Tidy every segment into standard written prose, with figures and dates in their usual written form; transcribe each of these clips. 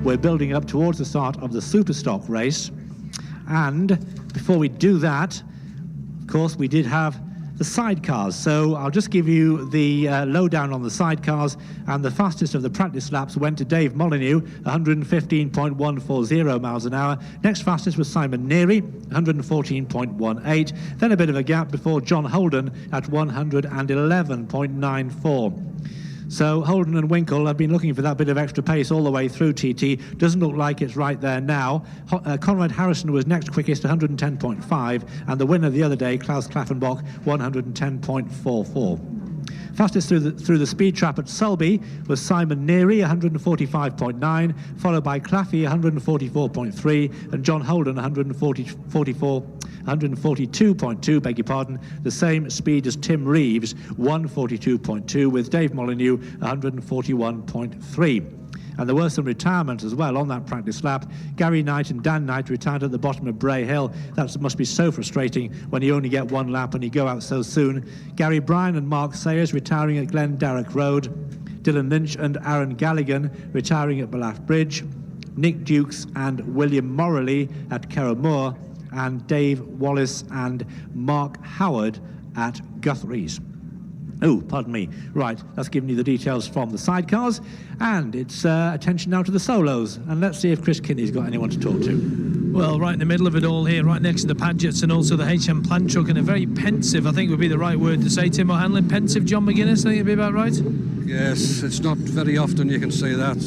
We're building up towards the start of the Superstock race, and before we do that, of course, we did have the sidecars. So I'll just give you the lowdown on the sidecars, and the fastest of the practice laps went to Dave Molyneux, 115.140 miles an hour. Next fastest was Simon Neary, 114.18. Then a bit of a gap before John Holden at 111.94. So Holden and Winkle have been looking for that bit of extra pace all the way through TT. Doesn't look like it's right there now. Conrad Harrison was next quickest, 110.5, and the winner the other day, Klaus Klaffenbach, 110.44. Fastest through the speed trap at Selby was Simon Neary, 145.9, followed by Claffey, 144.3, and John Holden, 142.2, beg your pardon, the same speed as Tim Reeves, 142.2, with Dave Molyneux, 141.3. And there were some retirements as well on that practice lap. Gary Knight and Dan Knight retired at the bottom of Bray Hill. That must be so frustrating when you only get one lap and you go out so soon. Gary Bryan and Mark Sayers retiring at Glen Darrock Road. Dylan Lynch and Aaron Galligan retiring at Ballaft Bridge. Nick Dukes and William Morley at Kerramore. And Dave Wallace and Mark Howard at Guthrie's. Oh, pardon me. Right, that's given you the details from the sidecars, and it's attention now to the solos. And let's see if Chris Kinney's got anyone to talk to. Well, right in the middle of it all here, right next to the Padgetts and also the HM plant truck, and a very pensive, I think would be the right word to say, Tim O'Hanlon, pensive John Mcguinness, I think it'd be about right? Yes, it's not very often you can say that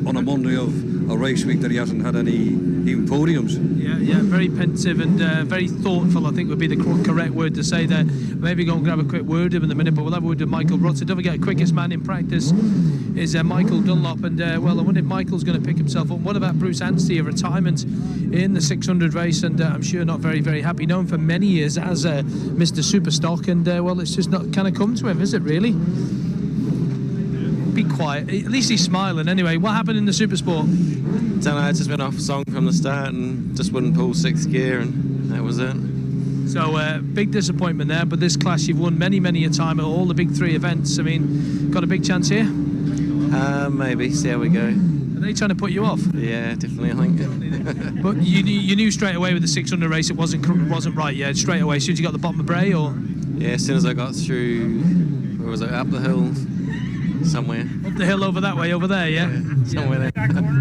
on a Monday of a race week that he hasn't had any even podiums. Yeah, very pensive and very thoughtful, I think would be the correct word to say there. Maybe go and grab a quick word of him in a minute, but we'll have a word with Michael Rutter. Don't forget, quickest man in practice is Michael Dunlop, and well, I wonder if Michael's going to pick himself up. What about Bruce Anstey, a retirement in the 600 race, and I'm sure not very, very happy, known for many years as Mr. Superstock, and well, it's just not kind of come to him, is it really? Be quiet. At least he's smiling anyway. What happened in the Supersport? Don't know, I just went off song from the start and just wouldn't pull sixth gear, and that was it. So big disappointment there, but this class you've won many a time at all the big three events. I mean, got a big chance here? Maybe, see how we go. Are they trying to put you off? Yeah, definitely, I think. But you knew straight away with the 600 race it wasn't right, yeah, straight away. As soon as you got the bottom of Bray, or? Yeah, as soon as I got through, where was it, up the hill? Somewhere. Up the hill over that way, over there, yeah? Somewhere there.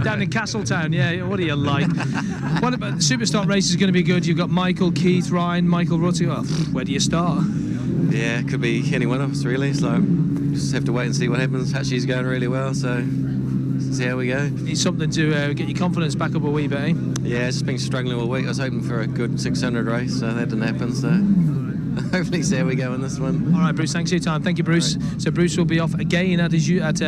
Down in Castletown, yeah, what do you like? What about the Superstock race is going to be good? You've got Michael, Keith, Ryan, Michael Rutter. Well, where do you start? Yeah, it could be any one of us, really. So just have to wait and see what happens. Hutchy's going really well, so see how we go. Need something to get your confidence back up a wee bit, eh? Yeah, it's just been struggling all week. I was hoping for a good 600 race, so that didn't happen, so hopefully see how we go in this one. All right, Bruce, thanks for your time. Thank you, Bruce. Right. So Bruce will be off again at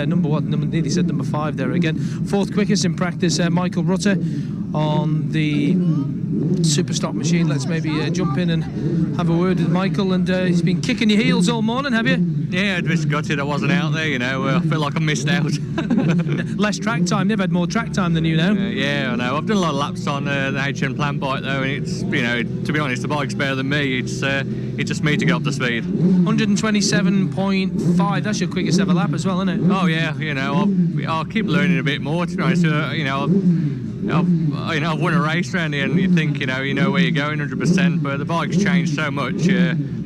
number what? Nearly said number 5 there again. Fourth quickest in practice, Michael Rutter on the Superstock machine. Let's maybe jump in and have a word with Michael. And he's been kicking your heels all morning, have you? Yeah, I just gutted I wasn't out there, you know. I feel like I missed out. Less track time. They've had more track time than you now. Yeah, I know. I've done a lot of laps on the HM plant bike though, and it's, you know, to be honest, the bike's better than me. It's just me to get up to speed. 127.5. That's your quickest ever lap as well, isn't it? Oh yeah, you know, I'll keep learning a bit more. To be honest, you know, I've won a race around here, and you think, you know where you're going 100%, but the bike's changed so much.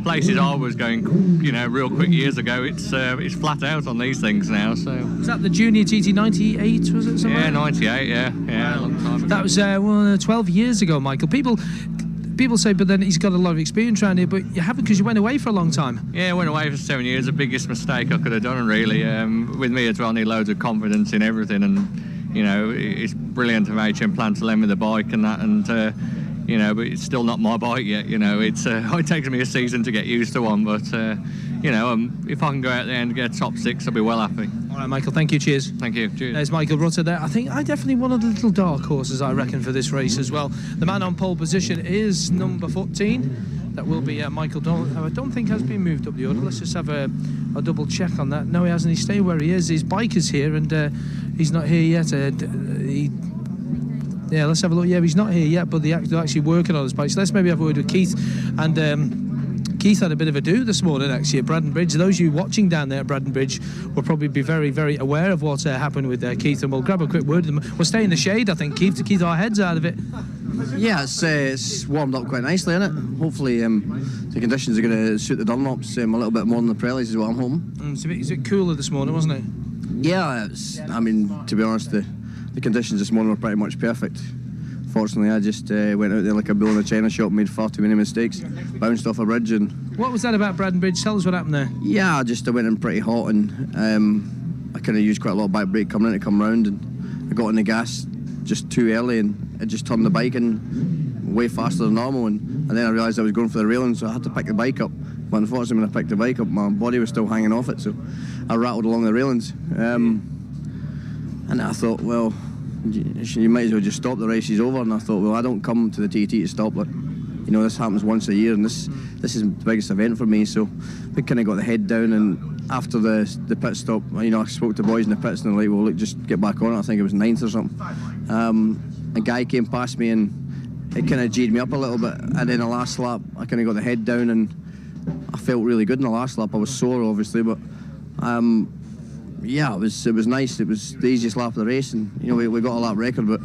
Places I was going, you know, real quick years ago, it's flat out on these things now. So was that the junior TT98? Was it something? Yeah, 98. Yeah, wow. A long time ago. That was 12 years ago, Michael. People say, but then he's got a lot of experience around here, but you haven't, because you went away for a long time. Yeah, I went away for 7 years. The biggest mistake I could have done, really. With me as well, I need loads of confidence in everything, and you know, it's brilliant of HM Plant to lend me the bike and that, and you know, but it's still not my bike yet. You know, it takes me a season to get used to one, but you know, if I can go out there and get top 6, I'll be well happy. All right, Michael, thank you, cheers. Thank you, cheers. There's Michael Rutter there. I think I definitely one of the little dark horses, I reckon, for this race as well. The man on pole position is number 14. That will be Michael Donald, who I don't think has been moved up the order. Let's just have a double check on that. No, he hasn't. He stayed where he is. His bike is here, and he's not here yet. Yeah, let's have a look. Yeah, he's not here yet, but they're actually working on his bike. So let's maybe have a word with Keith and Keith had a bit of a do this morning, actually, at Braddon Bridge. Those of you watching down there at Braddon Bridge will probably be very, very aware of what happened with Keith, and we'll grab a quick word with them. We'll stay in the shade, I think, Keith, to keep our heads out of it. Yeah, it's warmed up quite nicely, isn't it? Hopefully the conditions are going to suit the Dunlops a little bit more than the Pirellis is what I'm hoping. It's a bit cooler this morning, wasn't it? Yeah, I mean, to be honest, the conditions this morning were pretty much perfect. Fortunately, I just went out there like a bull in a china shop, made far too many mistakes, bounced off a bridge. And what was that about Braddon Bridge? Tell us what happened there. Yeah, I went in pretty hot, and I kind of used quite a lot of back brake coming in to come round, and I got on the gas just too early, and it just turned the bike in way faster than normal, and then I realised I was going for the railing, so I had to pick the bike up. But unfortunately, when I picked the bike up, my body was still hanging off it, so I rattled along the railings. And I thought, well, you might as well just stop, the race is over. And I thought, well, I don't come to the TT to stop it. You know, this happens once a year, and this is the biggest event for me. So we kind of got the head down, and after the pit stop, you know, I spoke to the boys in the pits, and they're like, well, look, just get back on it. I think it was 9th or something. A guy came past me, and it kind of G'd me up a little bit. And then the last lap, I kind of got the head down, and I felt really good in the last lap. I was sore, obviously, but yeah, it was nice. It was the easiest lap of the race, and you know, we got a lap record, but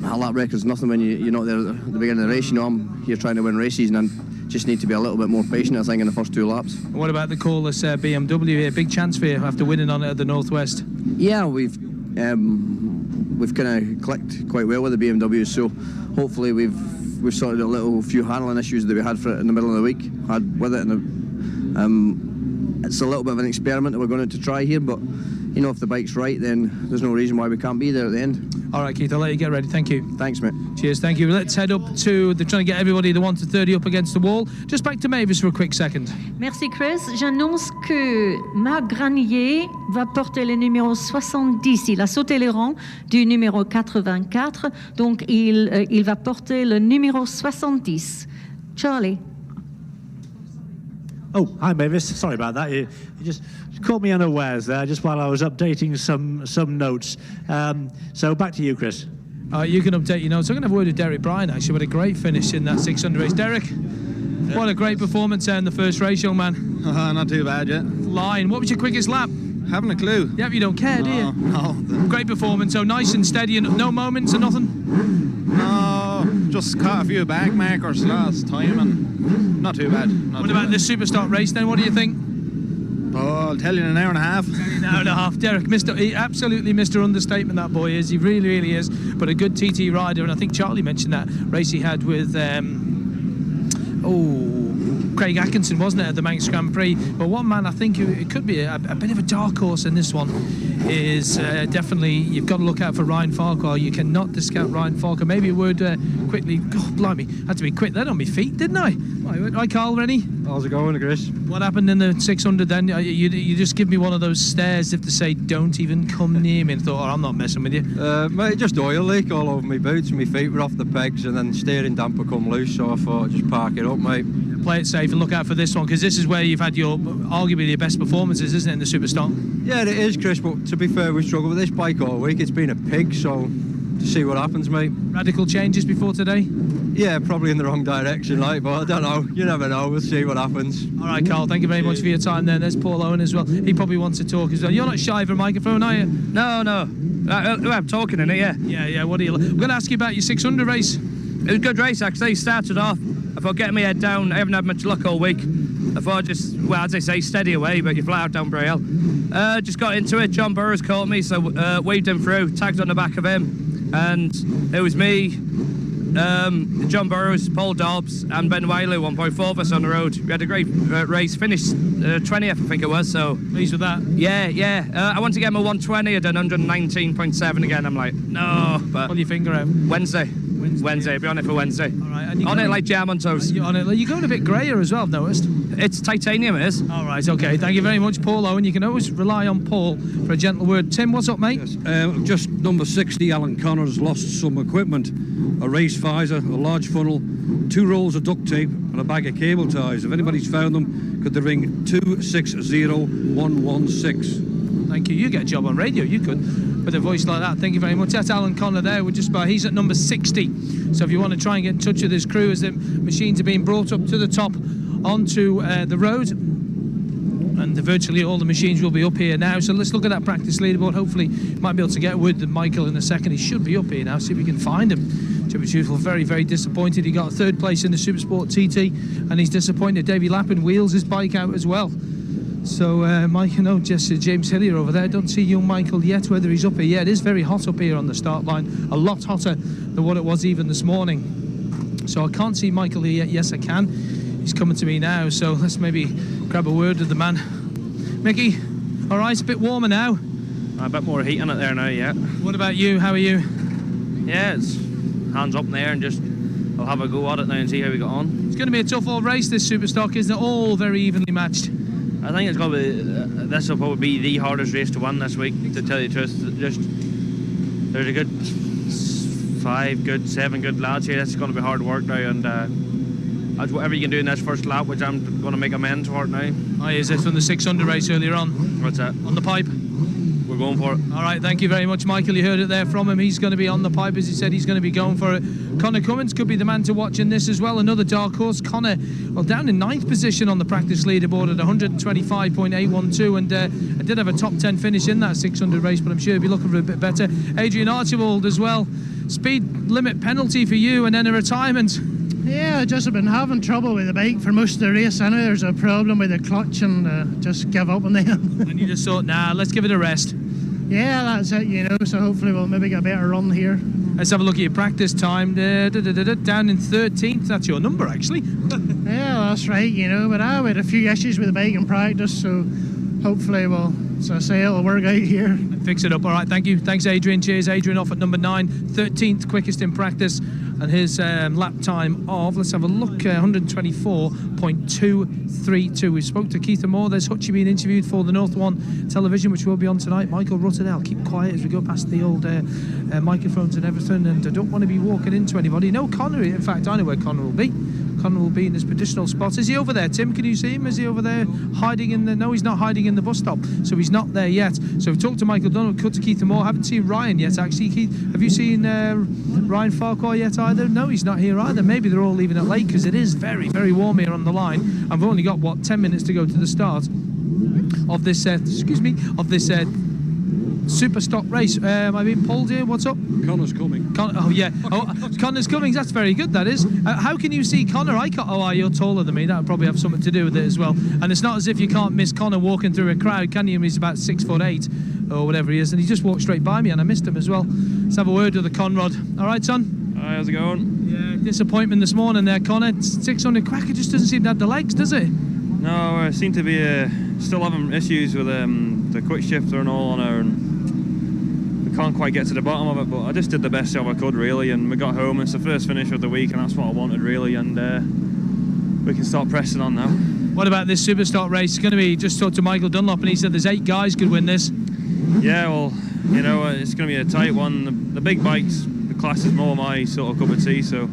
a lap record's nothing when you're not there at the beginning of the race. You know, I'm here trying to win races, and I just need to be a little bit more patient, I think, in the first 2 laps. And what about the call-less BMW here? Big chance for you after winning on it at the Northwest. Yeah, we've kind of clicked quite well with the BMW, so hopefully we've sorted a few handling issues that we had for it in the middle of the week. Had with it, and it's a little bit of an experiment that we're going to try here, but you know, if the bike's right, then there's no reason why we can't be there at the end. All right, Keith, I'll let you get ready. Thank you. Thanks, mate. Cheers, thank you. Let's head up to, they're trying to get everybody, the 1 to 30 up against the wall. Just back to Mavis for a quick second. Merci, Chris. J'annonce que Marc Granier va porter le numéro 70. Il a sauté les rangs du numéro 84, donc il va porter le numéro 70. Charlie. Oh, hi Mavis. Sorry about that. You just caught me unawares there, just while I was updating some notes. So back to you, Chris. You can update your notes. I'm going to have a word with Derek Bryan, actually. What a great finish in that 600 race. Derek, what a great performance there in the first race, young man. Not too bad yet. Line. What was your quickest lap? Haven't a clue. Yep, you don't care, do you? No. Great performance, so nice and steady, and no moments or nothing? No, just caught a few back markers last time, and not too bad. What about this Superstock race then? What do you think? Oh, I'll tell you in an hour and a half. An hour and a half. Derek, absolutely Mr. Understatement, that boy is. He really, really is. But a good TT rider, and I think Charlie mentioned that race he had with Craig Atkinson, wasn't it, at the Manx Grand Prix? But one man I think it could be a bit of a dark horse in this one is definitely, you've got to look out for Ryan Farquhar. You cannot discount Ryan Farquhar. Maybe a word quickly. God, blimey, had to be quick then on my feet, didn't I? Hi, Carl, Rennie. How's it going, Chris? What happened in the 600 then? You just give me one of those stares if to say, don't even come near me, and thought, oh, I'm not messing with you. Mate, just oil leak all over my boots, and my feet were off the pegs, and then steering damper come loose, so I thought I'd just park it up, mate. Play it safe and look out for this one, because this is where you've had your arguably your best performances, isn't it, in the Superstock? Yeah, it is, Chris, but to be fair, we struggled with this bike all week. It's been a pig, so to see what happens, mate. Radical changes before today? Yeah, probably in the wrong direction, like, but I don't know. You never know. We'll see what happens. All right, Carl, thank you very much for your time then. There's Paul Owen as well. He probably wants to talk as well. You're not shy of a microphone, are you? No. I'm talking in it, yeah. Yeah. What are you... I'm going to ask you about your 600 race. It was a good race, actually. Started off, I thought getting my head down. I haven't had much luck all week. I thought just, well, as they say, steady away, but you fly out down Bray Hill. Just got into it. John Burrows caught me, so waved him through, tagged on the back of him, and it was me, John Burrows, Paul Dobbs, and Ben Wiley, 1.4 of us on the road. We had a great race, finished 20th, I think it was, so... Pleased with that? Yeah. I wanted to get my 120, I'd done 119.7 again. I'm like, no, but... Pull your finger out. Wednesday. Be on it for Wednesday. All right. And on it like jam on toast. You're on it. You're going a bit greyer as well, I've noticed. It's titanium, it is. All right, okay. Thank you very much, Paul Owen. You can always rely on Paul for a gentle word. Tim, what's up, mate? Yes. Just number 60, Alan Connor's lost some equipment. A race visor, a large funnel, 2 rolls of duct tape and a bag of cable ties. If anybody's found them, could they ring 260116. Thank you. You get a job on radio, you could. With a voice like that, thank you very much. That's Alan Connor there. He's at number 60. So if you want to try and get in touch with his crew as the machines are being brought up to the top onto the road. And virtually all the machines will be up here now. So let's look at that practice leaderboard. Hopefully, might be able to get word to Michael in a second. He should be up here now. See if we can find him. To be truthful, very, very disappointed. He got third place in the Supersport TT, and he's disappointed. Davey Lappin wheels his bike out as well. So, Mike, just James Hillier over there. Don't see young Michael yet, whether he's up here. Yeah, it is very hot up here on the start line. A lot hotter than what it was even this morning. So I can't see Michael here yet. Yes, I can. He's coming to me now, so let's maybe grab a word with the man. Mickey, all right, it's a bit warmer now. A bit more heat in it there now, yeah. What about you? How are you? Yeah, it's hands up in the air and just I'll have a go at it now and see how we get on. It's going to be a tough old race, this Superstock, isn't it? All very evenly matched. I think it's going to be, this will probably be the hardest race to win this week, to tell you the truth. Just, there's a good 7 good lads here. It's going to be hard work now, and whatever you can do in this first lap, which I'm going to make amends for it now. Oh, is this from the 600 race earlier on? What's that? On the pipe? We're going for it. All right, thank you very much, Michael. You heard it there from him. He's going to be on the pipe, as he said. He's going to be going for it. Conor Cummins could be the man to watch in this as well. Another dark horse. Conor, well, down in 9th position on the practice leaderboard at 125.812, and I did have a top 10 finish in that 600 race, but I'm sure he'll be looking for a bit better. Adrian Archibald as well. Speed limit penalty for you, and then a retirement. Yeah, I just have been having trouble with the bike for most of the race. I know there's a problem with the clutch, and just give up on them. And you just thought, nah, let's give it a rest. Yeah, that's it, so hopefully we'll maybe get a better run here. Let's have a look at your practice time. Down in 13th, that's your number, actually. Yeah, that's right, but I had a few issues with the bike in practice, so hopefully it'll work out here. And fix it up. All right, thank you. Thanks, Adrian. Cheers, Adrian, off at number 9, 13th quickest in practice. And his lap time of, let's have a look, 124.232. We spoke to Keith Amor. There's Hutchy being interviewed for the North One television, which will be on tonight. Michael Rutter. I'll keep quiet as we go past the old microphones and everything, and I don't want to be walking into anybody. No, Conor, in fact, I know where Conor will be. Conor will be in his traditional spot. Is he over there, Tim? Can you see him? Is he over there hiding in the... No, he's not hiding in the bus stop, so he's not there yet. So we've talked to Michael Dunlop, cut to Keith Amor. Haven't seen Ryan yet, actually. Keith, have you seen Ryan Farquhar yet either? No, he's not here either. Maybe they're all leaving it late, because it is very, very warm here on the line. And we've only got, 10 minutes to go to the start of this, Superstock race. Am I being pulled here? What's up? Conor's coming. Conor's coming. That's very good, that is. How can you see Conor? You're taller than me. That would probably have something to do with it as well. And it's not as if you can't miss Conor walking through a crowd, can you? He's about 6'8" or whatever he is, and he just walked straight by me, and I missed him as well. Let's have a word with the Conrod. All right, son? Hi, how's it going? Yeah, disappointment this morning there, Conor. 600 Cracker just doesn't seem to have the legs, does it? No, I seem to be still having issues with the quick shifter and all on her, and can't quite get to the bottom of it, but I just did the best job I could, really, and we got home. It's the first finish of the week, and that's what I wanted, really, and we can start pressing on now. What about this Superstock race? It's going to be, just talked to Michael Dunlop, and he said there's 8 guys could win this. Yeah, well, it's going to be a tight one. The big bikes, the class is more my sort of cup of tea, so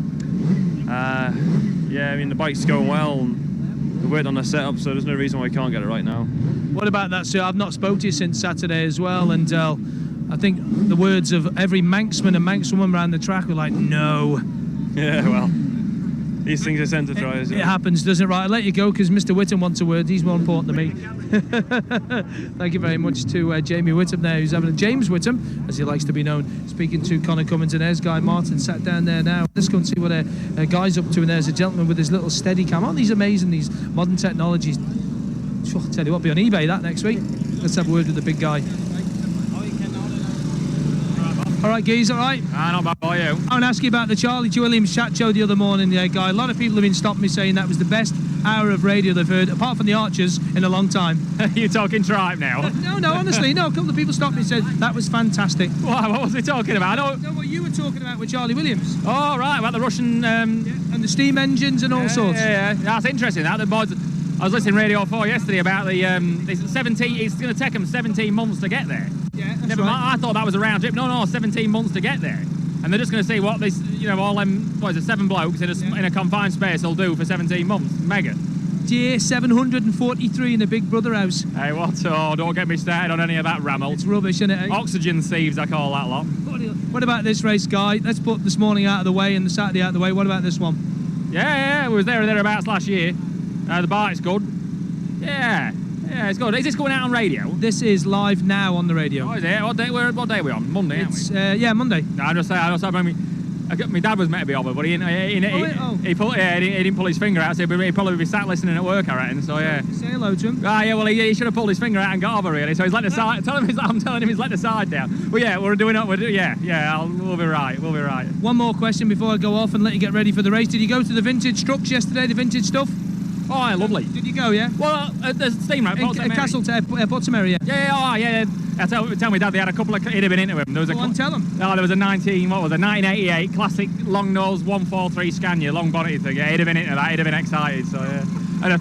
yeah, the bike's going well, and we worked on the setup, so there's no reason why I can't get it right now. What about that, sir? I've not spoke to you since Saturday as well, and I think the words of every Manxman and Manxwoman around the track were like, no. Yeah, well, these things are sent to try. It happens, doesn't it? Right, I'll let you go because Mr. Whittam wants a word. He's more important than me. Thank you very much to Jamie Whittam there, who's having James Whittam, as he likes to be known, speaking to Conor Cummins. And there's Guy Martin sat down there now. Let's go and see what Guy's up to. And there's a gentleman with his little steady cam. Aren't these amazing, these modern technologies? I'll tell you what, be on eBay that next week. Let's have a word with the big guy. All right, Geez, all right? Not bad for you. I want to ask you about the Charlie Williams chat show the other morning, Guy. A lot of people have been stopping me saying that was the best hour of radio they've heard, apart from the Archers, in a long time. You talking tripe now? No, honestly, no. A couple of people stopped me and said that was fantastic. What was he talking about? No, what you were talking about with Charlie Williams. Oh, right, about the Russian... and the steam engines and all sorts. Yeah, that's interesting, that. The boys... I was listening to Radio 4 yesterday about the 17. It's going to take them 17 months to get there. Yeah, that's Never right. mind. I thought that was a round trip. No, 17 months to get there. And they're just going to see what this, all them, 7 blokes in a confined space will do for 17 months. Mega. Year 743 in the Big Brother house. Hey, what? Oh, don't get me started on any of that rammel. It's rubbish, isn't it? Oxygen thieves, I call that lot. What about this race, Guy? Let's put this morning out of the way and the Saturday out of the way. What about this one? Yeah, we was there or thereabouts last year. The bike's good. Yeah, it's good. Is this going out on radio? This is live now on the radio. Oh, is it? What day are we on? Monday, aren't we? Yeah, Monday. No, I just my dad was meant to be over, but he didn't pull his finger out, so he'd probably be sat listening at work, I reckon. So yeah. Say hello to him. Yeah, well he should have pulled his finger out and got over really. So he's let the side. I'm telling him he's let the side down. But yeah, we'll be right. We'll be right. One more question before I go off and let you get ready for the race. Did you go to the vintage trucks yesterday? The vintage stuff? Oh, yeah, lovely. Did you go? Yeah. Well, there's steam right. Castle Bottom area. Yeah. Tell me, Dad, they had a couple of. He'd have been into him. There was tell them. Oh, there was a 1988 classic long nose 143 Scania, long bonneted thing. Yeah, he'd have been into that. He'd have been excited. So yeah, and a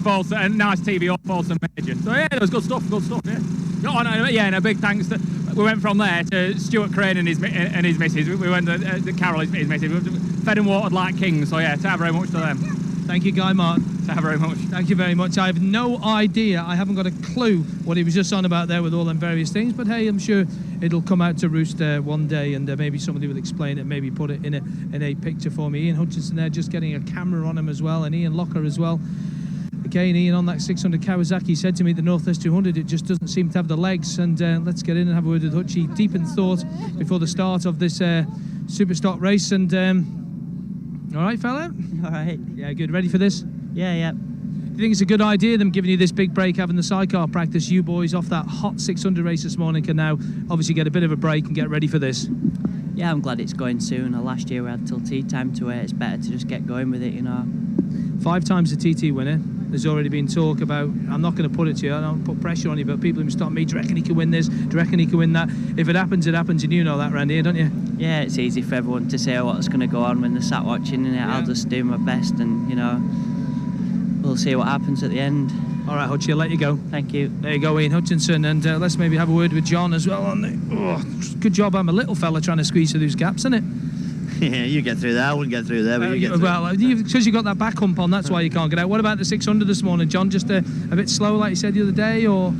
nice TVO Folsom Major. So yeah, there was good stuff. Yeah. And a big thanks to. We went from there to Stuart Crane and his missus. We went to Carol, his missus. We fed and watered like kings. So yeah, thank very much to them. Thank you, Guy Martin. Thank you very much. Thank you very much. I have no idea. I haven't got a clue what he was just on about there with all them various things. But hey, I'm sure it'll come out to roost one day, and maybe somebody will explain it. Maybe put it in a picture for me. Ian Hutchinson there, just getting a camera on him as well, and Ian Locker as well. Again, Ian on that 600 Kawasaki said to me the Northwest 200 it just doesn't seem to have the legs. And let's get in and have a word with Hutchy. Deep in thought before the start of this Superstock race. And all right, fella? All right. Yeah, good. Ready for this? Yeah. Do you think it's a good idea, them giving you this big break, having the sidecar practice? You boys off that hot 600 race this morning can now obviously get a bit of a break and get ready for this. Yeah, I'm glad it's going soon. Last year we had till tea time to wait. It's better to just get going with it, 5 times the TT winner. There's already been talk about, I'm not going to put it to you, I don't put pressure on you, but people have stopped me, do you reckon he can win this? Do you reckon he can win that? If it happens, it happens, and you know that, Randy, don't you? Yeah, it's easy for everyone to say what's going to go on when they're sat watching, and I'll just do my best, and, we'll see what happens at the end. All right, Hutchy, I'll let you go. Thank you. There you go, Ian Hutchinson, and let's maybe have a word with John as well. Good job, I'm a little fella trying to squeeze through those gaps, isn't it? Yeah, you get through there. I wouldn't get through there, but you get through. Well, because you got that back hump on, that's why you can't get out. What about the 600 this morning, John? Just a bit slow, like you said the other day, or?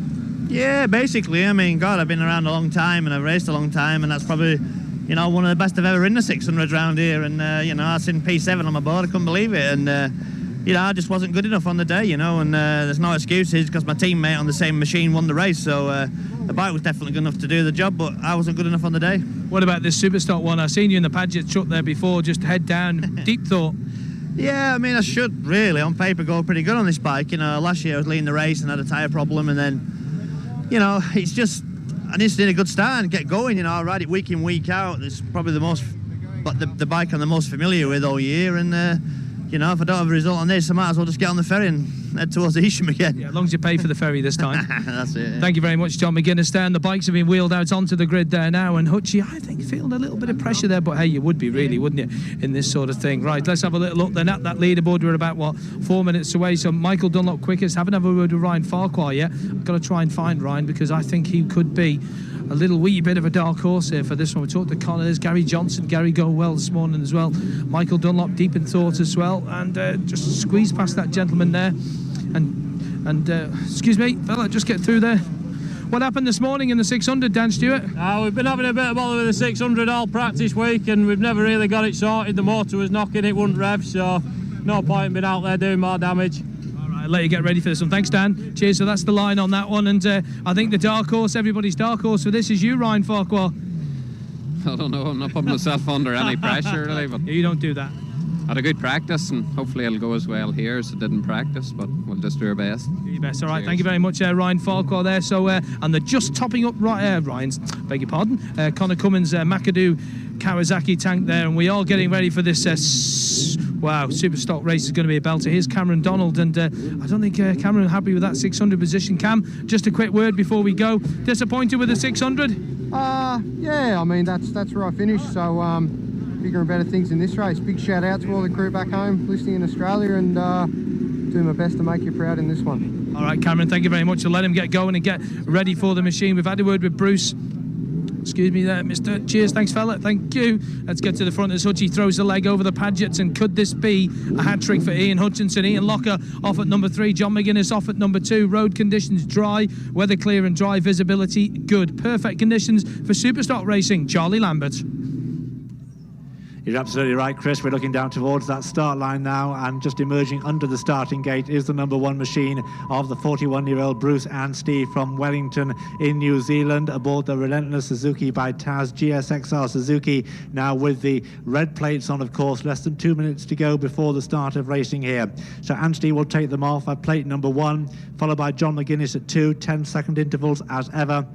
Yeah, basically. I mean, God, I've been around a long time and I've raced a long time, and that's probably, one of the best I've ever ridden the 600 round here. And I seen P7 on my board. I couldn't believe it, and I just wasn't good enough on the day, and there's no excuses because my teammate on the same machine won the race, so the bike was definitely good enough to do the job, but I wasn't good enough on the day. What about this Superstock one? I've seen you in the Padgett truck there before, just head down, deep thought. Yeah, I mean, I should really, on paper, go pretty good on this bike. Last year I was leading the race and had a tyre problem, and then, it's just, I just need a good start and get going. I ride it week in, week out. It's probably the bike I'm the most familiar with all year, and if I don't have a result on this, I might as well just get on the ferry and head towards the Isham again. Yeah, as long as you pay for the ferry this time. That's it. Yeah. Thank you very much, John Mcguinness there. And the bikes have been wheeled out onto the grid there now. And Hutchy, I think, feeling a little bit of pressure there. But hey, you would be really, wouldn't you, in this sort of thing? Right, let's have a little look then at that leaderboard. We're about, 4 minutes away. So Michael Dunlop quickest. Haven't had a word with Ryan Farquhar yet. I've got to try and find Ryan because I think he could be a little wee bit of a dark horse here for this one. We talked to Conor, there's Gary Johnson, Gary go well this morning as well. Michael Dunlop deep in thought as well, and just squeeze past that gentleman there. And excuse me, fella, just get through there. What happened this morning in the 600, Dan Stewart? We've been having a bit of bother with the 600 all practice week, and we've never really got it sorted. The motor was knocking, it wouldn't rev, so no point in being out there doing more damage. I'll let you get ready for this one. Thanks, Dan. Cheers. So that's the line on that one. And I think the dark horse, everybody's dark horse for this is you, Ryan Farquhar. I don't know. I'm not putting myself under any pressure, really. But you don't do that. Had a good practice, and hopefully it'll go as well here as it didn't practice, but we'll just do our best. Do your best. All right. Cheers. Thank you very much, Ryan Farquhar there. So, and they're just topping up Ryan's, beg your pardon, Conor Cummins, McAdoo Kawasaki tank there, and we are getting ready for this Superstock race is going to be a belter. Here's Cameron Donald, and I don't think Cameron happy with that 600 position. Cam, just a quick word before we go. Disappointed with the 600? Yeah, I mean that's where I finished. So bigger and better things in this race. Big shout out to all the crew back home listening in Australia, and doing my best to make you proud in this one. All right, Cameron, thank you very much. So let him get going and get ready for the machine. We've had a word with Bruce. Excuse me there, Mister. Cheers, thanks, fella. Thank you. Let's get to the front as Hutchy throws the leg over the Padgetts. And could this be a hat trick for Ian Hutchinson? Ian Locker off at number 3. John Mcguinness off at number 2. Road conditions dry, weather clear and dry, visibility good. Perfect conditions for Superstock racing. Charlie Lambert. You're absolutely right, Chris. We're looking down towards that start line now, and just emerging under the starting gate is the number 1 machine of the 41-year-old Bruce Anstey from Wellington in New Zealand, aboard the relentless Suzuki by Taz GSXR Suzuki, now with the red plates on, of course. Less than 2 minutes to go before the start of racing here. So Anstey will take them off at plate number 1, followed by John Mcguinness at 2, 10-second intervals as ever.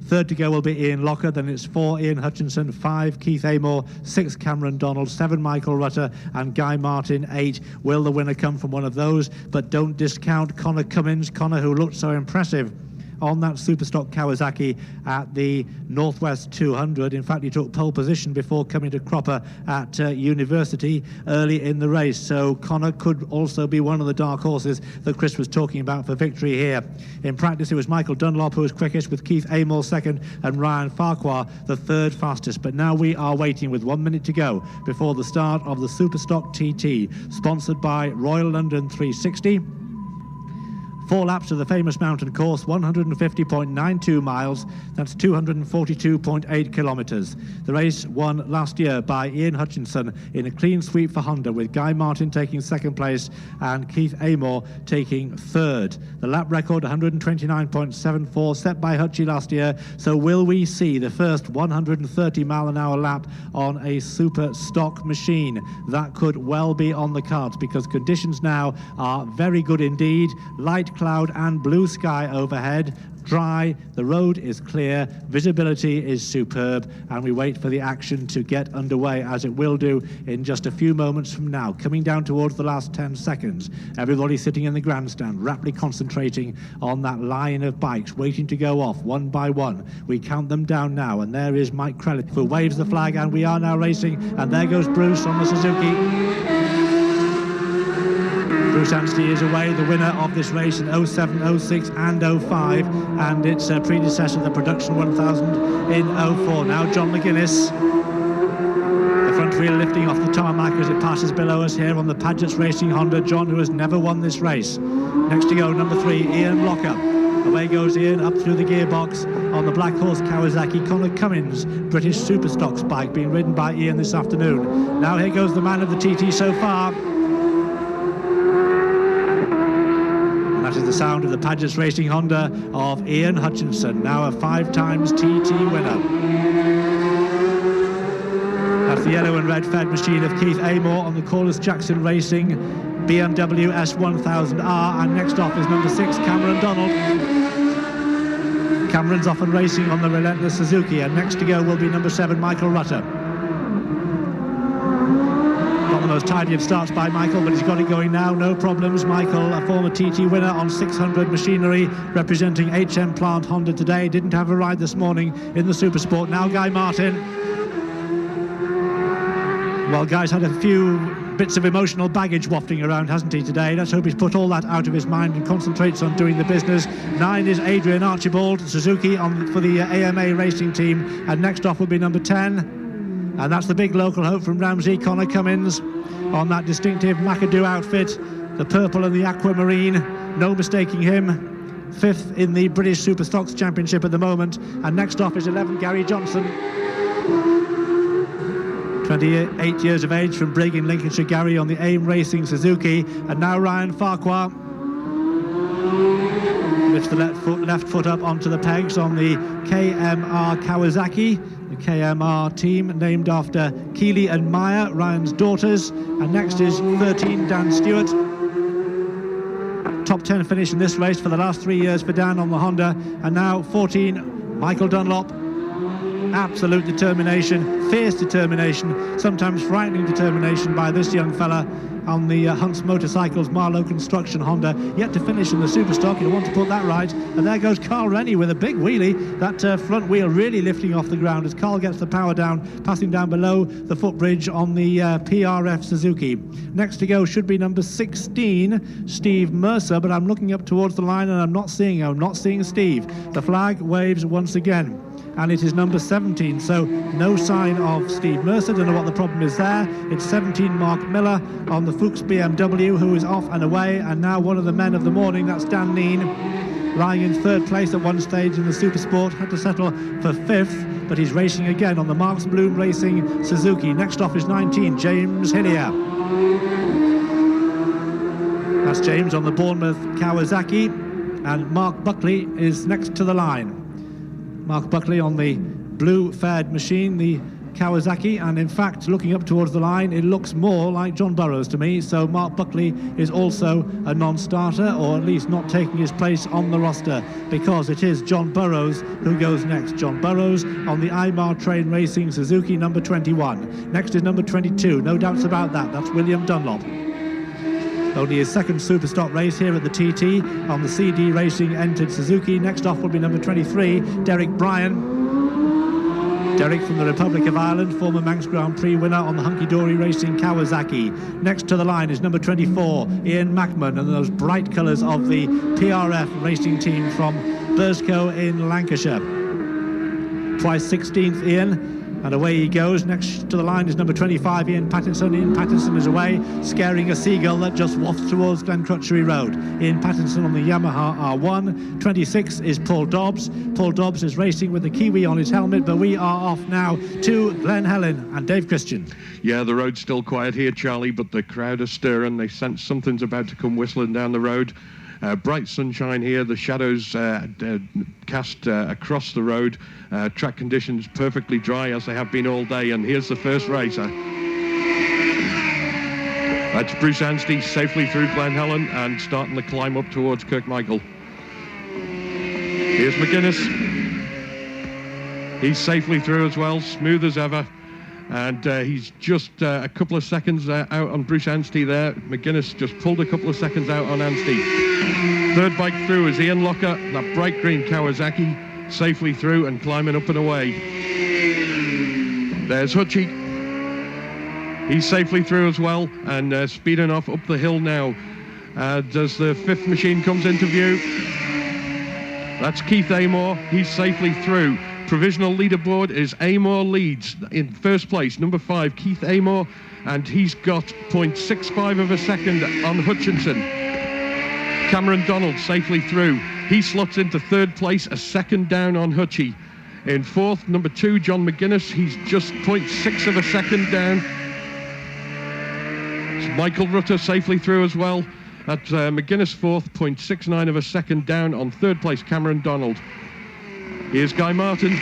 Third to go will be Ian Locker, then it's 4 Ian Hutchinson, 5 Keith Amor, 6 Cameron Donald, 7 Michael Rutter and Guy Martin, 8. Will the winner come from one of those? But don't discount Conor Cummins. Conor, who looked so impressive on that Superstock Kawasaki at the Northwest 200. In fact, he took pole position before coming to Cropper at University early in the race. So Conor could also be one of the dark horses that Chris was talking about for victory here. In practice, it was Michael Dunlop who was quickest, with Keith Amor second and Ryan Farquhar the third fastest. But now we are waiting with 1 minute to go before the start of the Superstock TT, sponsored by Royal London 360. 4 laps of the famous mountain course, 150.92 miles, that's 242.8 kilometres. The race won last year by Ian Hutchinson in a clean sweep for Honda, with Guy Martin taking second place and Keith Amor taking third. The lap record, 129.74, set by Hutchy last year. So will we see the first 130-mile-an-hour lap on a super stock machine? That could well be on the cards, because conditions now are very good indeed. Light cloud and blue sky overhead, dry, the road is clear, visibility is superb, and we wait for the action to get underway, as it will do in just a few moments from now. Coming down towards the last 10 seconds, everybody sitting in the grandstand, rapidly concentrating on that line of bikes, waiting to go off one by one. We count them down now, and there is Mike Crellitt, who waves the flag, and we are now racing, and there goes Bruce on the Suzuki. Bruce Anstey is away, the winner of this race in 07, 06 and 05, and its predecessor, the Production 1000 in 04. Now John Mcguinness, the front wheel lifting off the tarmac as it passes below us here on the Padgett's Racing Honda. John, who has never won this race. Next to go, number 3, Ian Lockup. Away goes Ian up through the gearbox on the Black Horse Kawasaki. Conor Cummins, British Superstock bike, being ridden by Ian this afternoon. Now here goes the man of the TT so far. That is the sound of the Padgett's Racing Honda of Ian Hutchinson, now a 5 times TT winner. That's the yellow and red fed machine of Keith Amor on the Corliss Jackson Racing BMW S1000R, and next off is number 6, Cameron Donald. Cameron's off and racing on the relentless Suzuki, and next to go will be number 7, Michael Rutter. Not the most tidy of starts by Michael, but he's got it going now, no problems. Michael, a former TT winner on 600 machinery, representing HM Plant Honda today, didn't have a ride this morning in the Supersport. Now Guy Martin. Well, Guy's had a few bits of emotional baggage wafting around, hasn't he, today? Let's hope he's put all that out of his mind and concentrates on doing the business. 9 is Adrian Archibald, Suzuki for the AMA racing team, and next off will be number 10. And that's the big local hope from Ramsey, Conor Cummins, on that distinctive McAdoo outfit, the purple and the aquamarine, no mistaking him. 5th in the British Superstocks Championship at the moment. And next off is 11, Gary Johnson. 28 years of age, from Brigg in Lincolnshire. Gary on the AIM Racing Suzuki. And now Ryan Farquhar lifts the left foot up onto the pegs on the KMR Kawasaki. The KMR team named after Keeley and Meyer, Ryan's daughters. And next is 13, Dan Stewart. Top 10 finish in this race for the last 3 years for Dan on the Honda. And now 14, Michael Dunlop. Absolute determination, fierce determination, sometimes frightening determination by this young fella on the Hunts Motorcycles Marlow Construction Honda, yet to finish in the Superstock. You'll want to put that right. And there goes Carl Rennie with a big wheelie, that front wheel really lifting off the ground as Carl gets the power down, passing down below the footbridge on the PRF Suzuki. Next to go should be number 16, Steve Mercer, but I'm looking up towards the line and I'm not seeing Steve. The flag waves once again, and it is number 17, so no sign of Steve Mercer. Don't know what the problem is there. It's 17, Mark Miller on the Fuchs BMW, who is off and away, and now one of the men of the morning, that's Dan Neen, lying in 3rd place at one stage in the Supersport, had to settle for 5th. but he's racing again on the Marks Bloom Racing Suzuki. Next off is 19, James Hillier. That's James on the Bournemouth Kawasaki, and Mark Buckley is next to the line. Mark Buckley on the blue Fed machine, the Kawasaki, and in fact, looking up towards the line, it looks more like John Burrows to me. So Mark Buckley is also a non-starter, or at least not taking his place on the roster, because it is John Burrows who goes next. John Burrows on the Amor Train Racing Suzuki number 21. Next is number 22, no doubts about that. That's William Dunlop. Only his second Superstock race here at the TT on the CD Racing entered Suzuki. Next off will be number 23, Derek Bryan. Derek from the Republic of Ireland, former Manx Grand Prix winner on the Hunky Dory Racing Kawasaki. Next to the line is number 24, Ian Mackman, and those bright colours of the PRF racing team from Burscough in Lancashire. Twice 16th, Ian. And away he goes. Next to the line is number 25, Ian Pattinson. Ian Pattinson is away, scaring a seagull that just wafts towards Glen Crutchery Road. Ian Pattinson on the Yamaha R1. 26 is Paul Dobbs. Paul Dobbs is racing with the Kiwi on his helmet, but we are off now to Glen Helen and Dave Christian. Yeah, the road's still quiet here, Charlie, but the crowd are stirring. They sense something's about to come whistling down the road. Bright sunshine here, the shadows cast across the road. Track conditions perfectly dry as they have been all day, and here's the first racer. That's Bruce Anstey safely through Glen Helen and starting the climb up towards Kirkmichael. Here's Mcguinness. He's safely through as well, smooth as ever. And he's just a couple of seconds out on Bruce Anstey there. Mcguinness just pulled a couple of seconds out on Anstey. Third bike through is Ian Locker, that bright green Kawasaki, safely through and climbing up and away. There's Hutchy. He's safely through as well and speeding off up the hill now. As the fifth machine comes into view, that's Keith Amor. He's safely through. Provisional leaderboard is Amor leads in first place, number 5, Keith Amor, and he's got 0.65 of a second on Hutchinson. Cameron Donald safely through. He slots into third place, a second down on Hutchy. In fourth, number 2, John Mcguinness. He's just 0.6 of a second down. It's Michael Rutter safely through as well. That's Mcguinness fourth, 0.69 of a second down on third place, Cameron Donald. Here's Guy Martin.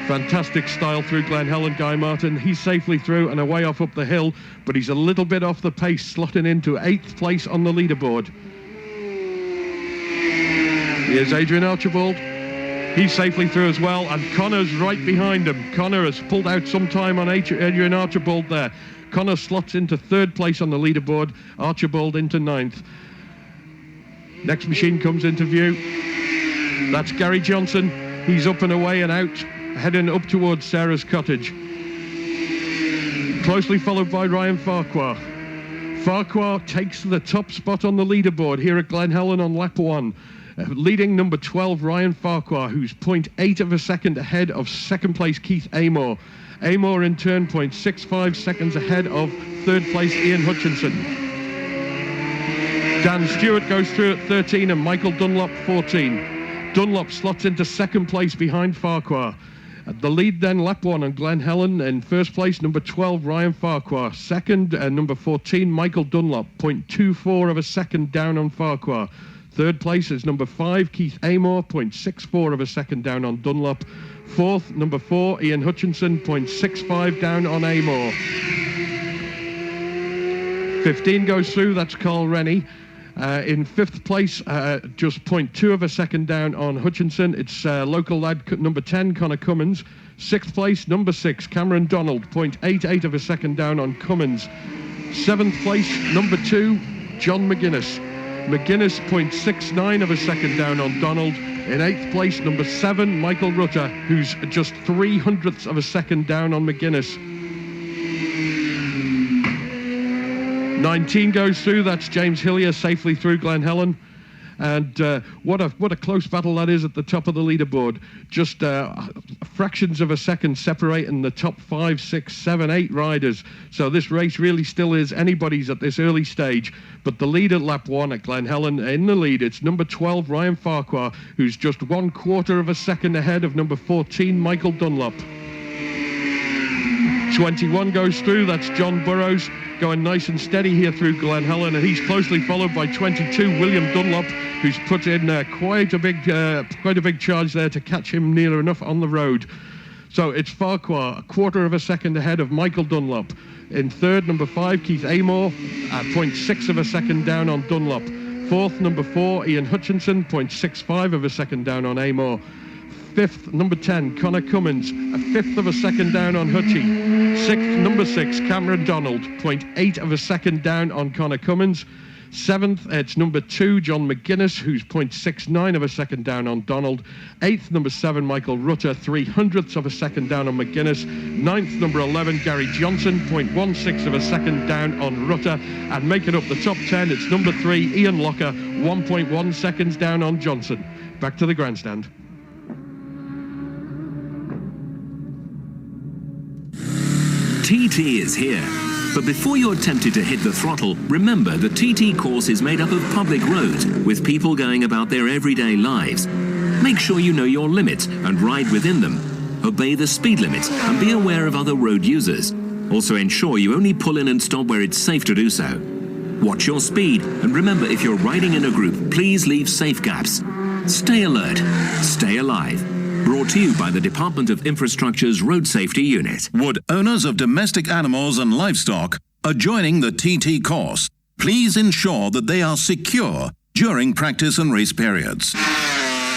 Fantastic style through Glen Helen, Guy Martin. He's safely through and away off up the hill, but he's a little bit off the pace, slotting into 8th place on the leaderboard. Here's Adrian Archibald. He's safely through as well, and Connor's right behind him. Connor has pulled out some time on Adrian Archibald there. Connor slots into 3rd place on the leaderboard, Archibald into 9th. Next machine comes into view. That's Gary Johnson. He's up and away and out, heading up towards Sarah's Cottage. Closely followed by Ryan Farquhar. Farquhar takes the top spot on the leaderboard here at Glen Helen on lap 1. Leading number 12, Ryan Farquhar, who's 0.8 of a second ahead of second place Keith Amor. Amor in turn 0.65 seconds ahead of third place Ian Hutchinson. Dan Stewart goes through at 13 and Michael Dunlop 14. Dunlop slots into second place behind Farquhar. The lead then lap 1 on Glen Helen. In first place, number 12, Ryan Farquhar. Second, number 14, Michael Dunlop, 0.24 of a second down on Farquhar. Third place is number 5, Keith Amor, 0.64 of a second down on Dunlop. Fourth, number 4, Ian Hutchinson, 0.65 down on Amor. 15 goes through, that's Carl Rennie. In 5th place, just 0.2 of a second down on Hutchinson. It's local lad number 10, Conor Cummins. 6th place, number 6, Cameron Donald, 0.88 of a second down on Cummins. 7th place, number 2, John Mcguinness. Mcguinness, 0.69 of a second down on Donald. In 8th place, number 7, Michael Rutter, who's just 0.03 of a second down on Mcguinness. 19 goes through, that's James Hillier safely through Glen Helen. And what a close battle that is at the top of the leaderboard. Just fractions of a second separating the top 5, 6, 7, 8 riders. So this race really still is anybody's at this early stage. But the lead at lap 1 at Glen Helen, in the lead, it's number 12, Ryan Farquhar, who's just 1/4 of a second ahead of number 14, Michael Dunlop. 21 goes through, that's John Burrows, going nice and steady here through Glen Helen, and he's closely followed by 22, William Dunlop, who's put in quite a big charge there to catch him near enough on the road. So it's Farquhar, 1/4 of a second ahead of Michael Dunlop. In third, number 5, Keith Amor, 0.6 of a second down on Dunlop. Fourth, number 4, Ian Hutchinson, 0.65 of a second down on Amor. Fifth, number 10, Conor Cummins, 1/5 of a second down on Hutchy. Sixth, number 6, Cameron Donald, 0.8 of a second down on Conor Cummins. Seventh, it's number 2, John Mcguinness, who's 0.69 of a second down on Donald. Eighth, number 7, Michael Rutter, 0.03 of a second down on Mcguinness. Ninth, number 11, Gary Johnson, 0.16 of a second down on Rutter. And making up the top 10, it's number 3, Ian Locker, 1.1 seconds down on Johnson. Back to the grandstand. TT is here. But before you're tempted to hit the throttle, remember the TT course is made up of public roads with people going about their everyday lives. Make sure you know your limits and ride within them. Obey the speed limits and be aware of other road users. Also ensure you only pull in and stop where it's safe to do so. Watch your speed and remember, if you're riding in a group, please leave safe gaps. Stay alert, stay alive. Brought to you by the Department of Infrastructure's Road Safety Unit. Would owners of domestic animals and livestock are joining the TT course, please ensure that they are secure during practice and race periods.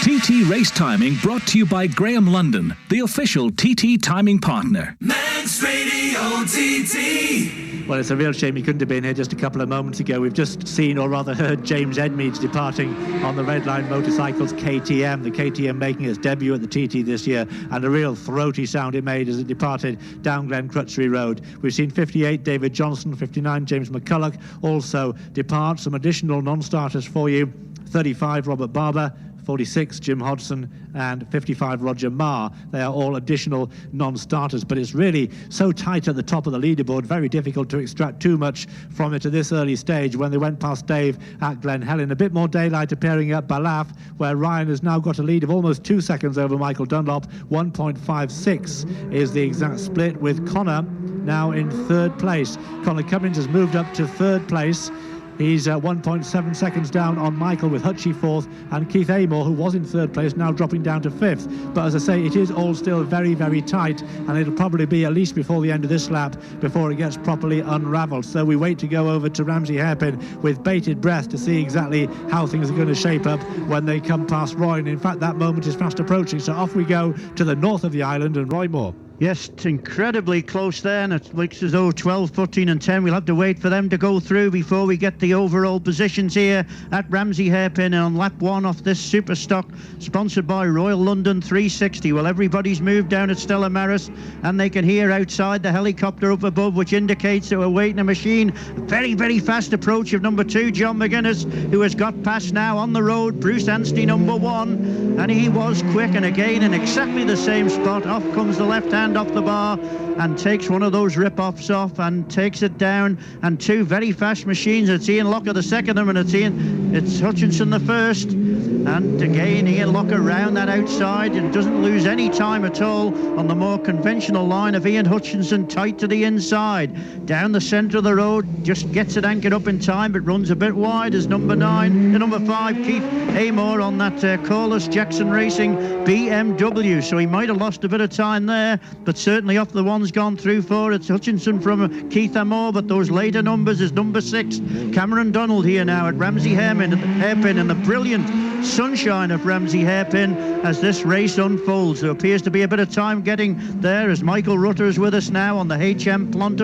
TT race timing brought to you by Graham London, the official TT timing partner. Manx Radio TT. Well, it's a real shame he couldn't have been here just a couple of moments ago. We've just seen, or rather heard, James Edmeades departing on the Redline Motorcycles KTM. The KTM making its debut at the TT this year, and a real throaty sound it made as it departed down Glen Crutchery Road. We've seen 58 David Johnson, 59 James McCulloch also depart. Some additional non-starters for you. 35 Robert Barber, 46 Jim Hodson, and 55 Roger Marr. They are all additional non-starters, but it's really so tight at the top of the leaderboard, very difficult to extract too much from it at this early stage. When they went past Dave at Glen Helen, a bit more daylight appearing at Balaf, where Ryan has now got a lead of almost 2 seconds over Michael Dunlop. 1.56 is the exact split, with Conor now in third place. Conor Cummins has moved up to third place. He's 1.7 seconds down on Michael, with Hutchy fourth, and Keith Amor, who was in third place, now dropping down to fifth. But as I say, it is all still very, very tight, and it'll probably be at least before the end of this lap before it gets properly unravelled. So we wait to go over to Ramsey Hairpin with bated breath to see exactly how things are going to shape up when they come past Roy. And in fact, that moment is fast approaching. So off we go to the north of the island and Roy Moore. Yes, it's incredibly close there, and it looks as though 12, 14 and 10, we'll have to wait for them to go through before we get the overall positions here at Ramsey Hairpin on lap 1 off this Superstock, sponsored by Royal London 360. Well, everybody's moved down at Stella Maris, and they can hear outside the helicopter up above, which indicates that we're waiting a machine. Very, very fast approach of number 2, John Mcguinness, who has got past now on the road Bruce Anstey, number 1, and he was quick, and again in exactly the same spot. Off comes the left hand off the bar and takes one of those rip-offs off and takes it down. And 2 very fast machines. It's Ian Locker the second of them, and it's Hutchinson the first. And again, Ian Locker round that outside and doesn't lose any time at all on the more conventional line of Ian Hutchinson, tight to the inside. Down the centre of the road, just gets it anchored up in time, but runs a bit wide as number 5, Keith Amor, on that Corliss Jackson Racing BMW. So he might have lost a bit of time there, but certainly off the ones gone through for, it's Hutchinson from Keith Amor, but those later numbers is number 6, Cameron Donald, here now at Ramsey Hairpin in the brilliant sunshine of Ramsey Hairpin as this race unfolds. There appears to be a bit of time getting there as Michael Rutter is with us now on the HM plant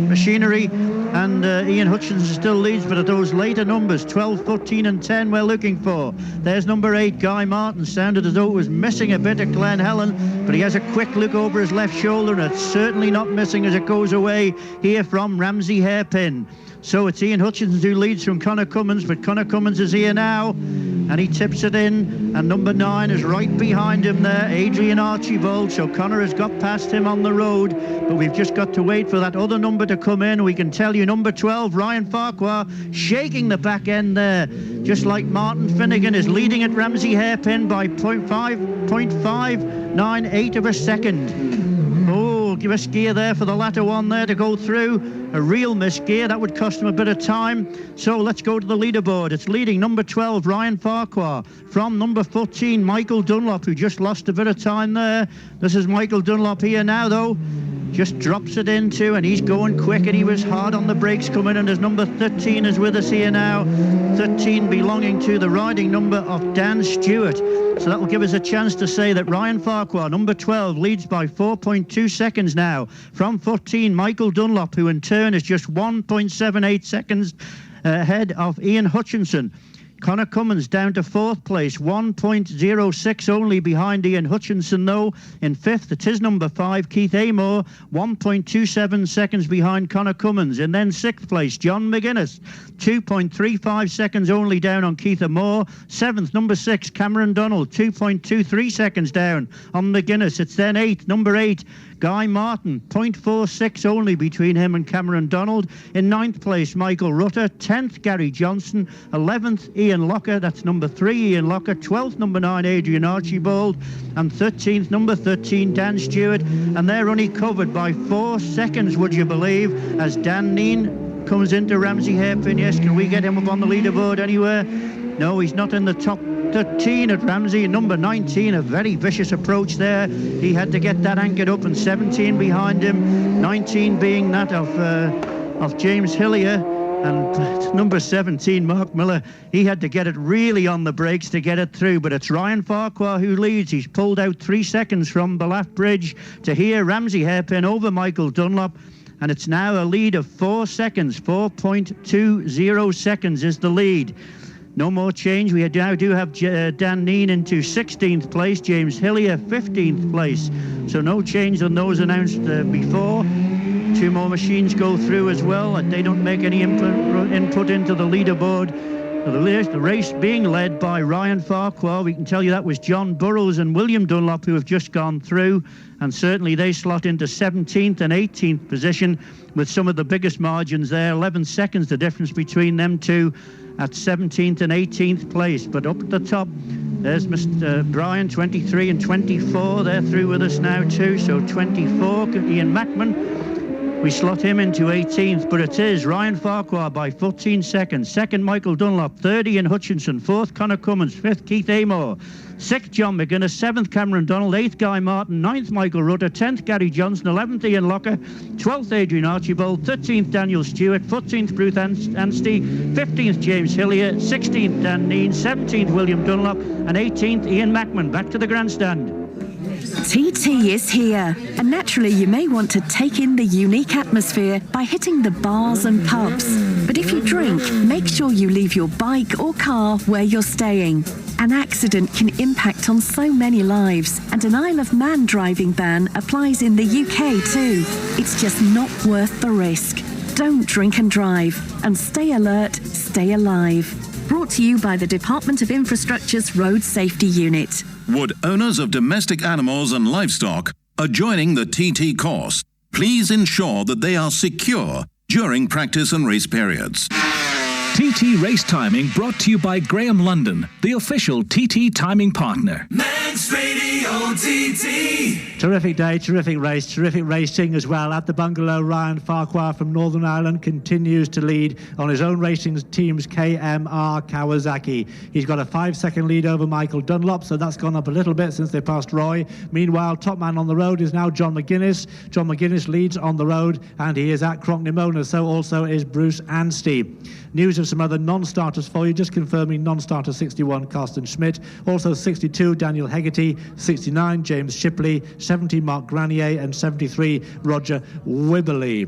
machinery. and Ian Hutchinson still leads, but at those later numbers, 12, 14 and 10 we're looking for. There's number 8, Guy Martin, sounded as though it was missing a bit at Glen Helen, but he has a quick look over his left shoulder, and it's certainly not missing as it goes away here from Ramsey Hairpin. So it's Ian Hutchinson who leads from Conor Cummins, but Conor Cummins is here now, and he tips it in, and number 9 is right behind him there, Adrian Archibald. So Conor has got past him on the road, but we've just got to wait for that other number to come in. We can tell you number 12, Ryan Farquhar, shaking the back end there, just like Martin Finnegan, is leading at Ramsey Hairpin by 0.598 of a second. Oh, give a skier there for the latter one there to go through. A real miss gear, that would cost him a bit of time. So let's go to the leaderboard. It's leading number 12, Ryan Farquhar, from number 14, Michael Dunlop, who just lost a bit of time there. This is Michael Dunlop here now, though. Just drops it into, and he's going quick, and he was hard on the brakes coming in, as number 13 is with us here now. 13 belonging to the riding number of Dan Stewart. So that will give us a chance to say that Ryan Farquhar, number 12, leads by 4.2 seconds now from 14, Michael Dunlop, who in turn is just 1.78 seconds ahead of Ian Hutchinson. Conor Cummins down to 4th place, 1.06 only behind Ian Hutchinson, though. In 5th, it is number 5, Keith Amor, 1.27 seconds behind Conor Cummins. And then 6th place, John Mcguinness, 2.35 seconds only down on Keith Amor. 7th, number 6, Cameron Donald, 2.23 seconds down on Mcguinness. It's then 8th, number 8, Guy Martin, 0.46 only between him and Cameron Donald. In 9th place, Michael Rutter. 10th, Gary Johnson. 11th, Ian Locker, that's number 3, Ian Locker. 12th, number 9, Adrian Archibald. And 13th, number 13, Dan Stewart. And they're only covered by 4 seconds, would you believe, as Dan Neen comes into Ramsey Hairpin. Yes, can we get him up on the leaderboard anywhere? No, he's not in the top 13 at Ramsey. Number 19, a very vicious approach there. He had to get that anchored up, and 17 behind him. 19 being that of James Hillier. And number 17, Mark Miller, he had to get it really on the brakes to get it through. But it's Ryan Farquhar who leads. He's pulled out 3 seconds from the left bridge to here. Ramsey Hairpin over Michael Dunlop. And it's now a lead of 4 seconds. 4.20 seconds is the lead. No more change. We now do have Dan Neen into 16th place, James Hillier 15th place. So no change on those announced before. 2 more machines go through as well. They don't make any input into the leaderboard. The race being led by Ryan Farquhar. We can tell you that was John Burrows and William Dunlop who have just gone through, and certainly they slot into 17th and 18th position with some of the biggest margins there. 11 seconds the difference between them two at 17th and 18th place. But up at the top, there's Mr. Brian, 23 and 24. They're through with us now too. So 24, Ian Mackman. We slot him into 18th, but it is Ryan Farquhar by 14 seconds. 2nd, Michael Dunlop. 3rd, Ian Hutchinson. 4th, Conor Cummins. 5th, Keith Amor. 6th, John Mcguinness. 7th, Cameron Donald. 8th, Guy Martin. 9th, Michael Rutter. 10th, Gary Johnson. 11th, Ian Locker. 12th, Adrian Archibald. 13th, Daniel Stewart. 14th, Bruce Anstey. 15th, James Hillier. 16th, Dan Neen. 17th, William Dunlop. And 18th, Ian Mackman. Back to the grandstand. TT is here, and naturally you may want to take in the unique atmosphere by hitting the bars and pubs. But if you drink, make sure you leave your bike or car where you're staying. An accident can impact on so many lives, and an Isle of Man driving ban applies in the UK too. It's just not worth the risk. Don't drink and drive, and stay alert, stay alive. Brought to you by the Department of Infrastructure's Road Safety Unit. Would owners of domestic animals and livestock are joining the TT course, please ensure that they are secure during practice and race periods. TT Race Timing brought to you by Graham London, the official TT timing partner. Manx Radio TT. Terrific day, terrific race, terrific racing as well. At the bungalow, Ryan Farquhar from Northern Ireland continues to lead on his own racing team's KMR Kawasaki. He's got a 5-second lead over Michael Dunlop, so that's gone up a little bit since they passed Roy. Meanwhile, top man on the road is now John Mcguinness. John Mcguinness leads on the road, and he is at Cronknimona, so also is Bruce Anstey. News of some other non-starters for you, just confirming non-starter 61, Carsten Schmidt. Also 62, Daniel Hegarty. 69, James Shipley. 70, Mark Granier. And 73, Roger Wibberley.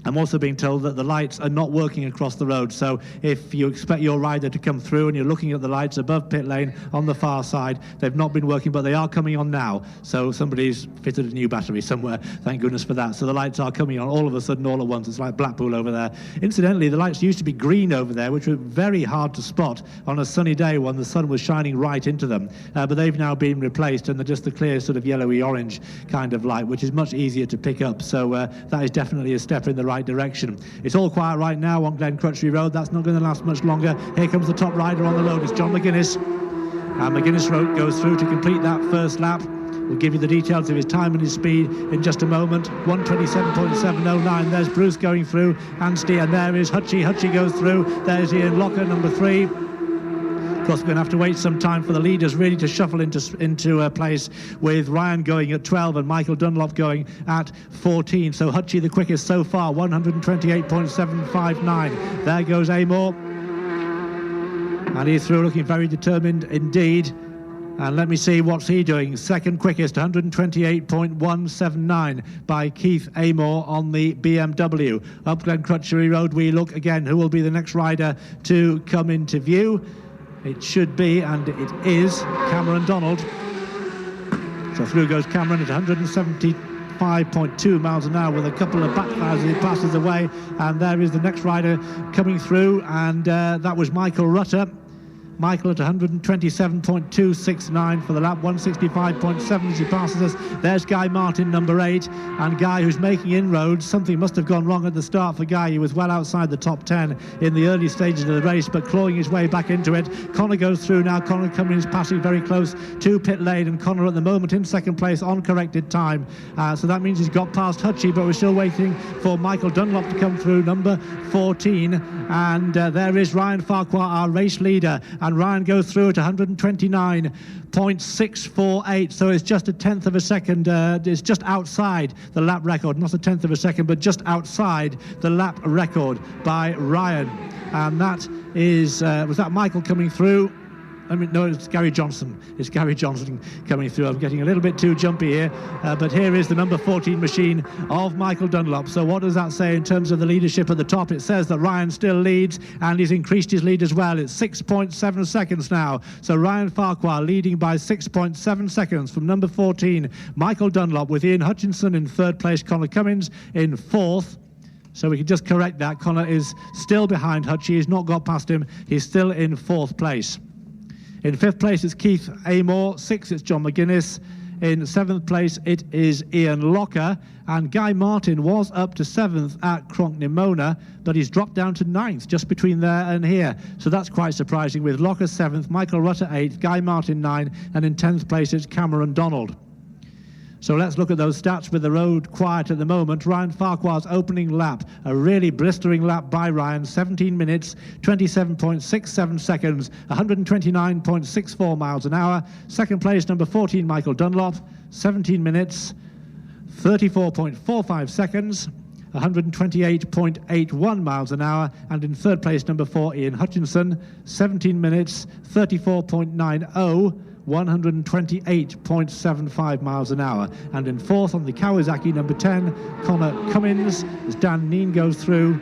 I'm also being told that the lights are not working across the road, so if you expect your rider to come through and you're looking at the lights above pit lane on the far side, they've not been working, but they are coming on now. So somebody's fitted a new battery somewhere, thank goodness for that. So the lights are coming on all of a sudden, all at once. It's like Blackpool over there. Incidentally, the lights used to be green over there, which were very hard to spot on a sunny day when the sun was shining right into them. But they've now been replaced, and they're just the clear sort of yellowy orange kind of light, which is much easier to pick up. So that is definitely a step in the right direction. It's all quiet right now on Glen Crutchley Road. That's not going to last much longer. Here comes the top rider on the load. It's John Mcguinness. And Mcguinness goes through to complete that first lap. We'll give you the details of his time and his speed in just a moment. 1:27.709. There's Bruce going through. Anstey, and there is Hutchy. Hutchy goes through. There's Ian Locker, number 3. Of course, we're going to have to wait some time for the leaders really to shuffle into place, with Ryan going at 12 and Michael Dunlop going at 14. So Hutchy the quickest so far, 128.759. There goes Amor. And he's through, looking very determined indeed. And let me see what's he doing. Second quickest, 128.179 by Keith Amor on the BMW. Up Glen Crutchley Road we look again. Who will be the next rider to come into view? It should be, and it is, Cameron Donald. So through goes Cameron at 175.2 miles an hour with a couple of backfires as he passes away. And there is the next rider coming through, and that was Michael Rutter. Michael at 127.269 for the lap, 165.7 as he passes us. There's Guy Martin, number 8, and Guy, who's making inroads. Something must have gone wrong at the start for Guy. He was well outside the top 10 in the early stages of the race, but clawing his way back into it. Conor goes through now. Conor Cummins passing very close to pit lane, and Conor at the moment in second place on corrected time. So that means he's got past Hutchy, but we're still waiting for Michael Dunlop to come through, number 14. And there is Ryan Farquhar, our race leader. And Ryan goes through at 129.648, so it's just a tenth of a second. It's just outside the lap record, not a tenth of a second, but just outside the lap record by Ryan. And that is, was that Michael coming through? I mean, no, it's Gary Johnson. It's Gary Johnson coming through. I'm getting a little bit too jumpy here, but here is the number 14 machine of Michael Dunlop. So what does that say in terms of the leadership at the top? It says that Ryan still leads, and he's increased his lead as well. It's 6.7 seconds now. So Ryan Farquhar leading by 6.7 seconds from number 14, Michael Dunlop, with Ian Hutchinson in third place, Conor Cummins in fourth. So we can just correct that. Conor is still behind Hutchy. He's not got past him. He's still in fourth place. In fifth place, it's Keith Amor. Sixth, it's John Mcguinness. In seventh place, it is Ian Locker. And Guy Martin was up to seventh at Cronknymona, but he's dropped down to ninth, just between there and here. So that's quite surprising, with Locker seventh, Michael Rutter eighth, Guy Martin 9, and in 10th place, it's Cameron Donald. So let's look at those stats with the road quiet at the moment. Ryan Farquhar's opening lap, a really blistering lap by Ryan, 17 minutes, 27.67 seconds, 129.64 miles an hour. Second place, number 14, Michael Dunlop, 17 minutes, 34.45 seconds, 128.81 miles an hour. And in third place, number 4, Ian Hutchinson, 17 minutes, 34.90, 128.75 miles an hour. And in fourth on the Kawasaki, number 10, Conor Cummins, as Dan Neen goes through.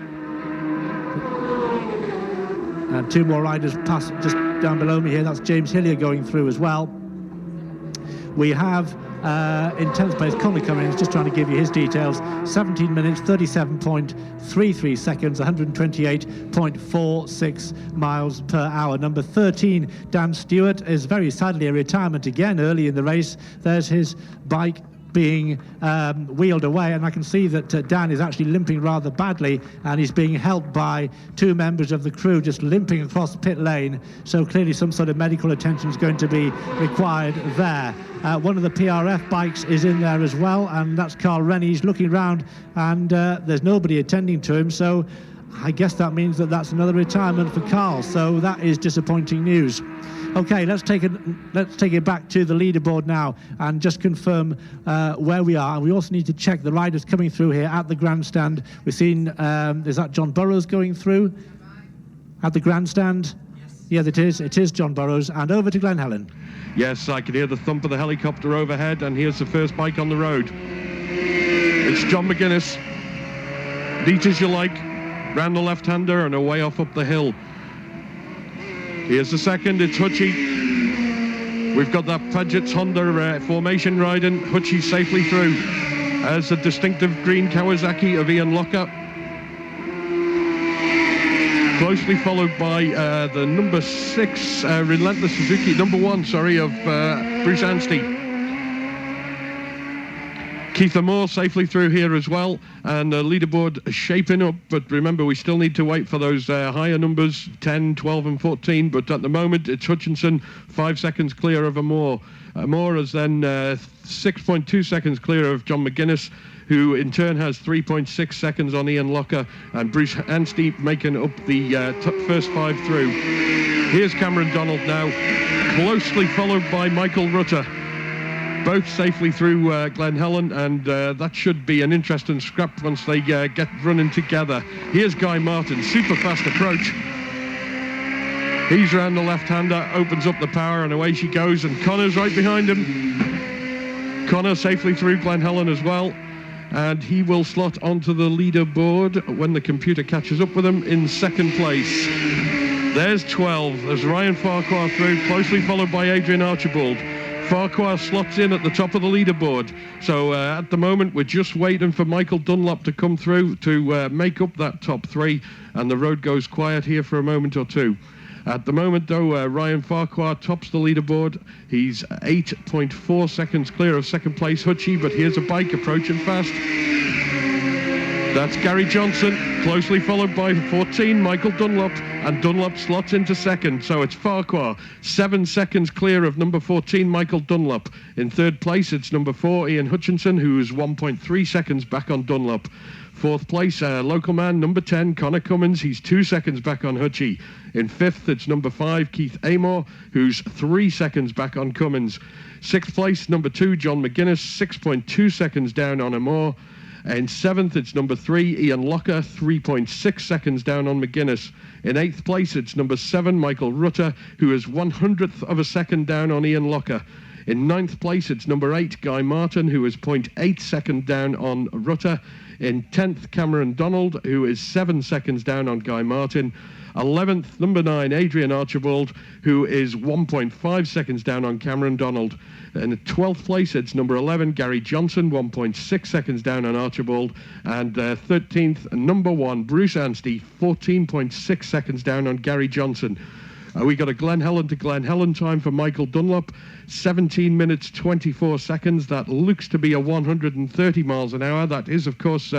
And two more riders pass just down below me here. That's James Hillier going through as well. We have in 10th place, Conor Cummins, just trying to give you his details, 17 minutes, 37.33 seconds, 128.46 miles per hour. Number 13, Dan Stewart, is very sadly a retirement again early in the race. There's his bike being wheeled away, and I can see that Dan is actually limping rather badly, and he's being helped by two members of the crew just limping across pit lane. So clearly some sort of medical attention is going to be required there. One of the PRF bikes is in there as well, and that's Carl Rennie. He's looking around, and there's nobody attending to him, so I guess that means that that's another retirement for Carl. So that is disappointing news. Okay, let's take it back to the leaderboard now and just confirm where we are. And we also need to check the riders coming through here at the grandstand. We've seen, is that John Burrows going through at the grandstand? Yes, it is. It is John Burrows. And over to Glen Helen. Yes, I can hear the thump of the helicopter overhead, and here's the first bike on the road. It's John Mcguinness. Neat as you like, round the left-hander and away off up the hill. Here's the second, it's Hutchy. We've got that Paget's Honda formation riding. Hutchy safely through as a distinctive green Kawasaki of Ian Lockup. Closely followed by the number 6, Relentless Suzuki, number 1, sorry, of Bruce Anstey. Keith Amor safely through here as well, and the leaderboard shaping up, but remember we still need to wait for those higher numbers, 10, 12 and 14, but at the moment it's Hutchinson 5 seconds clear of Amor. Amor is then 6.2 seconds clear of John Mcguinness, who in turn has 3.6 seconds on Ian Locker, and Bruce Anstey making up the first 5 through. Here's Cameron Donald now, closely followed by Michael Rutter. Both safely through Glen Helen, and that should be an interesting scrap once they get running together. Here's Guy Martin, super fast approach. He's round the left-hander, opens up the power, and away she goes, and Connor's right behind him. Connor safely through Glen Helen as well, and he will slot onto the leaderboard when the computer catches up with him in second place. There's 12. There's Ryan Farquhar through, closely followed by Adrian Archibald. Farquhar slots in at the top of the leaderboard. So at the moment, we're just waiting for Michael Dunlop to come through to make up that top 3, and the road goes quiet here for a moment or two. At the moment, though, Ryan Farquhar tops the leaderboard. He's 8.4 seconds clear of second place Hutchy, but here's a bike approaching fast. That's Gary Johnson, closely followed by 14, Michael Dunlop, and Dunlop slots into second. So it's Farquhar, 7 seconds clear of number 14, Michael Dunlop. In third place, it's number 4, Ian Hutchinson, who's 1.3 seconds back on Dunlop. Fourth place, local man, number 10, Conor Cummins. He's 2 seconds back on Hutchy. In fifth, it's number 5, Keith Amor, who's 3 seconds back on Cummins. Sixth place, number 2, John Mcguinness, 6.2 seconds down on Amor. In seventh, it's number 3, Ian Locker, 3.6 seconds down on Mcguinness. In eighth place, it's number 7, Michael Rutter, who is 100th of a second down on Ian Locker. In ninth place, it's number 8, Guy Martin, who is 0.8 second down on Rutter. In 10th, Cameron Donald, who is 7 seconds down on Guy Martin. 11th, number 9, Adrian Archibald, who is 1.5 seconds down on Cameron Donald. In the 12th place, it's number 11, Gary Johnson, 1.6 seconds down on Archibald. And 13th, number 1, Bruce Anstey, 14.6 seconds down on Gary Johnson. We got a Glen Helen to Glen Helen time for Michael Dunlop, 17 minutes 24 seconds. That looks to be a 130 miles an hour. That is, of course,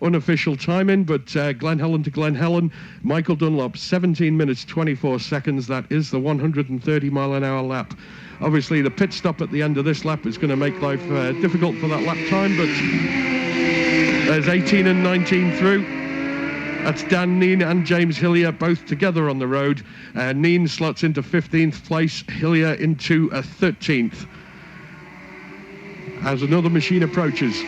unofficial timing, but Glen Helen to Glen Helen, Michael Dunlop, 17 minutes 24 seconds. That is the 130 mile an hour lap. Obviously, the pit stop at the end of this lap is going to make life difficult for that lap time, but there's 18 and 19 through. That's Dan Neen and James Hillier both together on the road. Neen slots into 15th place, Hillier into 13th. As another machine approaches.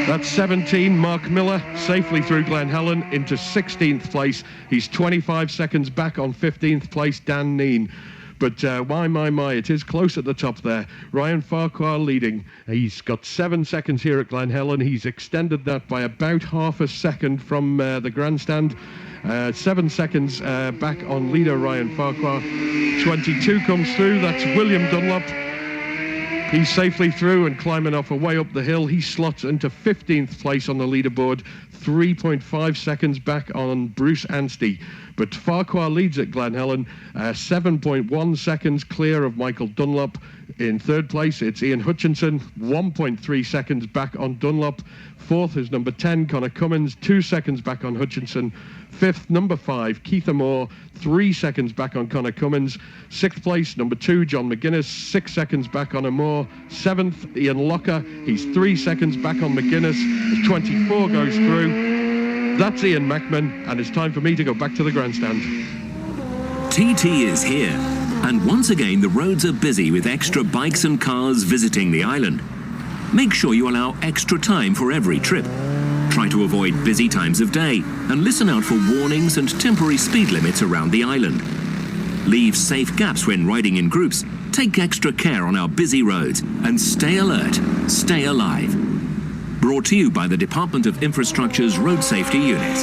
That's 17, Mark Miller, safely through Glen Helen into 16th place. He's 25 seconds back on 15th place, Dan Neen. But my, it is close at the top there. Ryan Farquhar leading. He's got 7 seconds here at Glen Helen. He's extended that by about half a second from the grandstand. 7 seconds back on leader Ryan Farquhar. 22 comes through. That's William Dunlop. He's safely through and climbing off way up the hill. He slots into 15th place on the leaderboard, 3.5 seconds back on Bruce Anstey. But Farquhar leads at Glen Helen, 7.1 seconds clear of Michael Dunlop. In third place, it's Ian Hutchinson, 1.3 seconds back on Dunlop. Fourth is number 10, Conor Cummins, 2 seconds back on Hutchinson. Fifth, number 5, Keith Amor, 3 seconds back on Conor Cummins. Sixth place, number 2, John Mcguinness, 6 seconds back on Amor. Seventh, Ian Locker, he's 3 seconds back on Mcguinness. 24 goes through. That's Ian Mackman, and it's time for me to go back to the grandstand. TT is here, and once again the roads are busy with extra bikes and cars visiting the island. Make sure you allow extra time for every trip. Try to avoid busy times of day and listen out for warnings and temporary speed limits around the island. Leave safe gaps when riding in groups, take extra care on our busy roads, and stay alert, stay alive. brought to you by the Department of Infrastructure's Road Safety Unit.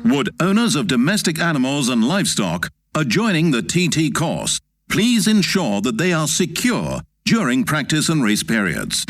Would owners of domestic animals and livestock adjoining the TT course please ensure that they are secure during practice and race periods?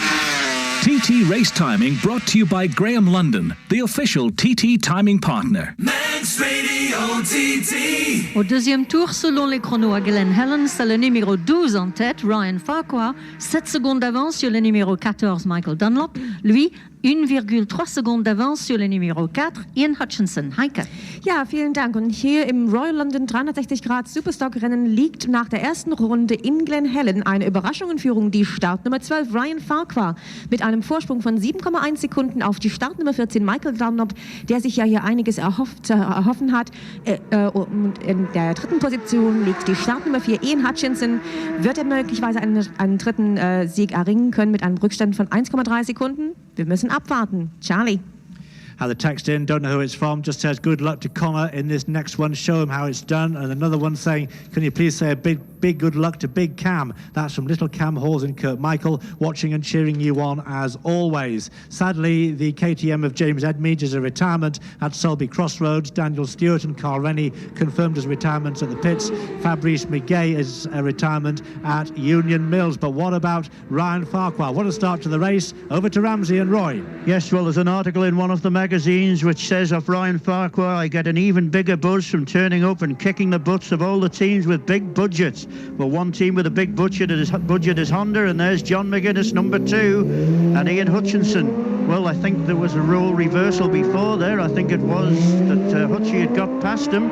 TT race timing brought to you by Graham London, the official TT timing partner. Manx Radio TT. Au deuxième tour, selon les chronos à Glen Helen, c'est le numéro 12 en tête, Ryan Farquhar, 7 secondes d'avance sur le numéro 14, Michael Dunlop. Lui, 1,3 Sekunden d'avance sur le Numéro 4, Ian Hutchinson. Heike. Ja, vielen Dank. Und hier im Royal London 360 Grad Superstock-Rennen liegt nach der ersten Runde in Glen Helen eine Überraschungenführung, die Startnummer 12, Ryan Farquhar, mit einem Vorsprung von 7,1 Sekunden auf die Startnummer 14, Michael Dunlop, der sich ja hier einiges erhoffen hat. Und in der dritten Position liegt die Startnummer 4, Ian Hutchinson. Wird er möglicherweise einen dritten Sieg erringen können mit einem Rückstand von 1,3 Sekunden? Wir müssen abwarten. Charlie. Had the text in, don't know who it's from, just says good luck to Conor in this next one, show him how it's done. And another one saying, can you please say a big good luck to Big Cam? That's from Little Cam Halls and Kurt Michael, watching and cheering you on as always. Sadly, the KTM of James Edmeade is a retirement at Selby Crossroads. Daniel Stewart and Carl Rennie confirmed his retirements at the pits. Fabrice Miguet is a retirement at Union Mills. But what about Ryan Farquhar? What a start to the race. Over to Ramsey and Roy. Yes, well, there's an article in one of the magazines which says of Ryan Farquhar, I get an even bigger buzz from turning up and kicking the butts of all the teams with big budgets. Well, one team with a big budget is Honda, and there's John Mcguinness, number 2, and Ian Hutchinson. Well, I think there was a role reversal before there. I think it was that Hutchy had got past him.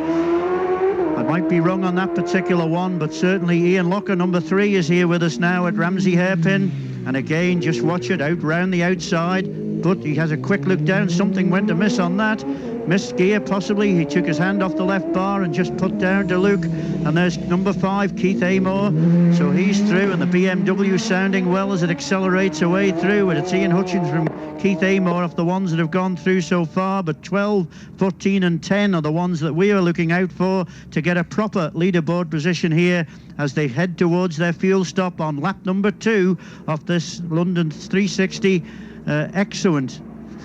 I might be wrong on that particular one, but certainly Ian Locker, number 3, is here with us now at Ramsey Hairpin. And again, just watch it out round the outside. But he has a quick look down. Something went amiss on that. Missed gear, possibly. He took his hand off the left bar and just put down to Luke. And there's number 5, Keith Amor. So he's through, and the BMW sounding well as it accelerates away through. And it's Ian Hutchins from Keith Amor of the ones that have gone through so far. But 12, 14 and 10 are the ones that we are looking out for to get a proper leaderboard position here as they head towards their fuel stop on lap number 2 of this London 360. Excellent,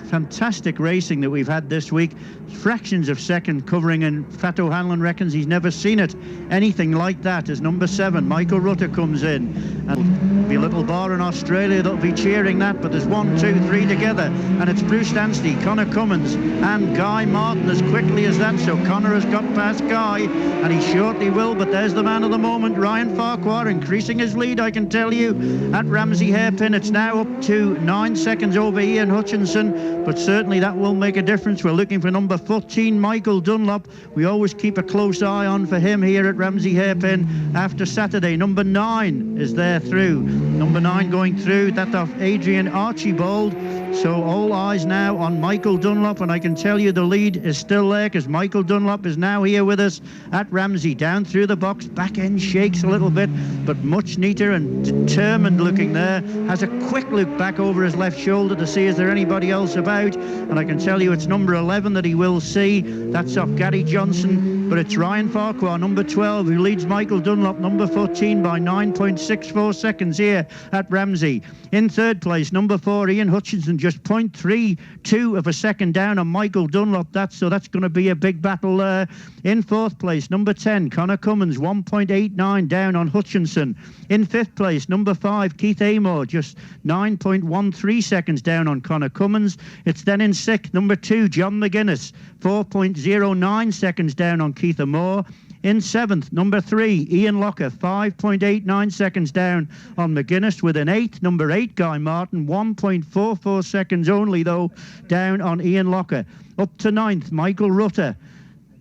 fantastic racing that we've had this week. Fractions of second covering, and Fat O'Hanlon reckons he's never seen it anything like that as number 7 Michael Rutter comes in, and there'll be a little bar in Australia that'll be cheering that. But there's 1, 2, 3 together, and it's Bruce Anstey, Conor Cummins and Guy Martin as quickly as that. So Conor has got past Guy, and he shortly will. But there's the man of the moment, Ryan Farquhar, increasing his lead, I can tell you, at Ramsey Hairpin. It's now up to 9 seconds over Ian Hutchinson, but certainly that will make a difference. We're looking for number 14, Michael Dunlop. We always keep a close eye on for him here at Ramsey Hairpin after Saturday. Number 9 is there through. Number 9 going through, that of Adrian Archibald. So all eyes now on Michael Dunlop, and I can tell you the lead is still there because Michael Dunlop is now here with us at Ramsey. Down through the box, back end shakes a little bit, but much neater and determined looking there. Has a quick look back over his left shoulder to see is there anybody else about, and I can tell you it's number 11 that he will see. That's off Gary Johnson, but it's Ryan Farquhar, number 12, who leads Michael Dunlop, number 14, by 9.64 seconds here at Ramsey. In third place, number 4, Ian Hutchinson, just 0.32 of a second down on Michael Dunlop. So that's going to be a big battle there. In fourth place, number 10, Conor Cummins, 1.89 down on Hutchinson. In fifth place, number 5, Keith Amor, just 9.13 seconds down on Conor Cummins. It's then in sixth, number 2, John Mcguinness, 4.09 seconds down on Keith Amor. In seventh, number 3, Ian Locker, 5.89 seconds down on Mcguinness. With an 8th, number 8, Guy Martin, 1.44 seconds only, though, down on Ian Locker. Up to 9th, Michael Rutter,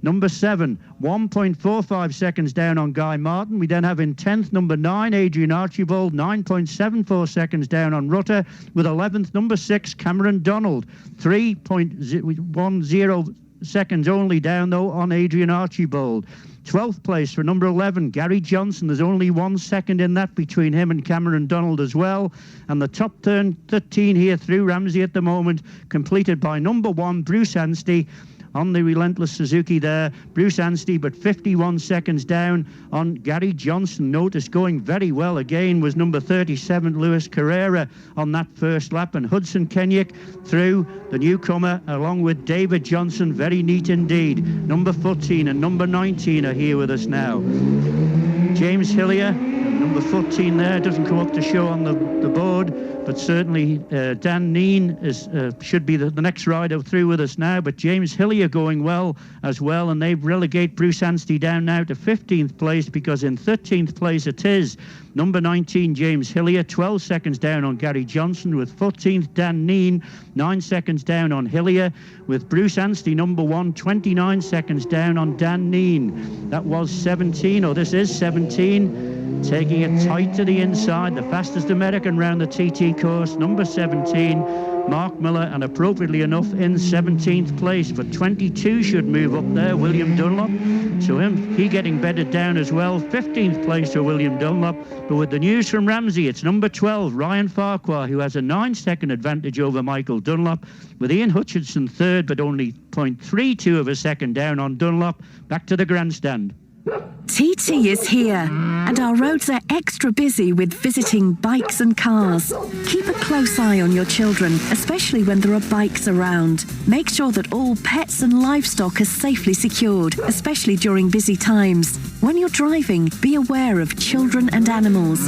number 7, 1.45 seconds down on Guy Martin. We then have in 10th, number 9, Adrian Archibald, 9.74 seconds down on Rutter. With 11th, number 6, Cameron Donald, 3.10 seconds only down, though, on Adrian Archibald. 12th place for number 11, Gary Johnson. There's only 1 second in that between him and Cameron Donald as well. And the top 13 here through Ramsey at the moment, completed by number 1, Bruce Anstey, on the relentless Suzuki there. Bruce Anstey, but 51 seconds down on Gary Johnson. Notice going very well again was number 37, Luis Carrera, on that first lap. And Hudson Kenyuk through, the newcomer, along with David Johnson. Very neat indeed. Number 14 and number 19 are here with us now. James Hillier, number 14 there, doesn't come up to show on the board, but certainly Dan Neen should be the next rider through with us now. But James Hillier going well as well, and they relegate Bruce Anstey down now to 15th place, because in 13th place it is number 19 James Hillier, 12 seconds down on Gary Johnson, with 14th Dan Neen, 9 seconds down on Hillier, with Bruce Anstey number 1, 29 seconds down on Dan Neen. That was 17, or this is 17, taking it tight to the inside, the fastest American round the TT course, number 17, Mark Miller, and appropriately enough in 17th place. But 22 should move up there, William Dunlop. So he getting bedded down as well. 15th place for William Dunlop. But with the news from Ramsey, it's number 12, Ryan Farquhar, who has a 9-second advantage over Michael Dunlop, with Ian Hutchinson third, but only 0.32 of a second down on Dunlop. Back to the grandstand. TT is here, and our roads are extra busy with visiting bikes and cars. Keep a close eye on your children, especially when there are bikes around. Make sure that all pets and livestock are safely secured, especially during busy times. When you're driving, be aware of children and animals.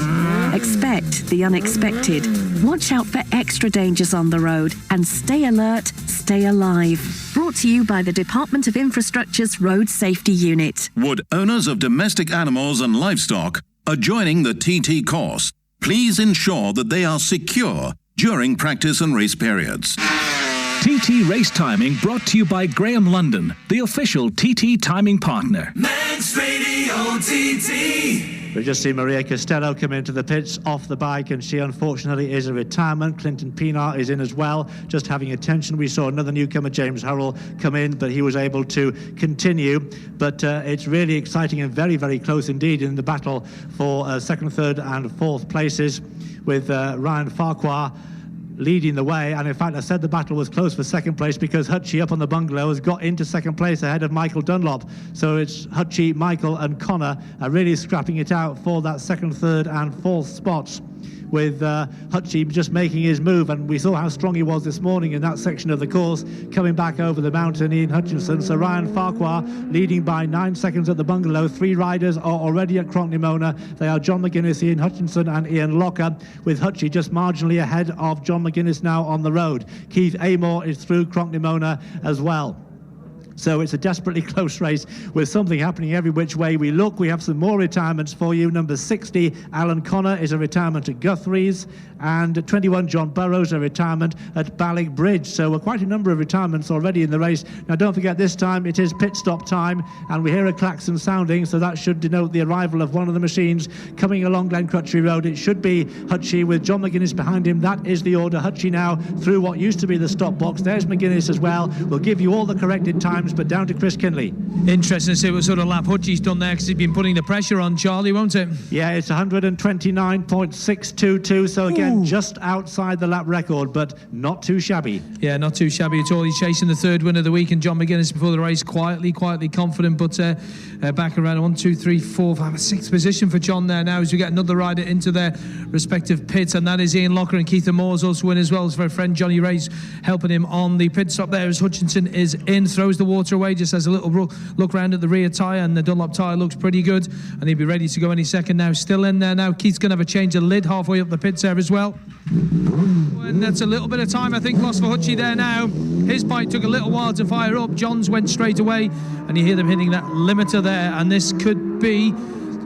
Expect the unexpected. Watch out for extra dangers on the road, and stay alert, stay alive. Brought to you by the Department of Infrastructure's Road Safety Unit. Would owners of domestic animals and livestock adjoining the TT course please ensure that they are secure during practice and race periods? TT Race Timing brought to you by Graham London, the official TT timing partner. Men's Radio TT. We've just seen Maria Costello come into the pits off the bike, and she unfortunately is a retirement. Clinton Pienaar is in as well, just having attention. We saw another newcomer, James Hurrell, come in, but he was able to continue. But it's really exciting and very, very close indeed in the battle for second, third and fourth places, with Ryan Farquhar leading the way. And in fact, I said the battle was close for second place because Hutchy up on the bungalow has got into second place ahead of Michael Dunlop. So it's Hutchy, Michael and Conor are really scrapping it out for that second, third and fourth spots, with Hutchy just making his move. And we saw how strong he was this morning in that section of the course, coming back over the mountain, Ian Hutchinson. So Ryan Farquhar leading by 9 seconds at the bungalow. 3 riders are already at Crockney-Mona. They are John Mcguinness, Ian Hutchinson and Ian Lockup, with Hutchy just marginally ahead of John Mcguinness now on the road. Keith Amor is through Crockney-Mona as well. So it's a desperately close race with something happening every which way we look. We have some more retirements for you. Number 60, Alan Connor, is a retirement at Guthrie's, and 21, John Burrows, a retirement at Ballick Bridge. So quite a number of retirements already in the race. Now don't forget, this time it is pit stop time, and we hear a klaxon sounding, so that should denote the arrival of one of the machines coming along Glen Crutchley Road. It should be Hutchy with John Mcguinness behind him. That is the order. Hutchy now through what used to be the stop box. There's Mcguinness as well. We'll give you all the corrected times, but down to Chris Kinley. Interesting to see what sort of lap Hutchy's done there, because he's been putting the pressure on Charlie, won't it? Yeah, it's 129.622, so again, just outside the lap record, but not too shabby. Yeah, not too shabby at all. He's chasing the third win of the week, and John Mcguinness before the race, quietly confident, but back around 1, 2, 3, 4, 5, 6th position for John there now, as we get another rider into their respective pits, and that is Ian Locker, and Keith Amor's also in as well, as my friend Johnny Ray's helping him on the pit stop there, as Hutchinson is in, throws the water away, just has a little look round at the rear tyre, and the Dunlop tyre looks pretty good, and he'll be ready to go any second now. Still in there now. Keith's going to have a change of lid halfway up the pits there as well. And that's a little bit of time, I think, lost for Hutchy there now. His bike took a little while to fire up. John's went straight away, and you hear them hitting that limiter there, and this could be,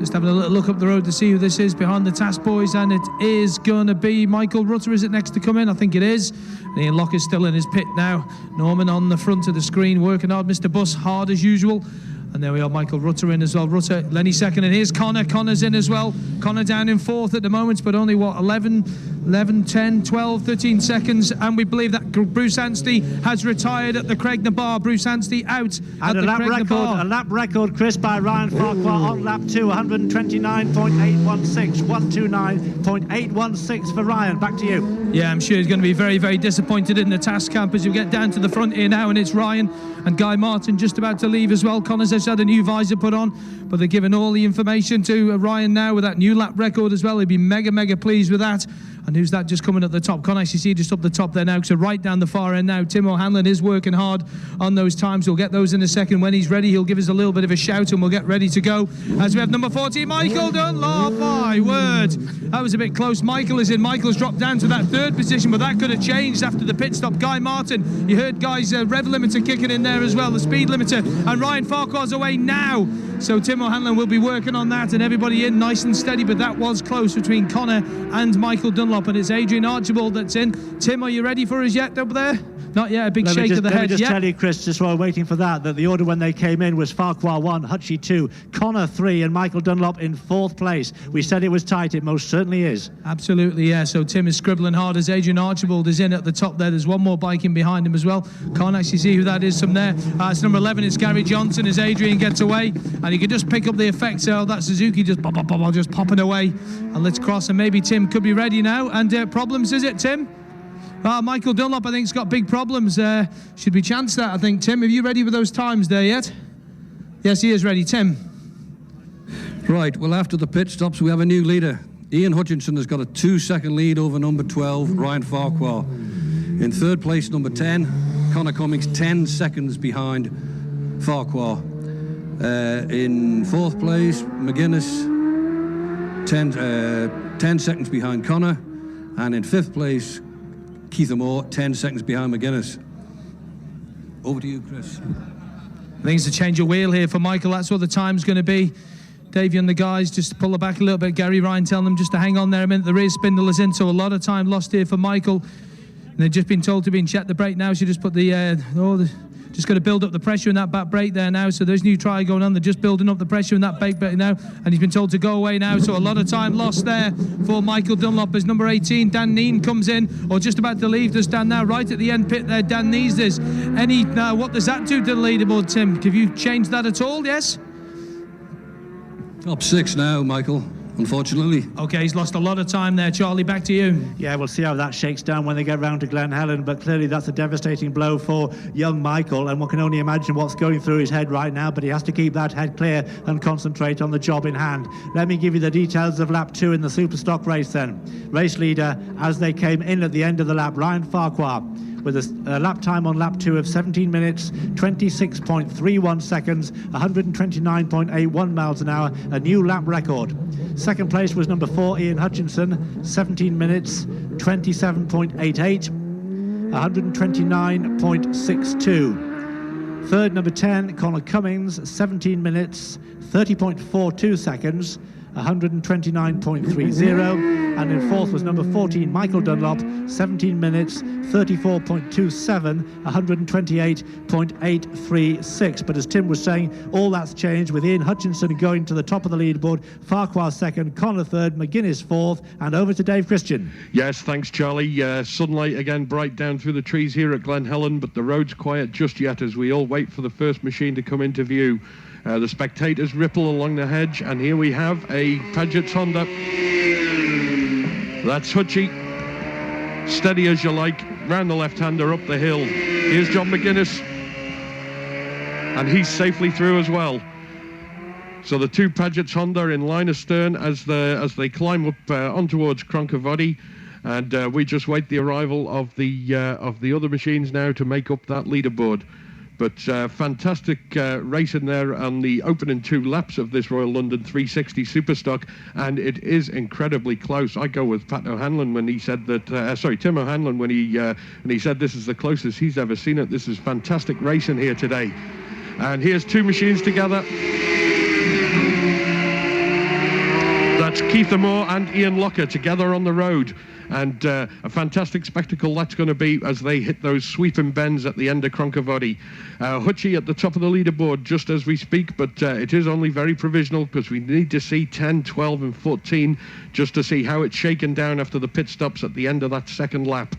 just having a little look up the road to see who this is behind the Task Boys, and it is going to be Michael Rutter. Is it next to come in? I think it is. And Ian Locke is still in his pit now. Norman on the front of the screen working hard. Mr. Buss hard as usual. And there we are, Michael Rutter in as well. Rutter, Lenny second, and here's Conor. Conor's in as well. Conor down in fourth at the moment, but only, 11 11, 10, 12, 13 seconds, and we believe that Bruce Anstey has retired at the Craigna Bar. Bruce Anstey out at the Craigna Bar. A lap record, Chris, by Ryan Farquhar on lap 2, 129.816, 129.816 for Ryan. Back to you. Yeah, I'm sure he's going to be very, very disappointed in the task camp as we get down to the front here now, and it's Ryan and Guy Martin just about to leave as well. Connor's just had a new visor put on, but they're giving all the information to Ryan now with that new lap record as well. He'd be mega, mega pleased with that. And who's that just coming at the top? Can't actually see just up the top there now, so right down the far end now. Tim O'Hanlon is working hard on those times. We'll get those in a second. When he's ready, he'll give us a little bit of a shout and we'll get ready to go. As we have number 14, Michael Dunlop. My word, that was a bit close. Michael is in. Michael's dropped down to that third position, but that could have changed after the pit stop. Guy Martin, you heard Guy's rev limiter kicking in there as well, the speed limiter. And Ryan Farquhar's away now. So Tim O'Hanlon will be working on that and everybody in nice and steady, but that was close between Conor and Michael Dunlop, and it's Adrian Archibald that's in. Tim, are you ready for us yet up there? Not yet, a big shake of the head. Let me just tell you, Chris, just while we're waiting for that the order when they came in was Farquhar 1, Hutchy 2, Conor 3, and Michael Dunlop in 4th place. We said it was tight, it most certainly is. Absolutely, yeah, so Tim is scribbling hard as Adrian Archibald is in at the top there. There's one more bike in behind him as well. Can't actually see who that is from there. It's number 11, it's Gary Johnson as Adrian gets away, and you can just pick up the effects of that Suzuki just just popping away. And let's cross, and maybe Tim could be ready now. And problems, is it, Tim? Michael Dunlop, I think, has got big problems. Should we chance that, I think. Tim, are you ready with those times there yet? Yes, he is ready. Tim? Right, well, after the pit stops, we have a new leader. Ian Hutchinson has got a 2-second lead over number 12, Ryan Farquhar. In 3rd place, number 10, Conor Cummings, 10 seconds behind Farquhar. In 4th place, Mcguinness, 10 seconds behind Conor. And in 5th place, Keith Amor, 10 seconds behind Mcguinness. Over to you, Chris. I think it's a change of wheel here for Michael. That's what the time's going to be. Davey and the guys just to pull it back a little bit. Gary Ryan telling them just to hang on there a minute. The rear spindle is in, so a lot of time lost here for Michael. And they've just been told to be in check the brake now. So just put just got to build up the pressure in that back brake there now. So there's new try going on. They're just building up the pressure in that brake now. And he's been told to go away now. So a lot of time lost there for Michael Dunlop as number 18, Dan Neen, comes in, or just about to leave. Does Dan now right at the end pit there, Dan Nees. There's any, what does that do to the leaderboard, Tim? Have you changed that at all, yes? Top 6 now, Michael, unfortunately. Okay, he's lost a lot of time there. Charlie, back to you. Yeah, we'll see how that shakes down when they get round to Glen Helen, but clearly that's a devastating blow for young Michael, and one can only imagine what's going through his head right now, but he has to keep that head clear and concentrate on the job in hand. Let me give you the details of lap 2 in the Superstock race then. Race leader, as they came in at the end of the lap, Ryan Farquhar, with a lap time on lap 2 of 17 minutes, 26.31 seconds, 129.81 miles an hour, a new lap record. 2nd place was number 4, Ian Hutchinson, 17 minutes, 27.88, 129.62. 3rd, number 10, Conor Cummins, 17 minutes, 30.42 seconds, 129.30, and in 4th was number 14, Michael Dunlop, 17 minutes, 34.27, 128.836. But as Tim was saying, all that's changed with Ian Hutchinson going to the top of the leaderboard, Farquhar 2nd, Conor 3rd, Mcguinness 4th, and over to Dave Christian. Yes, thanks, Charlie. Sunlight again bright down through the trees here at Glen Helen, but the road's quiet just yet as we all wait for the first machine to come into view. The spectators ripple along the hedge, and here we have a Paget's Honda. That's Hutchy. Steady as you like, round the left-hander up the hill. Here's John Mcguinness, and he's safely through as well. So the two Paget's Honda in line astern as they climb up on towards Cronkavody, and we just wait the arrival of the other machines now to make up that leaderboard. But fantastic racing there on the opening 2 laps of this Royal London 360 Superstock, and it is incredibly close. I go with Pat O'Hanlon when he said that. Tim O'Hanlon when he said this is the closest he's ever seen it. This is fantastic racing here today, and here's 2 machines together. That's Keith Amor and Ian Locker together on the road. And a fantastic spectacle that's going to be as they hit those sweeping bends at the end of Cronkavody. Hutchy at the top of the leaderboard just as we speak, but it is only very provisional because we need to see 10, 12 and 14 just to see how it's shaken down after the pit stops at the end of that second lap.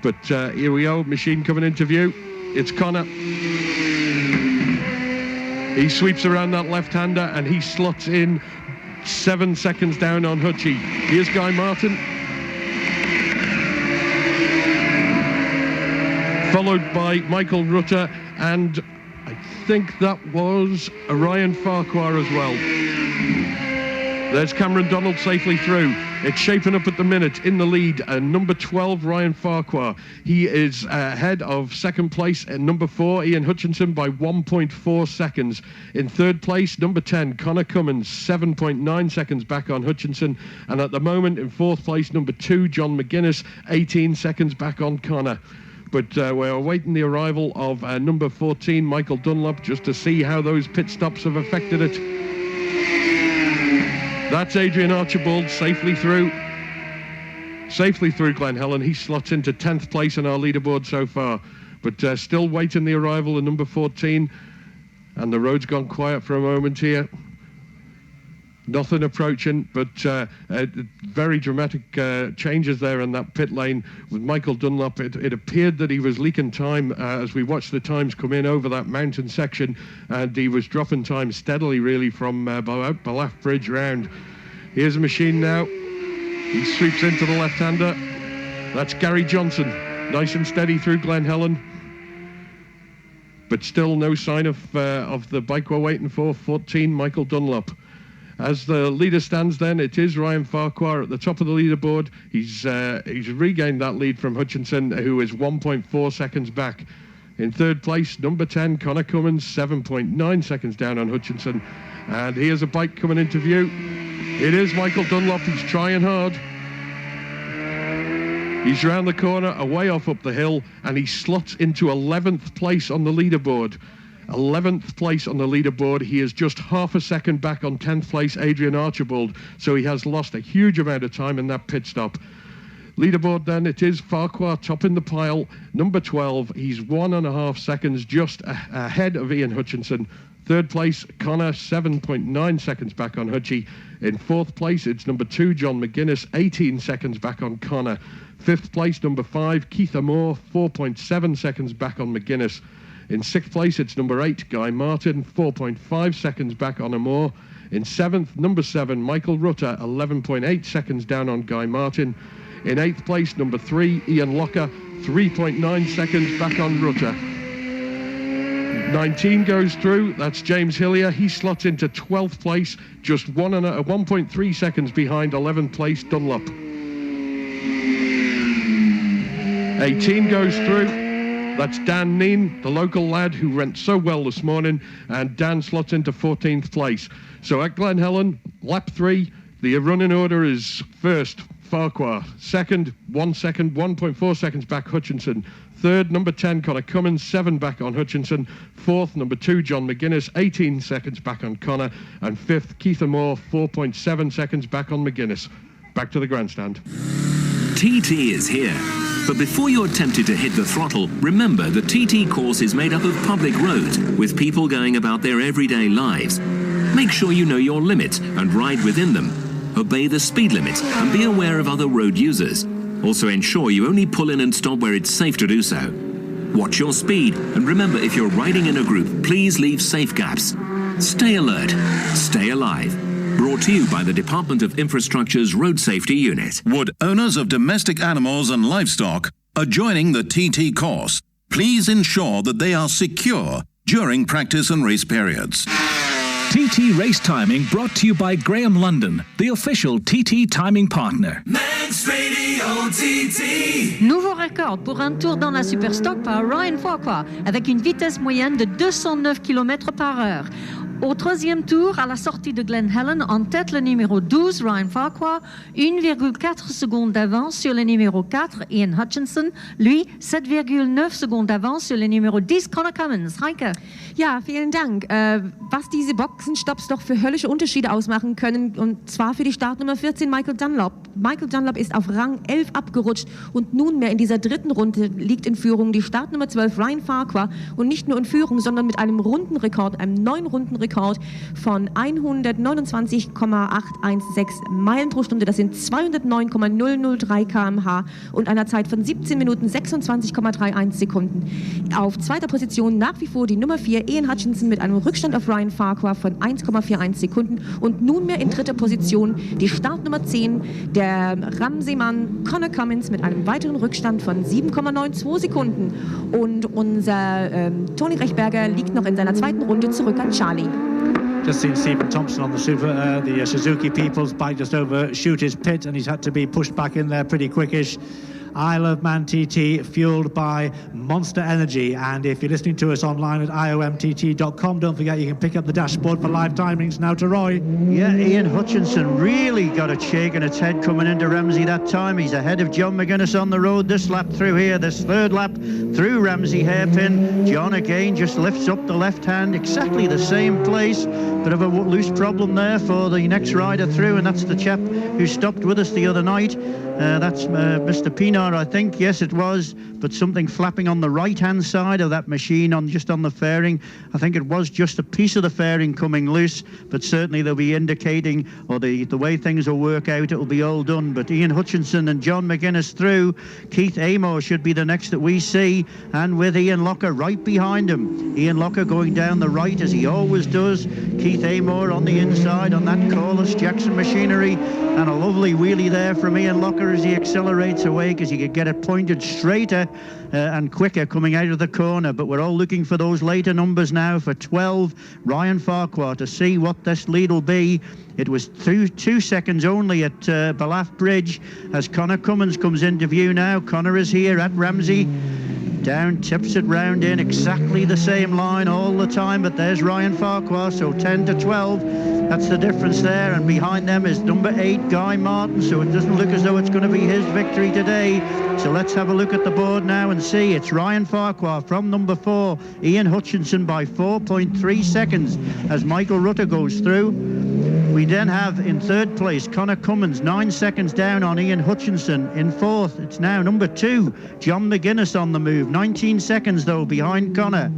But here we go, machine coming into view. It's Conor. He sweeps around that left-hander and he slots in 7 seconds down on Hutchy. Here's Guy Martin. Followed by Michael Rutter, and I think that was Ryan Farquhar as well. There's Cameron Donald safely through. It's shaping up at the minute in the lead. Number 12, Ryan Farquhar. He is ahead of second place at number 4, Ian Hutchinson, by 1.4 seconds. In third place, number 10, Conor Cummins, 7.9 seconds back on Hutchinson. And at the moment, in fourth place, number 2, John Mcguinness, 18 seconds back on Conor. But we're awaiting the arrival of number 14, Michael Dunlop, just to see how those pit stops have affected it. That's Adrian Archibald safely through Glen Helen. He slots into 10th place on our leaderboard so far. But still waiting the arrival of number 14. And the road's gone quiet for a moment here. Nothing approaching, but very dramatic changes there in that pit lane with Michael Dunlop. It appeared that he was leaking time as we watched the times come in over that mountain section, and he was dropping time steadily really from Balaf Bridge round. Here's a machine now. He sweeps into the left-hander. That's Gary Johnson, nice and steady through Glen Helen. But still no sign of the bike we're waiting for, 14, Michael Dunlop. As the leader stands then, it is Ryan Farquhar at the top of the leaderboard. He's regained that lead from Hutchinson, who is 1.4 seconds back. In third place, number 10, Conor Cummins, 7.9 seconds down on Hutchinson. And here's a bike coming into view. It is Michael Dunlop. He's trying hard. He's round the corner, away off up the hill, and he slots into 11th place on the leaderboard. 11th place on the leaderboard. He is just half a second back on 10th place Adrian Archibald, so he has lost a huge amount of time in that pit stop. Leaderboard then, it is Farquhar top in the pile, number 12. He's 1.5 seconds just ahead of Ian Hutchinson. Third place, Conor, 7.9 seconds back on Hutchy. In fourth place, it's number 2, John Mcguinness, 18 seconds back on Conor. Fifth place, number 5, Keith Amor, 4.7 seconds back on Mcguinness. In sixth place, it's number 8, Guy Martin, 4.5 seconds back on Amor. In seventh, number 7, Michael Rutter, 11.8 seconds down on Guy Martin. In eighth place, number 3, Ian Locker, 3.9 seconds back on Rutter. 19 goes through, that's James Hillier. He slots into 12th place, just 1.3 seconds behind 11th place Dunlop. 18 goes through. That's Dan Neen, the local lad who went so well this morning, and Dan slots into 14th place. So at Glen Helen, lap 3, the running order is first, Farquhar. Second, 1 second, 1.4 seconds back, Hutchinson. Third, number 10, Conor Cummins, 7 back on Hutchinson. Fourth, number 2, John Mcguinness, 18 seconds back on Conor. And fifth, Keith Amor, 4.7 seconds back on Mcguinness. Back to the grandstand. TT is here. But before you're tempted to hit the throttle, remember the TT course is made up of public roads with people going about their everyday lives. Make sure you know your limits and ride within them. Obey the speed limits and be aware of other road users. Also ensure you only pull in and stop where it's safe to do so. Watch your speed and remember, if you're riding in a group, please leave safe gaps. Stay alert, stay alive. Brought to you by the Department of Infrastructure's Road Safety Unit. Would owners of domestic animals and livestock adjoining the TT course please ensure that they are secure during practice and race periods? TT Race Timing brought to you by Graham London, the official TT timing partner. Manx Radio TT. Nouveau record pour un tour dans la Superstock par Ryan Farquhar avec une vitesse moyenne de 209 km/h. Au troisième tour, à la sortie de Glen Helen, en tête le numéro 12, Ryan Farquhar, 1,4 secondes d'avance sur le numéro 4, Ian Hutchinson. Lui, 7,9 secondes d'avance sur le numéro 10, Conor Cummins. Heike. Ja, vielen Dank. Was diese Boxenstopps doch für höllische Unterschiede ausmachen können, und zwar für die Startnummer 14, Michael Dunlop. Michael Dunlop ist auf Rang 11 abgerutscht und nunmehr in dieser dritten Runde liegt in Führung die Startnummer 12, Ryan Farquhar, und nicht nur in Führung, sondern mit einem Rundenrekord, einem neuen Rundenrekord von 129,816 Meilen pro Stunde. Das sind 209,003 km/h und einer Zeit von 17 Minuten 26,31 Sekunden. Auf zweiter Position nach wie vor die Nummer 4, Ian Hutchinson, mit einem Rückstand auf Ryan Farquhar von 1,41 Sekunden, und nunmehr in dritter Position die Startnummer 10, der Ramsey-Mann Conor Cummins, mit einem weiteren Rückstand von 7,92 Sekunden. Und unser Toni Rechberger liegt noch in seiner zweiten Runde zurück an Charlie. Just seen Stephen Thompson on the Suzuki People's bike just overshoot his pit, and he's had to be pushed back in there pretty quickish. Isle of Man TT, fueled by Monster Energy. And if you're listening to us online at iomtt.com, don't forget you can pick up the dashboard for live timings. Now to Roy. Yeah, Ian Hutchinson really got a shake in its head coming into Ramsey that time. He's ahead of John Mcguinness on the road this lap through here, this third lap through Ramsey Hairpin. John again just lifts up the left hand, exactly the same place. Bit of a loose problem there for the next rider through, and that's the chap who stopped with us the other night. That's Mr. Pinar, I think. Yes, it was. But something flapping on the right-hand side of that machine, just on the fairing. I think it was just a piece of the fairing coming loose. But certainly they'll be indicating, or the way things will work out, it will be all done. But Ian Hutchinson and John Mcguinness through. Keith Amor should be the next that we see. And with Ian Locker right behind him. Ian Locker going down the right, as he always does. Keith Amor on the inside on that Corliss Jackson machinery. And a lovely wheelie there from Ian Locker as he accelerates away, because he could get it pointed straighter and quicker coming out of the corner. But we're all looking for those later numbers now for 12, Ryan Farquhar, to see what this lead will be. It was 2 seconds only at Balaf Bridge as Conor Cummins comes into view now. Conor is here at Ramsey. Down, tips it round in, exactly the same line all the time, but there's Ryan Farquhar, so 10 to 12, that's the difference there, and behind them is number 8, Guy Martin, so it doesn't look as though it's going to be his victory today. So let's have a look at the board now and see. It's Ryan Farquhar from number 4, Ian Hutchinson by 4.3 seconds as Michael Rutter goes through. We then have in third place Conor Cummins, 9 seconds down on Ian Hutchinson. In fourth, it's now number 2, John Mcguinness on the move, 19 seconds though behind Conor.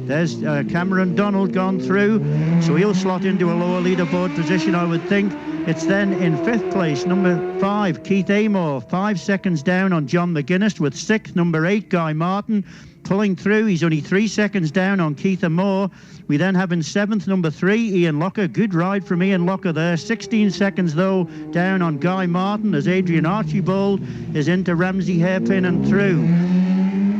There's Cameron Donald gone through, so he'll slot into a lower leaderboard position, I would think. It's then in fifth place, number 5, Keith Amor, 5 seconds down on John Mcguinness, with sixth, number 8, Guy Martin, pulling through. He's only 3 seconds down on Keith Amor. We then have in seventh, number 3, Ian Locker. Good ride from Ian Locker there. 16 seconds, though, down on Guy Martin as Adrian Archibald is into Ramsey Hairpin and through.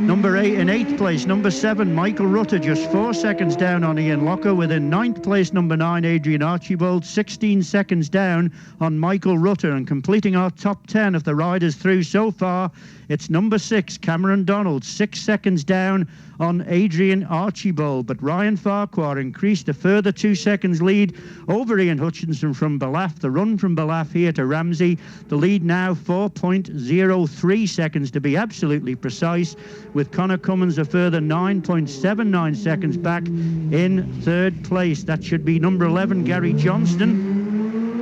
Number 8 in 8th place, number 7, Michael Rutter, just 4 seconds down on Ian Locker. Within 9th place, number 9, Adrian Archibald, 16 seconds down on Michael Rutter. And completing our top 10 of the riders through so far, it's number 6, Cameron Donald, 6 seconds down on Adrian Archibald. But Ryan Farquhar increased a further 2 seconds lead over Ian Hutchinson from Balaf. The run from Balaf here to Ramsey. The lead now 4.03 seconds to be absolutely precise, with Conor Cummins a further 9.79 seconds back in third place. That should be number 11, Gary Johnston.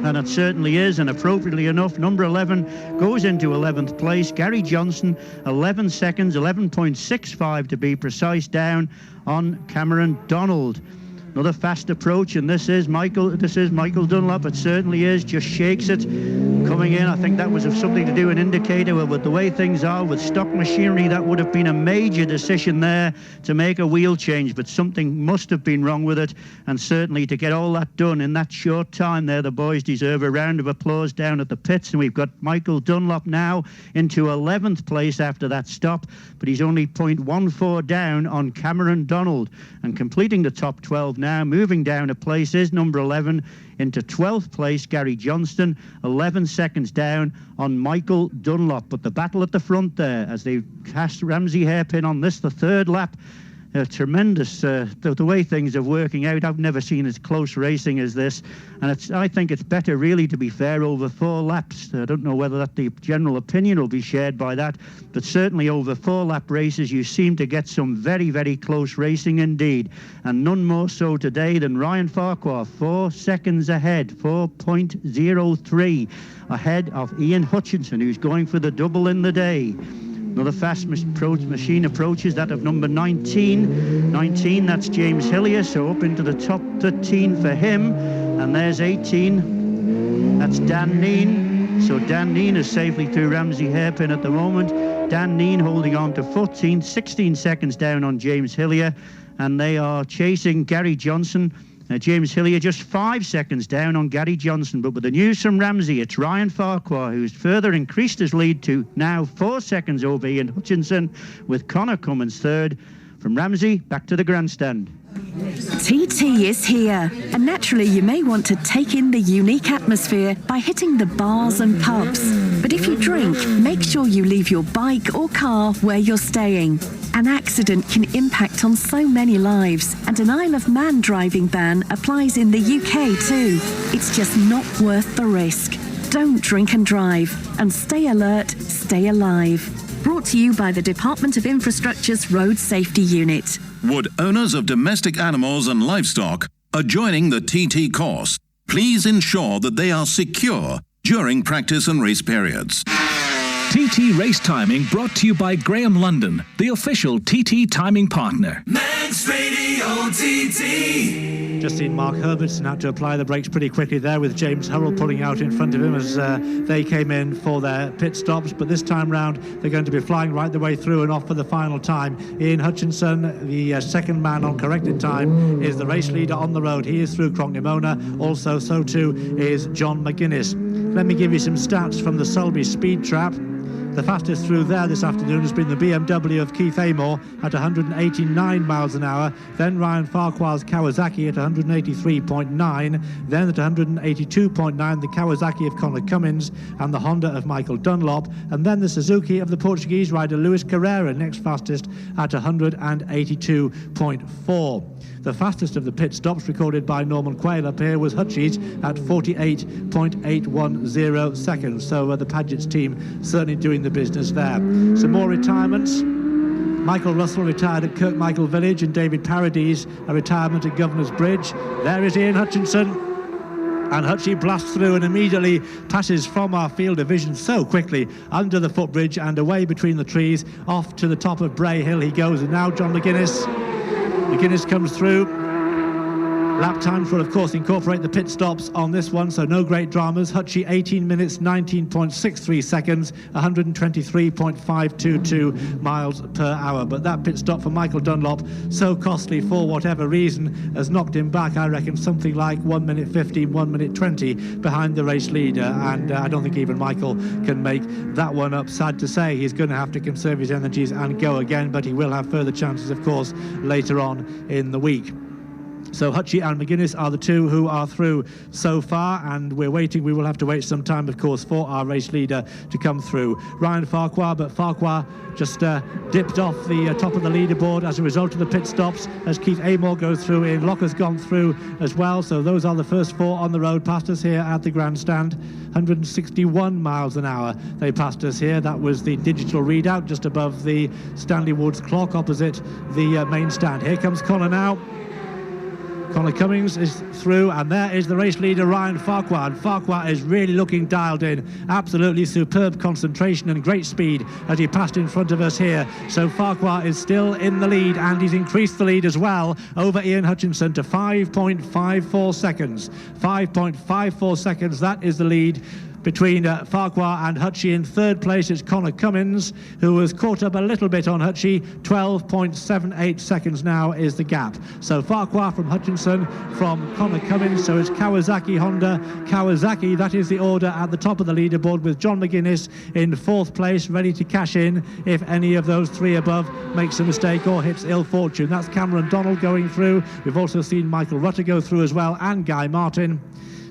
And it certainly is, and appropriately enough, number 11 goes into 11th place. Gary Johnson, 11 seconds, 11.65 to be precise, down on Cameron Donald. Another fast approach, and this is Michael Dunlop. It certainly is, just shakes it coming in. I think that was something to do, an indicator with the way things are with stock machinery. That would have been a major decision there to make a wheel change, but something must have been wrong with it, and certainly to get all that done in that short time there, the boys deserve a round of applause down at the pits. And we've got Michael Dunlop now into 11th place after that stop, but he's only 0.14 down on Cameron Donald. And completing the top 12 now, moving down a place, is number 11 into 12th place, Gary Johnston, 11 seconds down on Michael Dunlop. But the battle at the front there as they cast Ramsey Hairpin on this, the third lap tremendous. The way things are working out, I've never seen as close racing as this, and I think it's better, really, to be fair, over 4 laps. I don't know whether the general opinion will be shared by that, but certainly over 4-lap races you seem to get some very, very close racing indeed, and none more so today than Ryan Farquhar, 4 seconds ahead, 4.03 ahead of Ian Hutchinson, who's going for the double in the day. Another fast machine approaches, that of number 19. 19, that's James Hillier, so up into the top 13 for him. And there's 18, that's Dan Neen. So Dan Neen is safely through Ramsey Hairpin at the moment. Dan Neen holding on to 14, 16 seconds down on James Hillier. And they are chasing Gary Johnson. James Hillier just 5 seconds down on Gary Johnson, but with the news from Ramsey, it's Ryan Farquhar who's further increased his lead to now 4 seconds over Ian Hutchinson, with Conor Cummins third. From Ramsey, back to the grandstand. TT is here, and naturally you may want to take in the unique atmosphere by hitting the bars and pubs. But if you drink, make sure you leave your bike or car where you're staying. An accident can impact on so many lives, and an Isle of Man driving ban applies in the UK too. It's just not worth the risk. Don't drink and drive, and stay alert, stay alive. Brought to you by the Department of Infrastructure's Road Safety Unit. Would owners of domestic animals and livestock adjoining the TT course please ensure that they are secure during practice and race periods? TT Race Timing brought to you by Graham London, the official TT timing partner. Manx Radio TT. Just seen Mark Herbertson had to apply the brakes pretty quickly there, with James Hurrell pulling out in front of him as they came in for their pit stops. But this time round, they're going to be flying right the way through and off for the final time. Ian Hutchinson, the second man on corrected time, is the race leader on the road. He is through Crognamona. Also, so too is John Mcguinness. Let me give you some stats from the Sulby Speed Trap. The fastest through there this afternoon has been the BMW of Keith Amor at 189 miles an hour, then Ryan Farquhar's Kawasaki at 183.9, then at 182.9 the Kawasaki of Conor Cummins and the Honda of Michael Dunlop, and then the Suzuki of the Portuguese rider Luis Carrera, next fastest at 182.4. The fastest of the pit stops recorded by Norman Quayle up here was Hutchy's at 48.810 seconds. So the Paget's team certainly doing the business there. Some more retirements. Michael Russell retired at Kirkmichael Village, and David Paradis a retirement at Governor's Bridge. There is Ian Hutchinson, and Hutchy blasts through and immediately passes from our field division so quickly under the footbridge and away between the trees. Off to the top of Bray Hill he goes, and now John Mcguinness. Mcguinness comes through. Lap times will, of course, incorporate the pit stops on this one, so no great dramas. Hutchy 18 minutes, 19.63 seconds, 123.522 miles per hour. But that pit stop for Michael Dunlop, so costly for whatever reason, has knocked him back, I reckon, something like 1 minute 15, 1 minute 20 behind the race leader. And I don't think even Michael can make that one up. Sad to say, he's going to have to conserve his energies and go again, but he will have further chances, of course, later on in the week. So Hutchy and Mcguinness are the two who are through so far, and we're waiting. We will have to wait some time, of course, for our race leader to come through. Ryan Farquhar, but Farquhar just dipped off the top of the leaderboard as a result of the pit stops as Keith Amor goes through in. Locker's gone through as well, so those are the first 4 on the road past us here at the grandstand. 161 miles an hour they passed us here. That was the digital readout just above the Stanley Woods clock opposite the main stand. Here comes Conor now. Conor Cummins is through, and there is the race leader Ryan Farquhar, and Farquhar is really looking dialed in. Absolutely superb concentration and great speed as he passed in front of us here. So Farquhar is still in the lead, and he's increased the lead as well over Ian Hutchinson to 5.54 seconds. 5.54 seconds, that is the lead between Farquhar and Hutchy. In third place it's Conor Cummins, who was caught up a little bit on Hutchy. 12.78 seconds now is the gap. So Farquhar from Hutchinson, from Conor Cummins. So it's Kawasaki, Honda, Kawasaki. That is the order at the top of the leaderboard, with John Mcguinness in fourth place, ready to cash in if any of those 3 above makes a mistake or hits ill fortune. That's Cameron Donald going through. We've also seen Michael Rutter go through as well, and Guy Martin.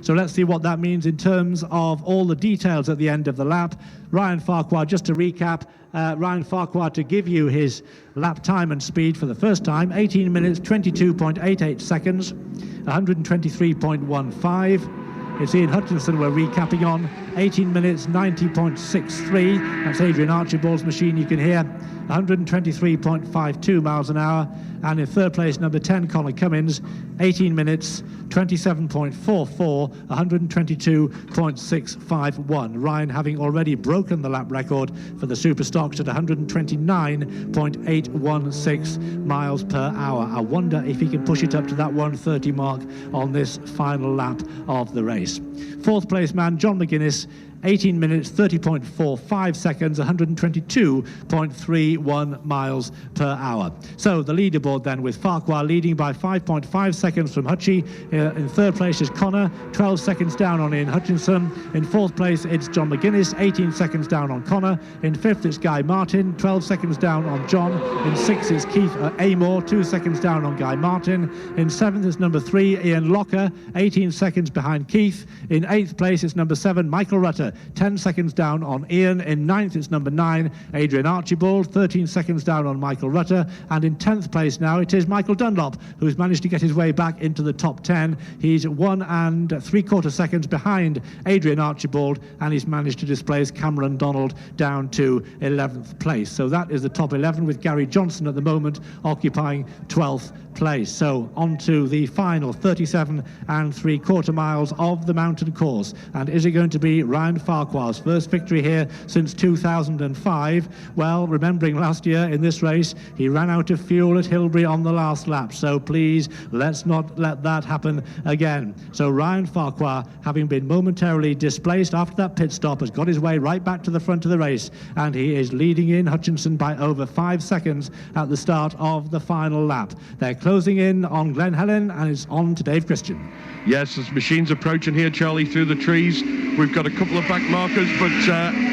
So let's see what that means in terms of all the details at the end of the lap. Ryan Farquhar, just to recap, Ryan Farquhar to give you his lap time and speed for the first time. 18 minutes, 22.88 seconds, 123.15. It's Ian Hutchinson we're recapping on. 18 minutes, 90.63. That's Adrian Archibald's machine, you can hear. 123.52 miles an hour. And in third place, number 10, Conor Cummins, 18 minutes, 27.44, 122.651. Ryan having already broken the lap record for the Superstocks at 129.816 miles per hour. I wonder if he can push it up to that 130 mark on this final lap of the race. Fourth place man, John Mcguinness, 18 minutes, 30.45 seconds, 122.31 miles per hour. So the leaderboard then, with Farquhar leading by 5.5 seconds from Hutchy. In third place is Conor, 12 seconds down on Ian Hutchinson. In fourth place, it's John Mcguinness, 18 seconds down on Conor. In fifth, it's Guy Martin, 12 seconds down on John. In sixth, it's Keith Amor, 2 seconds down on Guy Martin. In seventh, it's number 3, Ian Locker, 18 seconds behind Keith. In eighth place, it's number 7, Michael Rutter, 10 seconds down on Ian. In ninth, it's number 9, Adrian Archibald, 13 seconds down on Michael Rutter. And in 10th place now, it is Michael Dunlop, who's managed to get his way back into the top 10. He's 1 3/4 seconds behind Adrian Archibald, and he's managed to displace Cameron Donald down to 11th place. So that is the top 11, with Gary Johnson at the moment occupying 12th place. So on to the final 37 3/4 miles of the mountain course. And is it going to be Ryan Farquhar's first victory here since 2005? Well, remembering last year in this race, he ran out of fuel at Hilbury on the last lap. So please, let's not let that happen again. So Ryan Farquhar, having been momentarily displaced after that pit stop, has got his way right back to the front of the race, and he is leading in Hutchinson by over 5 seconds at the start of the final lap. They're closing in on Glen Helen, and it's on to Dave Christian. Yes, as machines approaching here, Charlie, through the trees, we've got a couple of back markers, but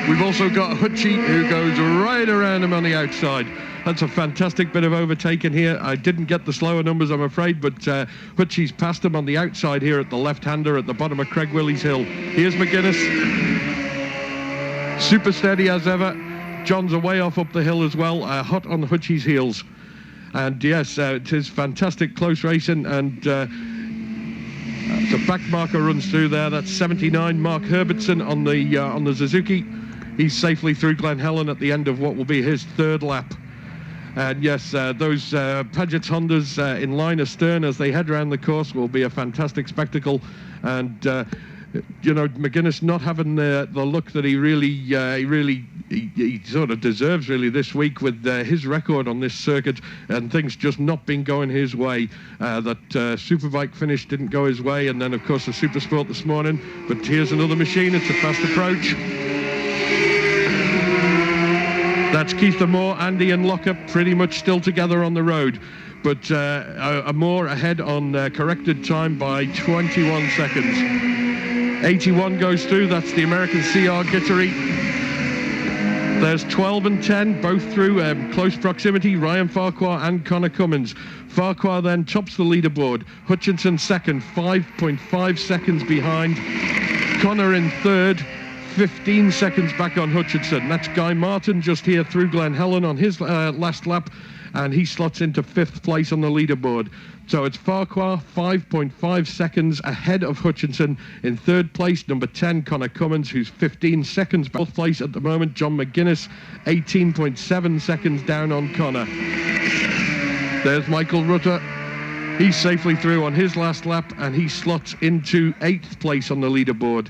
we've also got Hutchy, who goes right around him on the outside. That's a fantastic bit of overtaking here. I didn't get the slower numbers, I'm afraid, but Hutchy's passed him on the outside here at the left-hander at the bottom of Craig Willie's Hill. Here's Mcguinness, super steady as ever. John's a way off up the hill as well, hot on Hutchy's heels. And yes, it is fantastic close racing, and the back marker runs through there. That's 79, Mark Herbertson on the Suzuki. He's safely through Glen Helen at the end of what will be his third lap. And yes, those Paget's Hondas in line astern as they head around the course will be a fantastic spectacle. And you know, Mcguinness not having the look that he sort of deserves really this week with his record on this circuit, and things just not been going his way. That Superbike finish didn't go his way, and then of course the Supersport this morning. But here's another machine, it's a fast approach. That's Keith Amor, Andy and Lockup pretty much still together on the road. But Amor ahead on corrected time by 21 seconds. 81 goes through, that's the American CR Gittery. There's 12 and 10, both through close proximity, Ryan Farquhar and Conor Cummins. Farquhar then tops the leaderboard. Hutchinson second, 5.5 seconds behind. Conor in third, 15 seconds back on Hutchinson. That's Guy Martin just here through Glen Helen on his last lap, and he slots into 5th place on the leaderboard. So it's Farquhar 5.5 seconds ahead of Hutchinson. In third place, number 10, Conor Cummins, who's 15 seconds back. Fourth place at the moment, John Mcguinness, 18.7 seconds down on Conor. There's Michael Rutter. He's safely through on his last lap, and he slots into 8th place on the leaderboard.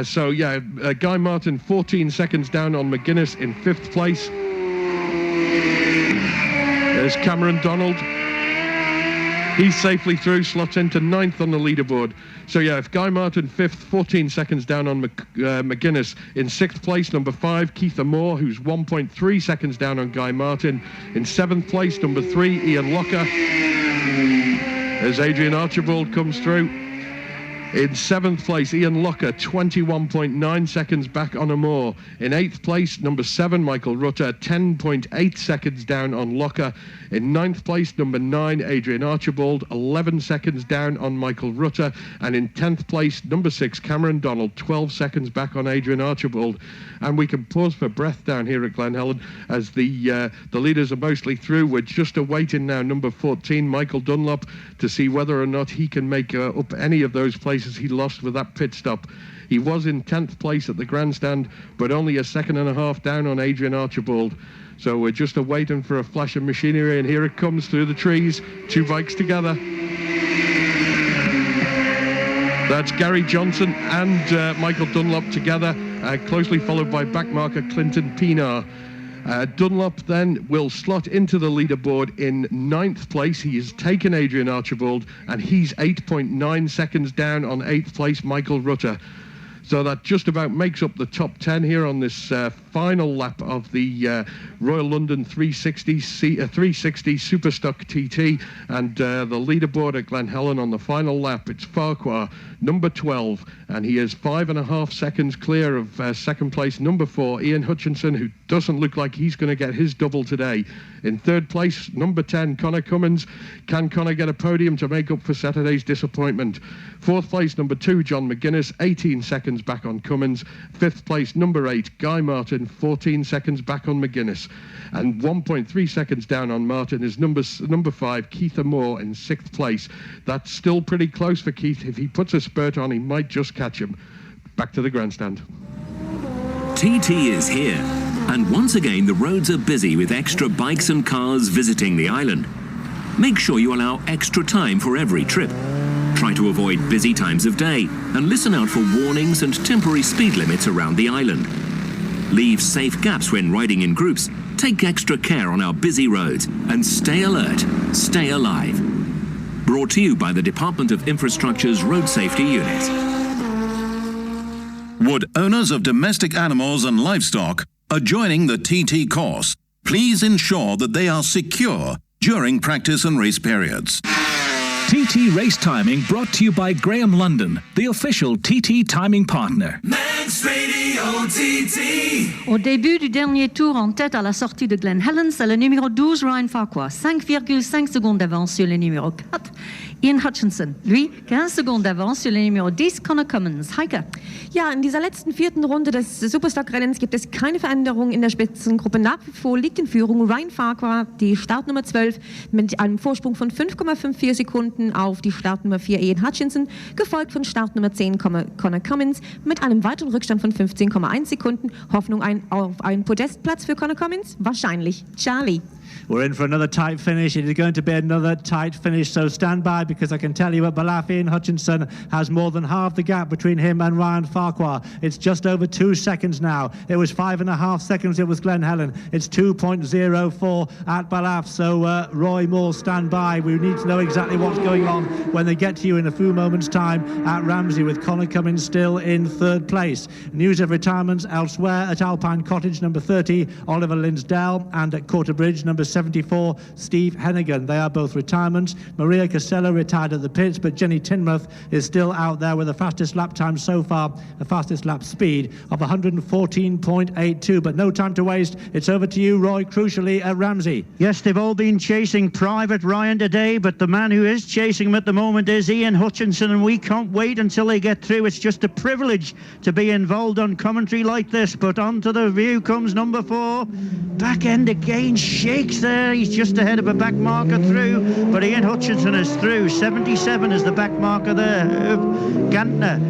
So yeah, Guy Martin 14 seconds down on Mcguinness in 5th place. There's Cameron Donald. He's safely through, slots into 9th on the leaderboard. So yeah, if Guy Martin 5th, 14 seconds down on Mcguinness. In 6th place, number 5, Keith Amor, who's 1.3 seconds down on Guy Martin. In 7th place, number 3, Ian Locker. As Adrian Archibald comes through. In 7th place, Ian Locker, 21.9 seconds back on Amor. In 8th place, number 7, Michael Rutter, 10.8 seconds down on Locker. In 9th place, number 9, Adrian Archibald, 11 seconds down on Michael Rutter. And in 10th place, number 6, Cameron Donald, 12 seconds back on Adrian Archibald. And we can pause for breath down here at Glen Helen as the leaders are mostly through. We're just awaiting now number 14, Michael Dunlop, to see whether or not he can make up any of those places he lost with that pit stop. He was in 10th place at the Grandstand, but only a second and a half down on Adrian Archibald. So we're just waiting for a flash of machinery, and here it comes through the trees, 2 bikes together. That's Gary Johnson and Michael Dunlop together, closely followed by backmarker Clinton Pinar. Dunlop then will slot into the leaderboard in 9th place. He has taken Adrian Archibald, and he's 8.9 seconds down on 8th place Michael Rutter. So that just about makes up the top 10 here on this final lap of the Royal London 360 Superstock TT. And the leaderboard at Glen Helen on the final lap, it's Farquhar, number 12, and he is 5.5 seconds clear of second place, number 4, Ian Hutchinson, who doesn't look like he's going to get his double today. In 3rd place, number 10, Conor Cummins. Can Conor get a podium to make up for Saturday's disappointment? 4th place, number 2, John Mcguinness, 18 seconds back on Cummins. 5th place, number 8, Guy Martin, 14 seconds back on Mcguinness. And 1.3 seconds down on Martin is number 5, Keith Amor, in 6th place. That's still pretty close for Keith. If he puts a spurt on, he might just catch him. Back to the Grandstand. TT is here, and once again the roads are busy with extra bikes and cars visiting the island. Make sure you allow extra time for every trip. Try to avoid busy times of day and listen out for warnings and temporary speed limits around the island. Leave safe gaps when riding in groups, take extra care on our busy roads, and stay alert, stay alive. Brought to you by the Department of Infrastructure's Road Safety Unit. Would owners of domestic animals and livestock are joining the TT course, please ensure that they are secure during practice and race periods. TT Race Timing brought to you by Graham London, the official TT timing partner. Manx Radio TT. Au début du dernier tour en tête à la sortie de Glen Helen, c'est le numéro 12, Ryan Farquhar, 5,5 secondes d'avance sur le numéro 4, Ian Hutchinson. Lui, 15 secondes d'avance sur le numéro 10, Conor Cummins. Heike. Ja, in dieser letzten 4. Runde des Superstock-Rennens gibt es keine Veränderung in der Spitzengruppe. Nach wie vor liegt in Führung Ryan Farquhar, die Startnummer 12, mit einem Vorsprung von 5,54 Sekunden auf die Startnummer 4 Ian Hutchinson, gefolgt von Startnummer 10 Conor Cummins mit einem weiteren Rückstand von 15,1 Sekunden. Hoffnung auf einen Podestplatz für Conor Cummins? Wahrscheinlich. Charlie. We're in for another tight finish. It is going to be another tight finish, so stand by, because I can tell you at Balaf, Ian Hutchinson has more than half the gap between him and Ryan Farquhar. It's just over 2 seconds now. It was 5.5 seconds. It was Glen Helen. It's 2.04 at Balaf. So Roy Moore, stand by. We need to know exactly what's going on when they get to you in a few moments' time at Ramsey, with Conor Cummins still in 3rd place. News of retirements elsewhere: at Alpine Cottage, number 30, Oliver Linsdell, and at Quarterbridge, number 74, Steve Hennigan. They are both retirements. Maria Costello retired at the pits, but Jenny Tinmouth is still out there with the fastest lap time so far, the fastest lap speed of 114.82. But no time to waste. It's over to you, Roy, crucially at Ramsey. Yes, they've all been chasing Private Ryan today, but the man who is chasing him at the moment is Ian Hutchinson, and we can't wait until they get through. It's just a privilege to be involved on commentary like this. But onto the view comes number 4. Back end again, shakes there. He's just ahead of a back marker through, but Ian Hutchinson is through. 77 is the back marker there of Gantner.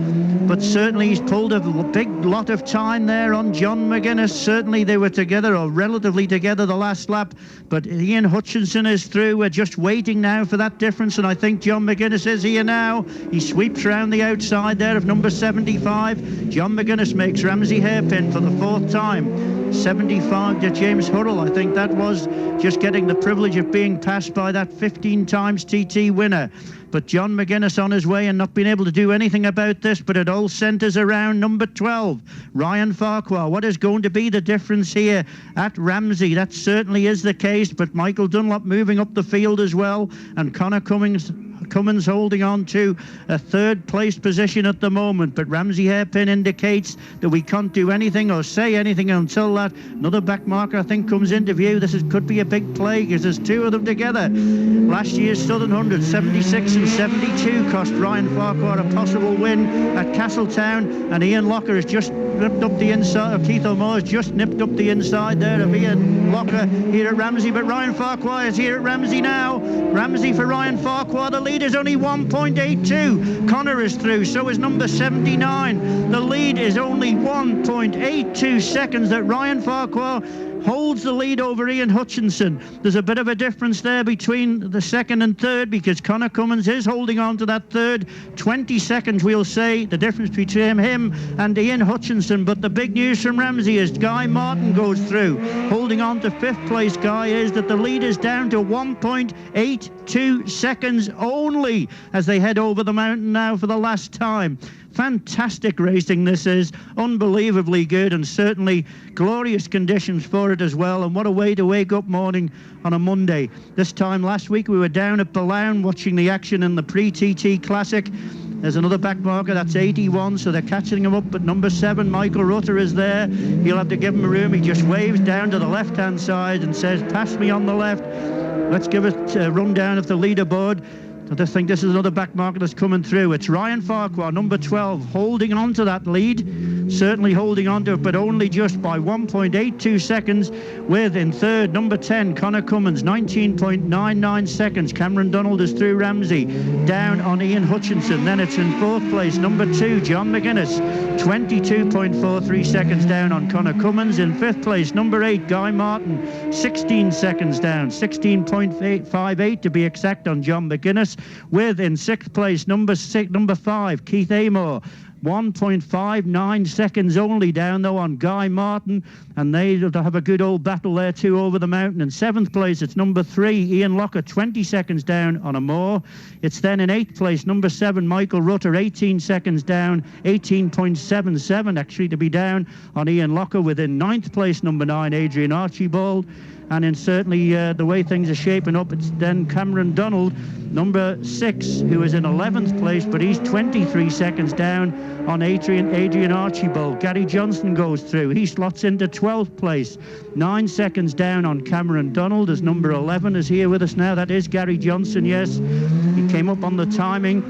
But certainly he's pulled a big lot of time there on John Mcguinness. Certainly they were together, or relatively together, the last lap. But Ian Hutchinson is through. We're just waiting now for that difference, and I think John Mcguinness is here now. He sweeps round the outside there of number 75. John Mcguinness makes Ramsey Hairpin for the 4th time. 75 to James Hurrell. I think that was just getting the privilege of being passed by that 15 times TT winner. But John Mcguinness on his way and not being able to do anything about this, but it all centres around number 12, Ryan Farquhar. What is going to be the difference here at Ramsey? That certainly is the case, but Michael Dunlop moving up the field as well, and Conor Cummins Cummins holding on to a third place position at the moment, but Ramsey Hairpin indicates that we can't do anything or say anything until that another back marker I think comes into view. Could be a big play because there's two of them together. Last year's Southern 100, 76 and 72 cost Ryan Farquhar a possible win at Castletown, and Ian Locker has just nipped up the inside of Keith Amor, has just nipped up the inside there of Ian Locker here at Ramsey, but Ryan Farquhar is here at Ramsey now. Ramsey for Ryan Farquhar, the lead is only 1.82. Conor is through, so is number 79. The lead is only 1.82 seconds that Ryan Farquhar holds the lead over Ian Hutchinson. There's a bit of a difference there between the second and third because Conor Cummins is holding on to that third. 20 seconds, we'll say, the difference between him and Ian Hutchinson. But the big news from Ramsey is Guy Martin goes through. Holding on to fifth place, Guy, is that the lead is down to 1.82 seconds only as they head over the mountain now for the last time. Fantastic racing this is, unbelievably good, and certainly glorious conditions for it as well. And what a way to wake up morning on a Monday. This time last week we were down at Lowdown watching the action in the pre-TT Classic. There's another back marker, that's 81, so they're catching him up, but number 7, Michael Rutter, is there. He'll have to give him a room. He just waves down to the left-hand side and says, pass me on the left. Let's give it a rundown of the leaderboard. I think this is another back marker that's coming through. It's Ryan Farquhar, number 12, holding on to that lead. Certainly holding on to it, but only just by 1.82 seconds. With in third, number 10, Conor Cummins, 19.99 seconds. Cameron Donald is through Ramsey, down on Ian Hutchinson. Then it's in fourth place, number 2, John Mcguinness, 22.43 seconds down on Conor Cummins. In fifth place, number 8, Guy Martin, 16 seconds down, 16.58 to be exact on John Mcguinness. With in sixth place, number 5, Keith Amor, 1.59 seconds only down though on Guy Martin, and they'll have a good old battle there too over the mountain. In seventh place it's number 3, Ian Locker, 20 seconds down on Amor. It's then in eighth place number 7, Michael Rutter, 18 seconds down, 18.77 actually to be down on Ian Locker. Within ninth place number 9, Adrian Archibald. And in certainly the way things are shaping up, it's then Cameron Donald, number 6, who is in 11th place, but he's 23 seconds down on Adrian Archibald. Gary Johnson goes through. He slots into 12th place, 9 seconds down on Cameron Donald, as number 11 is here with us now. That is Gary Johnson, yes. He came up on the timing,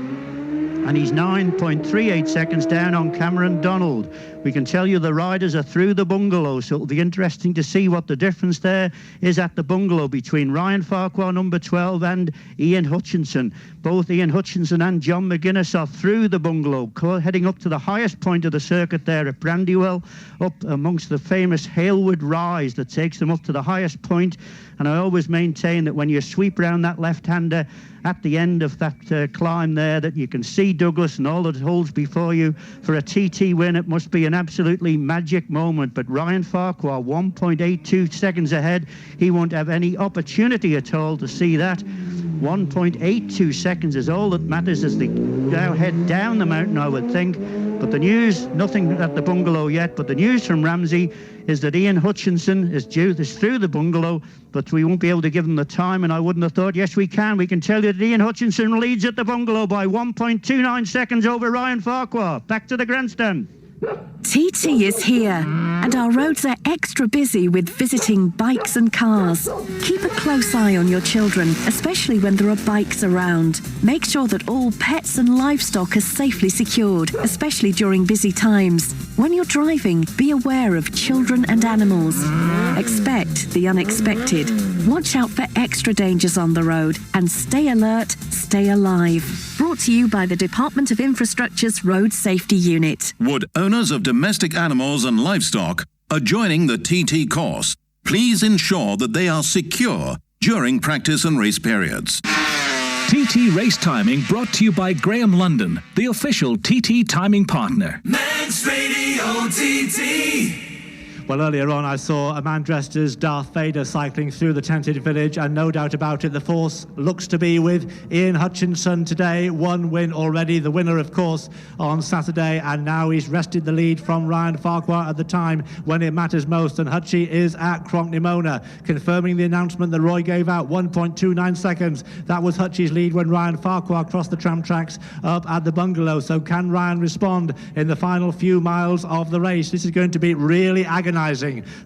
and he's 9.38 seconds down on Cameron Donald. We can tell you the riders are through the bungalow, so it'll be interesting to see what the difference there is at the bungalow between Ryan Farquhar, number 12, and Ian Hutchinson. Both Ian Hutchinson and John Mcguinness are through the bungalow, heading up to the highest point of the circuit there at Brandywell, up amongst the famous Halewood Rise that takes them up to the highest point. And I always maintain that when you sweep round that left-hander at the end of that climb there, that you can see Douglas and all that holds before you. For a TT win, it must be an absolutely magic moment. But Ryan Farquhar, 1.82 seconds ahead. He won't have any opportunity at all to see that. 1.82 seconds is all that matters as they now head down the mountain, I would think. But the news, nothing at the bungalow yet, but the news from Ramsey is that Ian Hutchinson is through the bungalow, but we won't be able to give them the time, and I wouldn't have thought. Yes, we can. We can tell you that Ian Hutchinson leads at the bungalow by 1.29 seconds over Ryan Farquhar. Back to the grandstand. TT is here, and our roads are extra busy with visiting bikes and cars. Keep a close eye on your children, especially when there are bikes around. Make sure that all pets and livestock are safely secured, especially during busy times. When you're driving, be aware of children and animals. Expect the unexpected. Watch out for extra dangers on the road, and stay alert, stay alive. Brought to you by the Department of Infrastructure's Road Safety Unit. Would owners of domestic animals and livestock are joining the TT course, please ensure that they are secure during practice and race periods. TT Race Timing brought to you by Graham London, the official TT timing partner. Manx Radio TT. Well, earlier on I saw a man dressed as Darth Vader cycling through the tented village, and no doubt about it, the force looks to be with Ian Hutchinson today. One win already, the winner of course on Saturday, and now he's wrested the lead from Ryan Farquhar at the time when it matters most, and Hutchy is at Cronknymona, confirming the announcement that Roy gave out. 1.29 seconds, that was Hutchy's lead when Ryan Farquhar crossed the tram tracks up at the bungalow. So can Ryan respond in the final few miles of the race? This is going to be really agonising.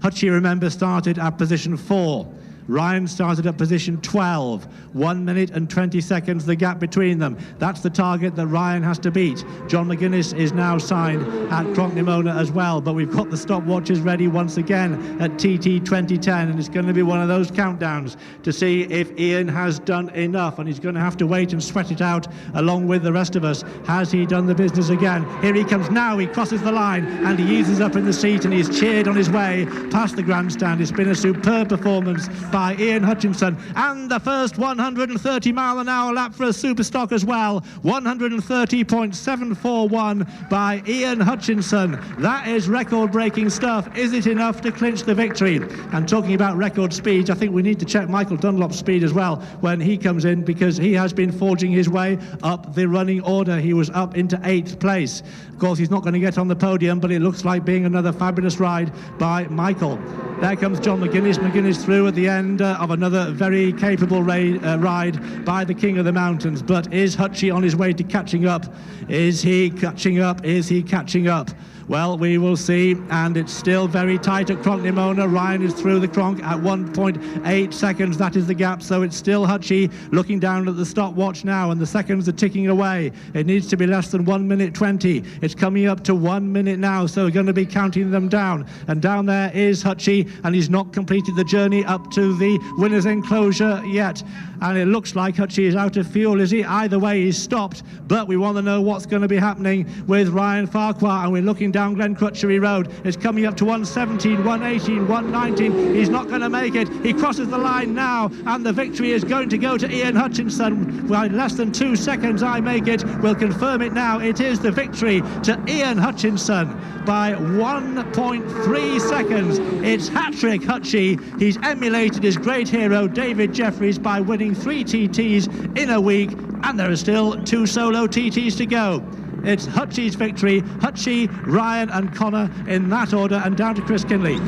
Hutchy, remember, started at position 4. Ryan started at position 12. 1 minute and 20 seconds, the gap between them. That's the target that Ryan has to beat. John Mcguinness is now signed at Cronknymona as well, but we've got the stopwatches ready once again at TT 2010, and it's going to be one of those countdowns to see if Ian has done enough, and he's going to have to wait and sweat it out along with the rest of us. Has he done the business again? Here he comes now, he crosses the line, and he eases up in the seat, and he's cheered on his way past the grandstand. It's been a superb performance by Ian Hutchinson, and the first 130 mile an hour lap for a Superstock as well. 130.741 by Ian Hutchinson. That is record breaking stuff. Is it enough to clinch the victory? And talking about record speeds, I think we need to check Michael Dunlop's speed as well when he comes in, because he has been forging his way up the running order. He was up into 8th place. Of course, he's not going to get on the podium, but it looks like being another fabulous ride by Michael. There comes John Mcguinness. Mcguinness through at the end of another very capable ride by the King of the Mountains. But is Hutchy on his way to catching up? Is he catching up? Is he catching up? Well, we will see, and it's still very tight at Cronknymona. Ryan is through the Cronk at 1.8 seconds. That is the gap, so it's still Hutchy looking down at the stopwatch now, and the seconds are ticking away. It needs to be less than 1 minute 20. It's coming up to 1 minute now, so we're going to be counting them down. And down there is Hutchy, and he's not completed the journey up to the winner's enclosure yet. And it looks like Hutchy is out of fuel, is he? Either way, he's stopped, but we want to know what's going to be happening with Ryan Farquhar, and we're looking down Glen Crutchery Road. It's coming up to 117, 118, 119. He's not going to make it. He crosses the line now, and the victory is going to go to Ian Hutchinson by less than 2 seconds. I make it. We'll confirm it now. It is the victory to Ian Hutchinson by 1.3 seconds. It's hat-trick Hutchy. He's emulated his great hero David Jeffries by winning 3 TTs in a week, and there are still 2 solo TTs to go. It's Hutchy's victory. Hutchy, Ryan and Conor in that order, and down to Chris Kinley.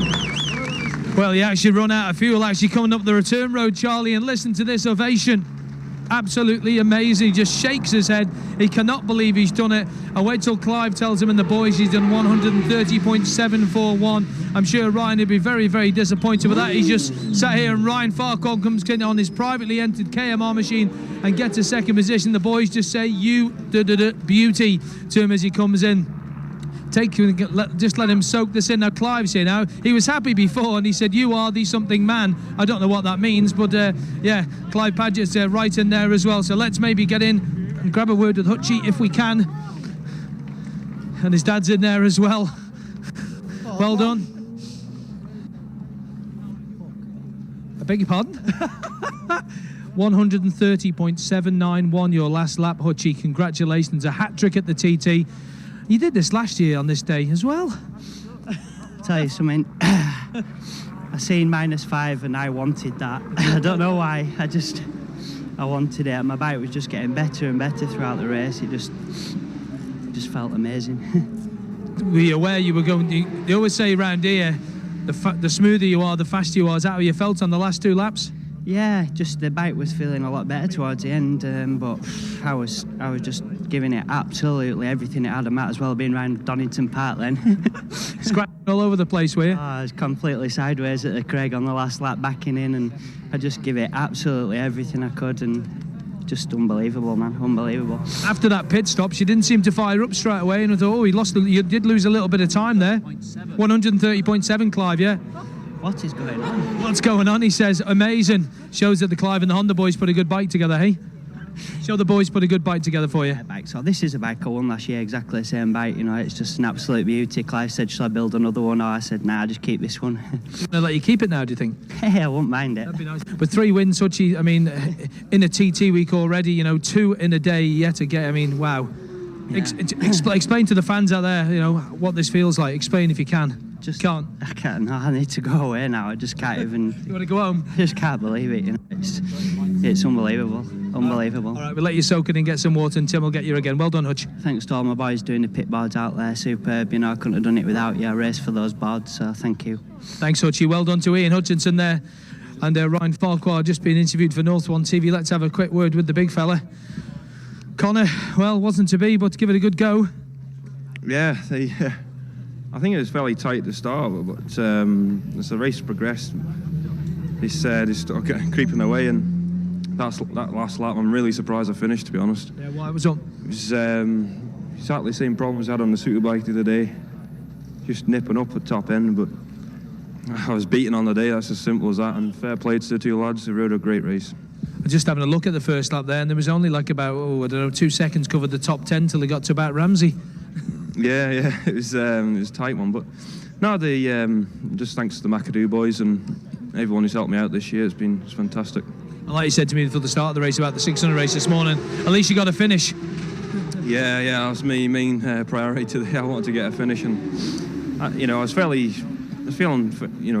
Well, he actually run out of fuel actually coming up the return road, Charlie, and listen to this ovation. Absolutely amazing. Just shakes his head. He cannot believe he's done it. I wait till Clive tells him and the boys he's done 130.741. I'm sure Ryan would be very, very disappointed with that. He's just sat here, and Ryan Farquhar comes in on his privately entered KMR machine and gets a second position. The boys just say, "You beauty" to him as he comes in. Just let him soak this in. Now Clive's here now. He was happy before, and he said, "You are the something man." I don't know what that means, but yeah, Clive Paget's right in there as well. So let's maybe get in and grab a word with Hutchy if we can. And his dad's in there as well. Well done. I beg your pardon? 130.791 your last lap, Hutchy. Congratulations, a hat-trick at the TT. You did this last year on this day as well. Tell you something, I seen -5 and I wanted that. I don't know why, I wanted it. My bike was just getting better and better throughout the race. It just felt amazing. Were you aware you were going? They always say around here, the smoother you are, the faster you are. Is that how you felt on the last 2 laps? Yeah, just the bike was feeling a lot better towards the end, but I was just giving it absolutely everything it had. I might as well have been around Donington Park then. Scratching all over the place, were you? I was completely sideways at the Craig on the last lap, backing in, and I just give it absolutely everything I could, and just unbelievable, man, unbelievable. After that pit stop, she didn't seem to fire up straight away, and I thought, you did lose a little bit of time there. 130.7, Clive, yeah? What is going on? What's going on? He says, amazing. Shows that the Clive and the Honda boys put a good bike together, hey? Show the boys put a good bike together for you. Bike. So this is a bike I won last year, exactly the same bike. You know, it's just an absolute beauty. Clive said, "Shall I build another one?" I said, "Nah, just keep this one." Gonna let you keep it now, do you think? Hey, I won't mind it. That'd be nice. With 3 wins, Hutchy, I mean, in a TT week already, 2 in a day yet again. I mean, wow. Yeah. Explain to the fans out there, what this feels like. Explain if you can. just can't. I can't. No, I need to go away now. I just can't even. You want to go home? I just can't believe it. You know, it's unbelievable. Unbelievable. All right, we'll let you soak it and get some water, and Tim will get you again. Well done, Hutch. Thanks to all my boys doing the pit boards out there. Superb. You know, I couldn't have done it without you. I raced for those boards, so thank you. Thanks, Hutchy. Well done to Ian Hutchinson there. And Ryan Farquhar just being interviewed for North One TV. Let's have a quick word with the big fella. Conor, well, wasn't to be, but give it a good go. Yeah, I think it was fairly tight at the start, but as the race progressed, they started getting creeping away, and that last lap, I'm really surprised I finished, to be honest. Yeah, why was up? It was exactly the same problems I had on the Superbike the other day, just nipping up at top end, but I was beaten on the day. That's as simple as that, and fair play to the two lads who rode a great race. Just having a look at the first lap there, and there was only like about 2 seconds covered the top 10 till they got to about Ramsey. Yeah, it was a tight one, but no, just thanks to the McAdoo boys and everyone who's helped me out this year. It's fantastic. And like you said to me before the start of the race about the 600 race this morning, at least you got a finish. Yeah, that was my main priority today. I wanted to get a finish, and I was feeling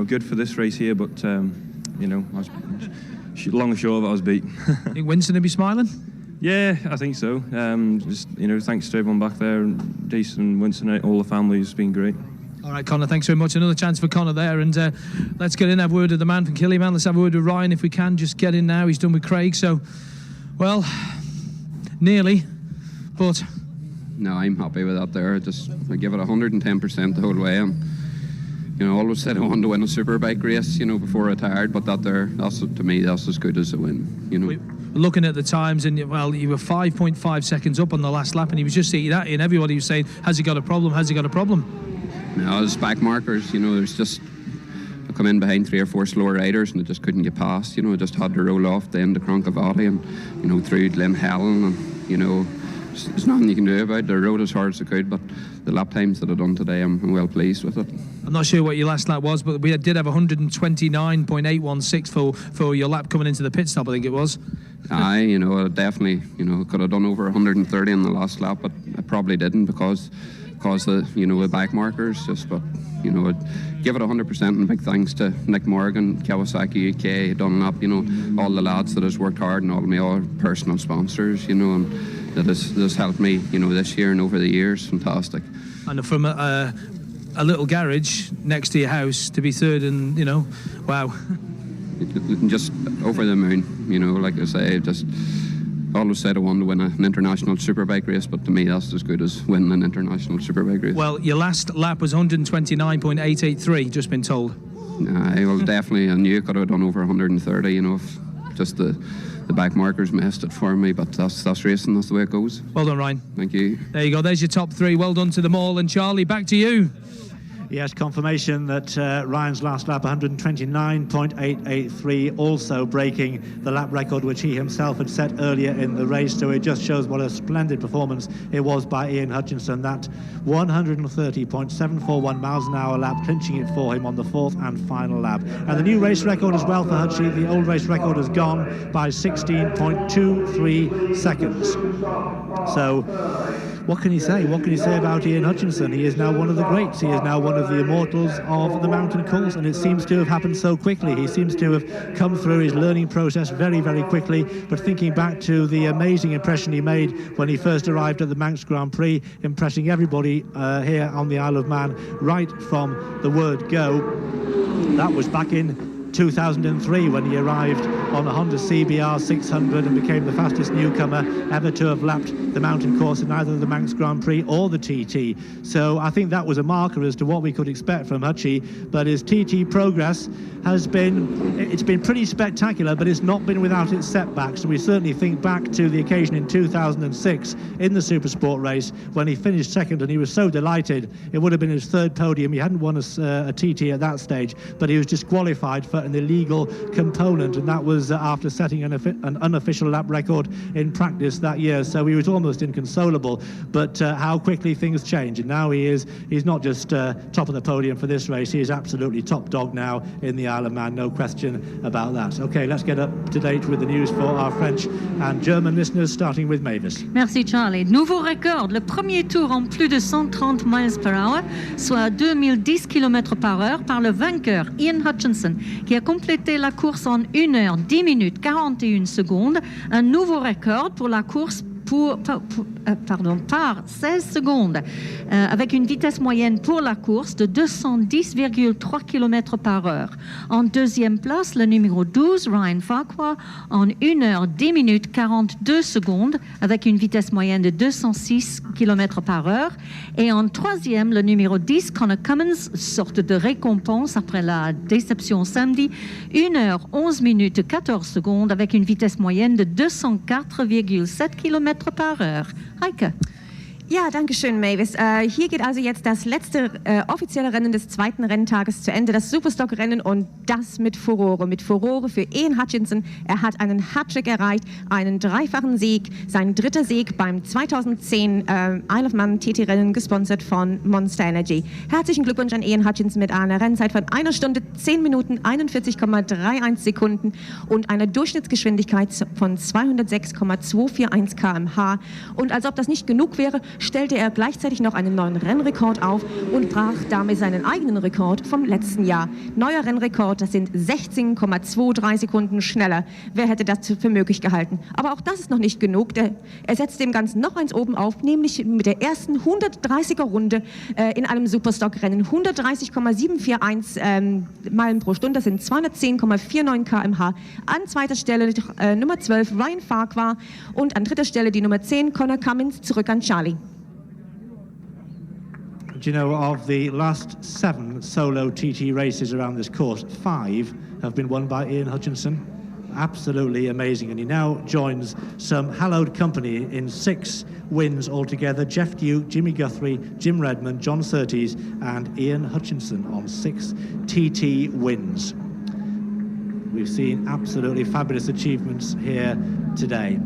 good for this race here, but I was long and short of it, I was beat. Think Winston will be smiling? Yeah, I think so. Thanks to everyone back there, and Jason, Winston, all the family. It's been great. All right, Conor, thanks very much. Another chance for Conor there, and let's get in, have a word with the man from Killyman. Let's have a word with Ryan if we can. Just get in now. He's done with Craig, so, well, nearly, but... No, I'm happy with that there. I give it 110% the whole way, and always said I wanted to win a Superbike race, before I retired, but to me, that's as good as a win, Looking at the times, and you were 5.5 seconds up on the last lap, and he was just saying that, and everybody was saying, has he got a problem, has he got a problem? No, there's back markers, there's just, I come in behind 3 or 4 slower riders, and I just couldn't get past, I just had to roll off the end of Cronkovati and, through Glen, Helen, and, there's nothing you can do about it. I rode as hard as I could, but the lap times that I've done today, I'm well pleased with it. I'm not sure what your last lap was, but we did have 129.816 for your lap coming into the pit stop, I think it was. I definitely, could have done over 130 in the last lap, but I probably didn't because the back markers. But I'd give it 100%, and big thanks to Nick Morgan, Kawasaki UK, Dunlop, all the lads that has worked hard, and all my personal sponsors, and that has helped me, this year and over the years. Fantastic. And from a little garage next to your house to be third, and wow. Just over the moon, like I say, just always said I wanted to win an international Superbike race, but to me that's as good as winning an international Superbike race. Well, your last lap was 129.883, just been told. Definitely, I knew I could have done over 130, if just the back markers messed it for me, but that's racing, that's the way it goes. Well done, Ryan. Thank you. There you go, there's your top 3. Well done to them all, and Charlie, back to you. Yes, confirmation that Ryan's last lap, 129.883, also breaking the lap record which he himself had set earlier in the race. So it just shows what a splendid performance it was by Ian Hutchinson. That 130.741 miles an hour lap, clinching it for him on the 4th and final lap. And the new race record as well for Hutchy. The old race record has gone by 16.23 seconds. So what can you say? What can you say about Ian Hutchinson? He is now one of the greats. He is now one of the immortals of the mountain course, and it seems to have happened so quickly. He seems to have come through his learning process very, very quickly. But thinking back to the amazing impression he made when he first arrived at the Manx Grand Prix, impressing everybody here on the Isle of Man right from the word go, that was back in 2003 when he arrived on a Honda CBR 600 and became the fastest newcomer ever to have lapped the mountain course in either the Manx Grand Prix or the TT. So I think that was a marker as to what we could expect from Hutchy, but his TT progress has been pretty spectacular, but it's not been without its setbacks. And we certainly think back to the occasion in 2006 in the Supersport race when he finished second, and he was so delighted. It would have been his 3rd podium. He hadn't won a TT at that stage, but he was disqualified for an illegal component, and that was was after setting an unofficial lap record in practice that year, so he was almost inconsolable. But how quickly things change, and now he's not just top of the podium for this race, he is absolutely top dog now in the Isle of Man, no question about that. Okay, let's get up to date with the news for our French and German listeners, starting with Mavis. Merci Charlie. Nouveau record, le premier tour en plus de 130 miles per hour, soit 2010 km par heure, par le vainqueur Ian Hutchinson, qui a complété la course en 1 heure 10 minutes 41 secondes, un nouveau record pour la course par 16 secondes, avec une vitesse moyenne pour la course de 210,3 km par heure. En deuxième place, le numéro 12, Ryan Farquhar, en 1 heure 10 minutes 42 secondes, avec une vitesse moyenne de 206 km par heure. Et en troisième, le numéro 10, Conor Cummins, sorte de récompense après la déception samedi, 1 heure 11 minutes 14 secondes, avec une vitesse moyenne de 204,7 km par heure. Heike. Ja, danke schön, Mavis. Hier geht also jetzt das letzte offizielle Rennen des zweiten Renntages zu Ende, das Superstock-Rennen, und das mit Furore. Mit Furore für Ian Hutchinson. Er hat einen Hattrick erreicht, einen dreifachen Sieg, sein dritter Sieg beim 2010 Isle of Man TT-Rennen, gesponsert von Monster Energy. Herzlichen Glückwunsch an Ian Hutchinson mit einer Rennzeit von 1 Stunde 10 Minuten 41,31 Sekunden und einer Durchschnittsgeschwindigkeit von 206,241 km/h. Und als ob das nicht genug wäre, stellte er gleichzeitig noch einen neuen Rennrekord auf und brach damit seinen eigenen Rekord vom letzten Jahr. Neuer Rennrekord, das sind 16,23 Sekunden schneller. Wer hätte das für möglich gehalten? Aber auch das ist noch nicht genug. Er setzt dem Ganzen noch eins oben auf, nämlich mit der ersten 130er Runde in einem Superstock-Rennen. 130,741 Meilen pro Stunde, das sind 210,49 km/h. An zweiter Stelle Nummer 12 Ryan Farquhar und an dritter Stelle die Nummer 10 Conor Cummins. Zurück an Charlie. Do you know, of the last 7 solo TT races around this course, 5 have been won by Ian Hutchinson? Absolutely amazing. And he now joins some hallowed company in 6 wins altogether. Jeff Duke, Jimmy Guthrie, Jim Redmond, John Surtees and Ian Hutchinson on 6 TT wins. We've seen absolutely fabulous achievements here today.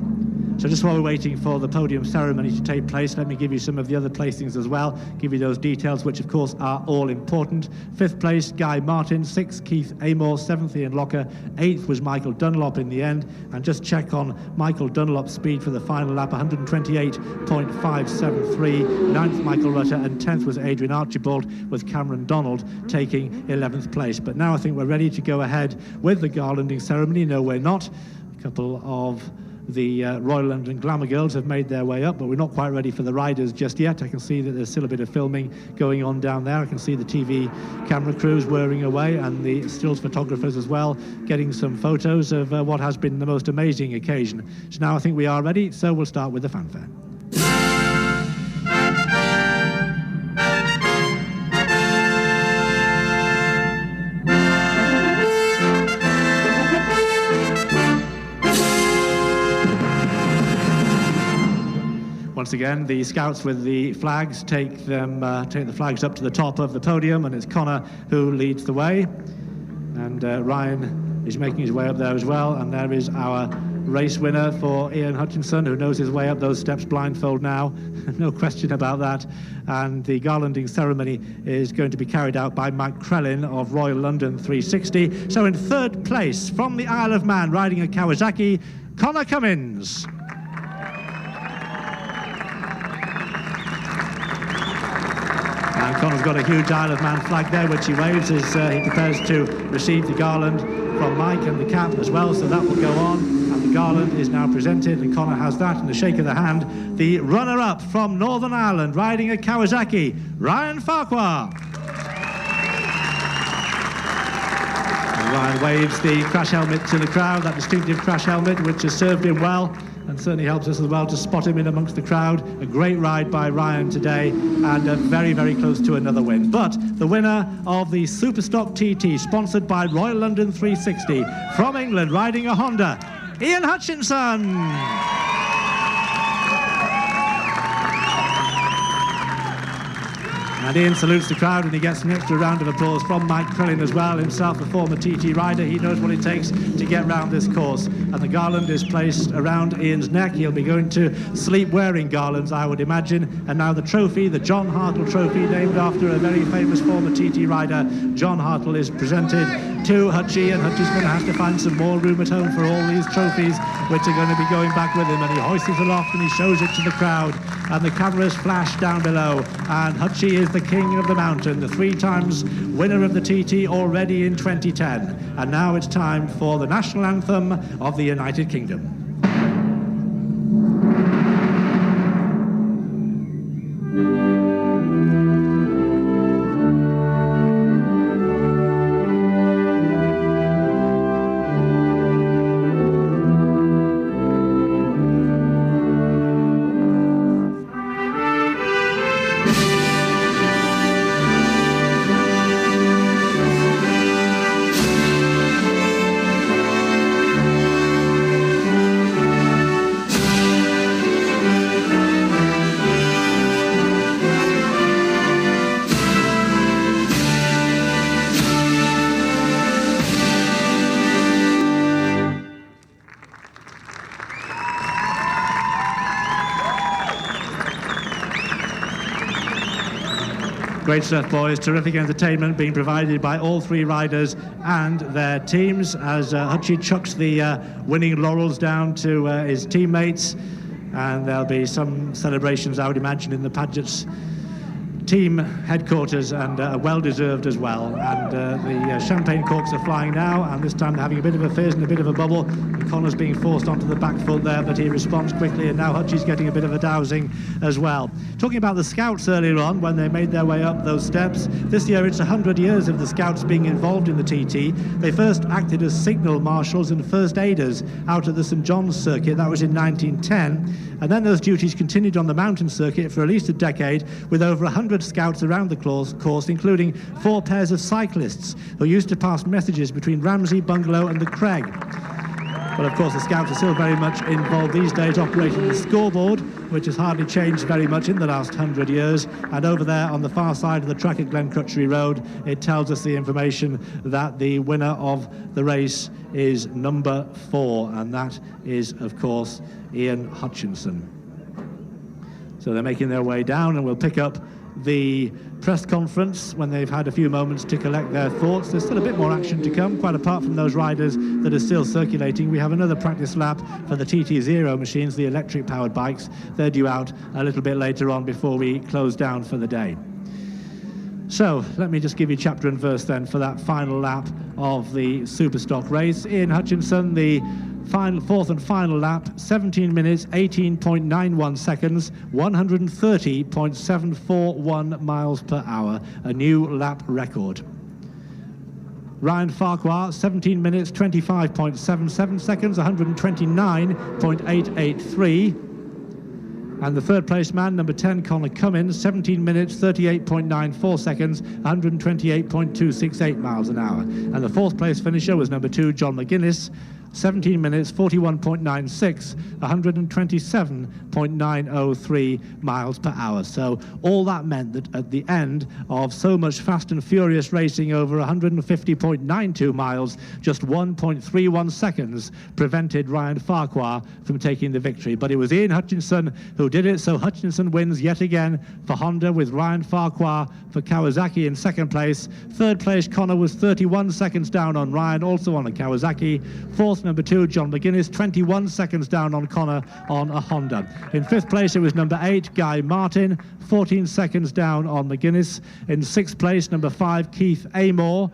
So just while we're waiting for the podium ceremony to take place, let me give you some of the other placings as well, give you those details, which of course are all important. 5th place, Guy Martin. 6th, Keith Amor. 7th, Ian Locker. 8th was Michael Dunlop in the end. And just check on Michael Dunlop's speed for the final lap, 128.573. 9th, Michael Rutter. And 10th was Adrian Archibald, with Cameron Donald taking 11th place. But now I think we're ready to go ahead with the garlanding ceremony. No, we're not. A couple of the Royal London Glamour Girls have made their way up, but we're not quite ready for the riders just yet. I can see that there's still a bit of filming going on down there. I can see the TV camera crews whirring away and the stills photographers as well, getting some photos of what has been the most amazing occasion. So now I think we are ready, so we'll start with the fanfare. Once again, the scouts with the flags take the flags up to the top of the podium, and it's Conor who leads the way. And Ryan is making his way up there as well. And there is our race winner for Ian Hutchinson, who knows his way up those steps blindfold now. No question about that. And the garlanding ceremony is going to be carried out by Mike Crellin of Royal London 360. So in 3rd place from the Isle of Man, riding a Kawasaki, Conor Cummins. And Conor's got a huge Isle of Man flag there, which he waves as he prepares to receive the garland from Mike and the cap as well, so that will go on. And the garland is now presented, and Conor has that in the shake of the hand. The runner-up from Northern Ireland, riding a Kawasaki, Ryan Farquhar. And Ryan waves the crash helmet to the crowd, that distinctive crash helmet, which has served him well, and certainly helps us as well to spot him in amongst the crowd. A great ride by Ryan today, and very, very close to another win. But the winner of the Superstock TT, sponsored by Royal London 360, from England, riding a Honda, Ian Hutchinson. And Ian salutes the crowd, and he gets an extra round of applause from Mike Crellin as well, himself a former TT rider. He knows what it takes to get round this course. And the garland is placed around Ian's neck. He'll be going to sleep wearing garlands, I would imagine. And now the trophy, the John Hartle trophy, named after a very famous former TT rider, John Hartle, is presented to Hutchy, and Hutchy's going to have to find some more room at home for all these trophies, which are going to be going back with him. And he hoists it aloft and he shows it to the crowd, and the cameras flash down below, and Hutchy is the king of the mountain, the 3 times winner of the TT already in 2010. And now it's time for the national anthem of the United Kingdom. Great stuff, boys. Terrific entertainment being provided by all 3 riders and their teams as Hutchy chucks the winning laurels down to his teammates, and there'll be some celebrations, I would imagine, in the Paget's team headquarters, and well-deserved as well. And the champagne corks are flying now, and this time they're having a bit of a fizz and a bit of a bubble, and Conor's being forced onto the back foot there, but he responds quickly, and now Hutchy's getting a bit of a dousing as well. Talking about the Scouts earlier on, when they made their way up those steps, this year it's 100 years of the Scouts being involved in the TT. They first acted as signal marshals and first aiders out at the St John's circuit. That was in 1910, and then those duties continued on the mountain circuit for at least a decade, with over 100 Scouts around the course, including 4 pairs of cyclists who used to pass messages between Ramsey, Bungalow and the Craig. But of course the Scouts are still very much involved these days, operating the scoreboard, which has hardly changed very much in the last 100 years. And over there on the far side of the track at Glen Road, it tells us the information that the winner of the race is number 4, and that is of course Ian Hutchinson. So they're making their way down, and we'll pick up the press conference when they've had a few moments to collect their thoughts. There's still a bit more action to come, quite apart from those riders that are still circulating. We have another practice lap for the TT0 machines, the electric powered bikes. They're due out a little bit later on before we close down for the day. So let me just give you chapter and verse then for that final lap of the Superstock race. Ian Hutchinson, the fourth and final lap, 17 minutes, 18.91 seconds, 130.741 miles per hour, a new lap record. Ryan Farquhar, 17 minutes, 25.77 seconds, 129.883. And the third place man, number 10, Conor Cummins, 17 minutes, 38.94 seconds, 128.268 miles an hour. And the fourth place finisher was number 2, John Mcguinness, 17 minutes, 41.96, 127.903 miles per hour. So all that meant that at the end of so much fast and furious racing over 150.92 miles, just 1.31 seconds prevented Ryan Farquhar from taking the victory. But it was Ian Hutchinson who did it, so Hutchinson wins yet again for Honda, with Ryan Farquhar for Kawasaki in second place. Third place, Conor was 31 seconds down on Ryan, also on a Kawasaki. Fourth, number 2, John Mcguinness, 21 seconds down on Conor on a Honda. In fifth place, it was number 8, Guy Martin, 14 seconds down on Mcguinness. In sixth place, number 5, Keith Amor,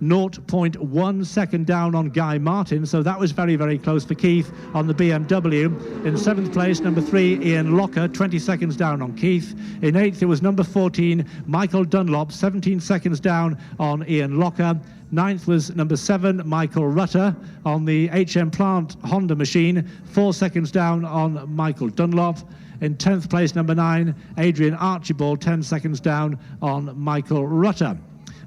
0.1 second down on Guy Martin, so that was very, very close for Keith on the BMW. In seventh place, number 3, Ian Locker, 20 seconds down on Keith. In eighth, it was number 14, Michael Dunlop, 17 seconds down on Ian Locker. Ninth was number 7, Michael Rutter on the HM Plant Honda machine, 4 seconds down on Michael Dunlop. In 10th place, number 9, Adrian Archibald, 10 seconds down on Michael Rutter.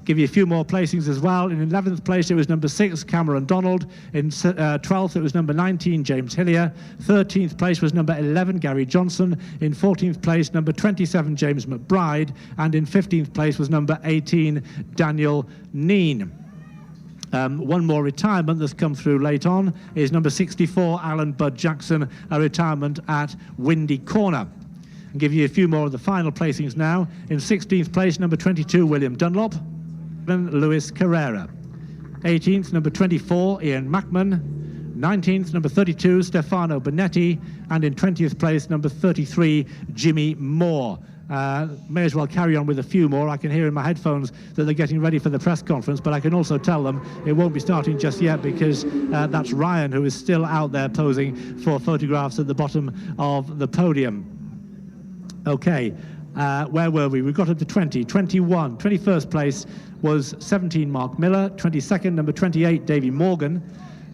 Give you a few more placings as well. In 11th place, it was number 6, Cameron Donald. In 12th, it was number 19, James Hillier. 13th place was number 11, Gary Johnson. In 14th place, number 27, James McBride. And in 15th place was number 18, Daniel Neen. One more retirement that's come through late on is number 64, Alan Bud Jackson, a retirement at Windy Corner. I'll give you a few more of the final placings now. In 16th place, number 22, William Dunlop. Luis Carrera. 18th, number 24, Ian Mackman. 19th, number 32, Stefano Bonetti. And in 20th place, number 33, Jimmy Moore. May as well carry on with a few more. I can hear in my headphones that they're getting ready for the press conference, but I can also tell them it won't be starting just yet because that's Ryan, who is still out there posing for photographs at the bottom of the podium. Okay, where were we? We got up to 20, 21. 21st place was 17, Mark Miller. 22nd, number 28, Davy Morgan.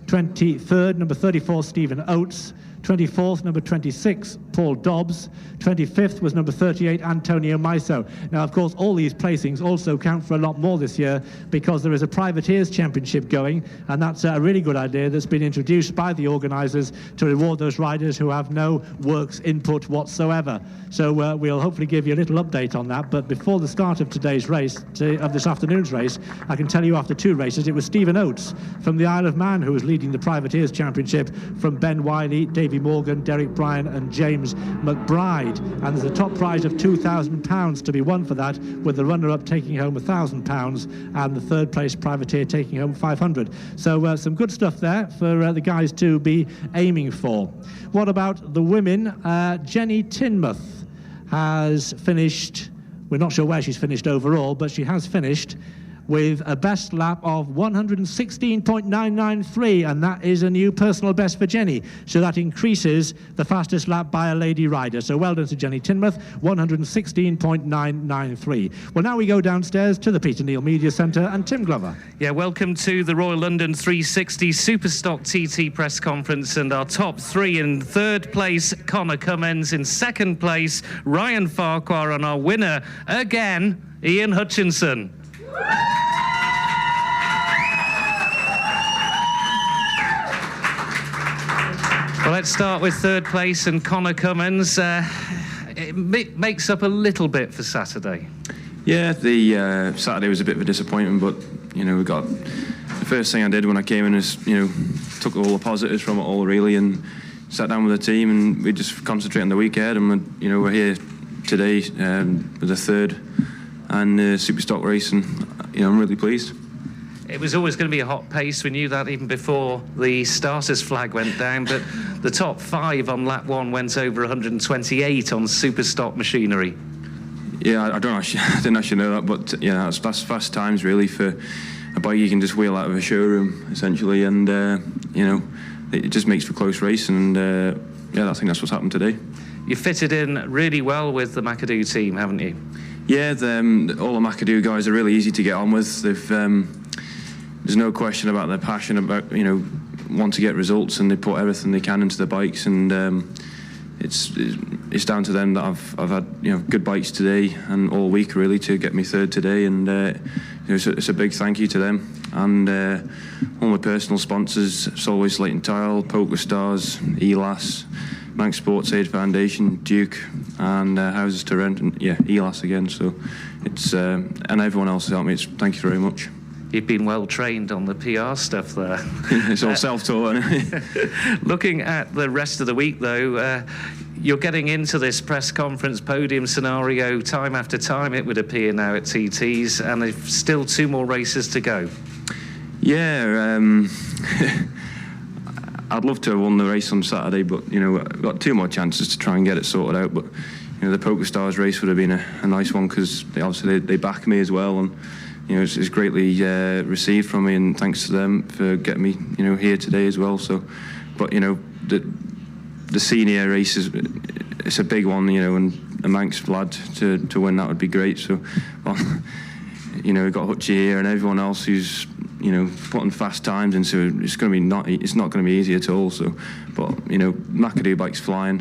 23rd, number 34, Stephen Oates. 24th, number 26, Paul Dobbs. 25th was number 38, Antonio Maiso. Now, of course, all these placings also count for a lot more this year because there is a Privateers Championship going, and that's a really good idea that's been introduced by the organisers to reward those riders who have no works input whatsoever. So we'll hopefully give you a little update on that. But before the start of today's race, of this afternoon's race, I can tell you after 2 races, it was Stephen Oates from the Isle of Man who was leading the Privateers Championship from Ben Wiley, Davy Morgan, Derek Bryan and James McBride. And there's a top prize of £2,000 to be won for that, with the runner-up taking home £1,000 and the third place privateer taking home £500. So some good stuff there for the guys to be aiming for. What about the women? Jenny Tinmouth has finished, we're not sure where she's finished overall, but she has finished with a best lap of 116.993, and that is a new personal best for Jenny. So that increases the fastest lap by a lady rider. So well done to Jenny Tinmouth, 116.993. Well, now we go downstairs to the Peter Neal Media Centre and Tim Glover. Yeah, welcome to the Royal London 360 Superstock TT press conference, and our top 3 in 3rd place, Conor Cummins. In 2nd place, Ryan Farquhar, and our winner again, Ian Hutchinson. Well, let's start with 3rd place and Conor Cummins. It makes up a little bit for Saturday. Yeah, the Saturday was a bit of a disappointment, but we got the first thing I did when I came in is took all the positives from it all really, and sat down with the team and we just concentrate on the week ahead. And we're here today with the 3rd and Superstock race, and I'm really pleased. It was always going to be a hot pace. We knew that even before the starters flag went down, but the top 5 on lap 1 went over 128 on Superstock machinery. Yeah, I didn't actually know that, but yeah, that's fast times really for a bike you can just wheel out of a showroom essentially, and it just makes for close racing, and yeah, I think that's what's happened today. You fitted in really well with the McAdoo team, haven't you? Yeah, all the McAdoo guys are really easy to get on with. There's no question about their passion about want to get results, and they put everything they can into the bikes, and it's down to them that I've had good bikes today and all week really to get me 3rd today, and it's a big thank you to them, and all my personal sponsors: Solway Slate and Tile, Polka Stars, Elas, Manx Sports Aid Foundation, Duke, and Houses to Rent, and yeah, Elas again. So it's and everyone else has helped me. Thank you very much. You've been well trained on the PR stuff there. It's all self-taught. Looking at the rest of the week, though, you're getting into this press conference podium scenario time after time, it would appear now at TTs, and there's still 2 more races to go. Yeah, I'd love to have won the race on Saturday, but I've got 2 more chances to try and get it sorted out. But the Polka Stars race would have been a nice one because they back me as well, and it's greatly received from me, and thanks to them for getting me here today as well. So, but the senior race it's a big one, and a Manx lad to win that would be great. So, we've got Hutchy here and everyone else who's putting fast times into it. It's not going to be easy at all. So, but McAdoo bike's flying.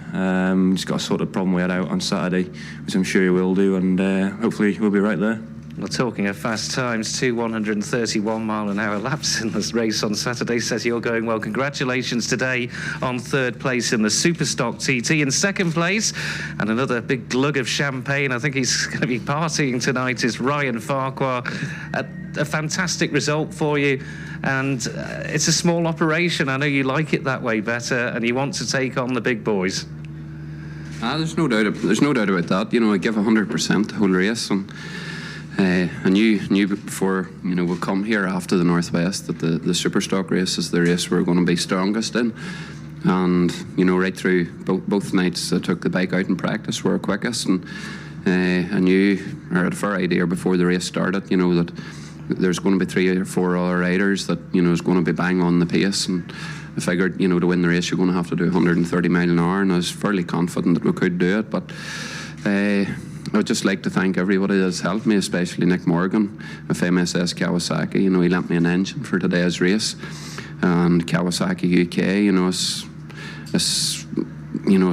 Just got to sort the problem we had out on Saturday, which I'm sure you will do, and hopefully we'll be right there. Well, talking of fast times, 2 131-mile-an-hour laps in this race on Saturday says you're going well. Congratulations today on third place in the Superstock TT. In second place, and another big glug of champagne, I think he's going to be partying tonight, is Ryan Farquhar. A fantastic result for you, and it's a small operation. I know you like it that way better, and you want to take on the big boys. There's no doubt about that. You know, I give 100% the whole race, and I knew before, you know, we'll come here after the Northwest that the Superstock race is the race we're going to be strongest in. And, you know, right through both nights I took the bike out in practice, were quickest, and I knew, or had a fair idea before the race started, you know, that there's going to be 3 or 4 other riders that, you know, is going to be bang on the pace. And I figured, you know, to win the race you're going to have to do 130 mile an hour, and I was fairly confident that we could do it. But I would just like to thank everybody that's helped me, especially Nick Morgan of MSS Kawasaki. You know, he lent me an engine for today's race, and Kawasaki UK. You know, it's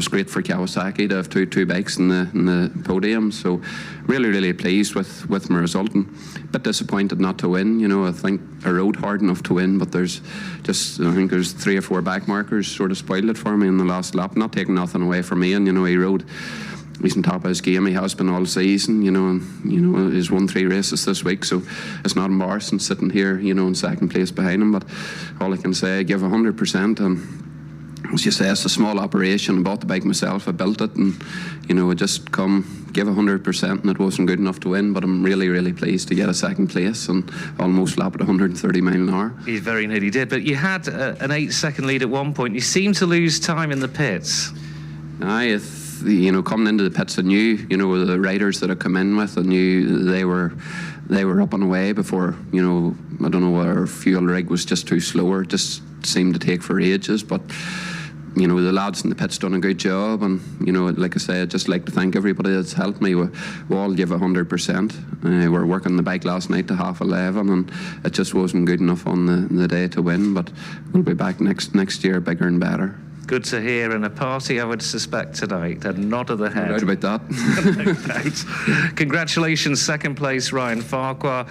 great for Kawasaki to have two bikes in the podium. So really pleased with my result, and a bit disappointed not to win. You know, I think I rode hard enough to win, but I think there's 3 or 4 back markers sort of spoiled it for me in the last lap. Not taking nothing away from me, and you know, he's on top of his game. He has been all season, you know, and you know, he's won 3 races this week, so it's not embarrassing sitting here, you know, in second place behind him. But all I can say, I give 100%, and as you say, it's a small operation. I bought the bike myself, I built it, and you know, I just give 100%, and it wasn't good enough to win, but I'm really pleased to get a second place and almost lap at 130 mile an hour. You very nearly did, but you had an 8-second lead at one point. You seemed to lose time in the pits. You know, coming into the pits, I knew, you know, the riders that I come in with, I knew they were up and away before, you know, I don't know whether our fuel rig was just too slow, or just seemed to take for ages, but you know, the lads in the pit's done a good job, and you know, like I say, I'd just like to thank everybody that's helped me. We all give 100%. We were working the bike last night to 11:30, and it just wasn't good enough on the day to win, but we'll be back next year bigger and better. Good to hear, and a party I would suspect tonight. A nod of the head. No doubt about that. No doubt. Congratulations, second place, Ryan Farquhar.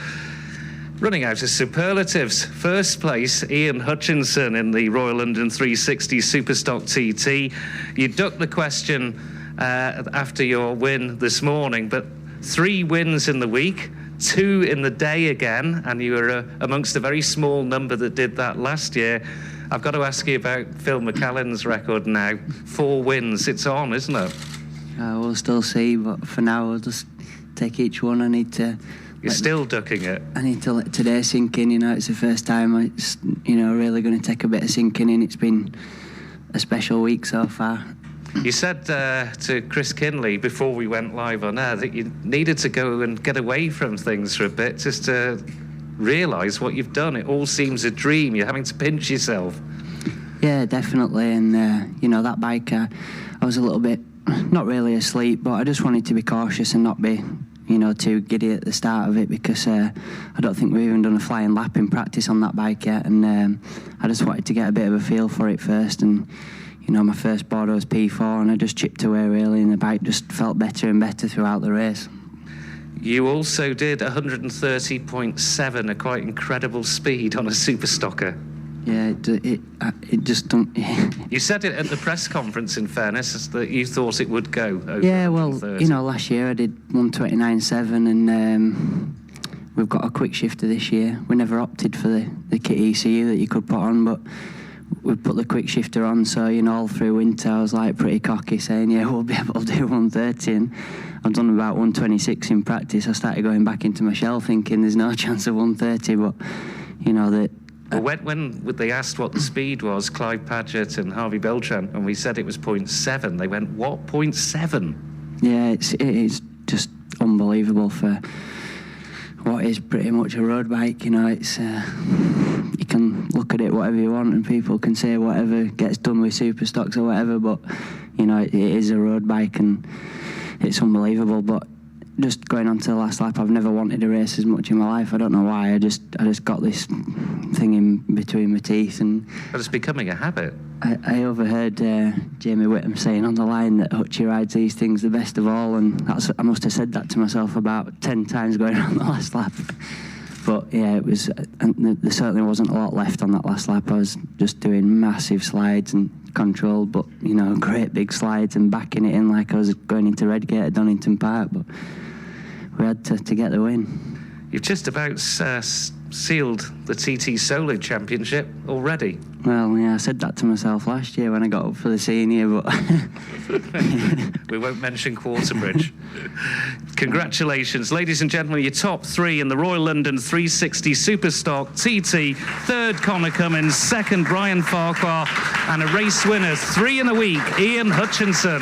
Running out of superlatives. First place, Ian Hutchinson in the Royal London 360 Superstock TT. You ducked the question after your win this morning, but 3 wins in the week, 2 in the day again, and you were amongst a very small number that did that last year. I've got to ask you about Phil McCallan's record now. 4 wins, it's on, isn't it? We'll still see, but for now I'll just take each one. I need to... You're still ducking it? I need to let today sink in, you know. It's the first time it's, you know, really going to take a bit of sinking in. It's been a special week so far. You said to Chris Kinley before we went live on air that you needed to go and get away from things for a bit just to realise what you've done. It all seems a dream. You're having to pinch yourself. Yeah, definitely. And, you know, that bike, I was a little bit, not really asleep, but I just wanted to be cautious and not be, you know, too giddy at the start of it, because I don't think we've even done a flying lap in practice on that bike yet, and I just wanted to get a bit of a feel for it first. And you know, my first board was P4, and I just chipped away really, and the bike just felt better and better throughout the race. You also did 130.7, a quite incredible speed on a Superstocker. Yeah, it just don't... You said it at the press conference, in fairness, that you thought it would go over. Yeah, well, you know, last year I did 129.7, and we've got a quick shifter this year. We never opted for the kit ECU that you could put on, but we put the quick shifter on, so, you know, all through winter I was like pretty cocky, saying, yeah, we'll be able to do 130, and I've done about 126 in practice. I started going back into my shell thinking there's no chance of 130, but, you know, that... Well, when they asked what the speed was, Clive Paget and Harvey Beltran, and we said it was 0.7, they went, what, 0.7? Yeah, it is just unbelievable for what is pretty much a road bike. You know, it's you can look at it whatever you want, and people can say whatever gets done with Superstocks or whatever, but, you know, it is a road bike, and it's unbelievable. But just going on to the last lap, I've never wanted to race as much in my life. I don't know why. I just got this thing in between my teeth, and But it's becoming a habit. I overheard Jamie Whittam saying on the line that Hutchy rides these things the best of all, and I must have said that to myself about 10 times going on the last lap. But yeah, it was. And there certainly wasn't a lot left on that last lap. I was just doing massive slides and controlled, but great big slides and backing it in like I was going into Redgate at Donington Park. But we had to get the win. You've just about sealed the TT Solo Championship already. Well, yeah, I said that to myself last year when I got up for the senior, but We won't mention Quarterbridge. Congratulations, ladies and gentlemen, your top 3 in the Royal London 360 Superstock TT. 3rd, Conor Cummins. 2nd, Brian Farquhar. And a race winner, 3 in a week, Ian Hutchinson.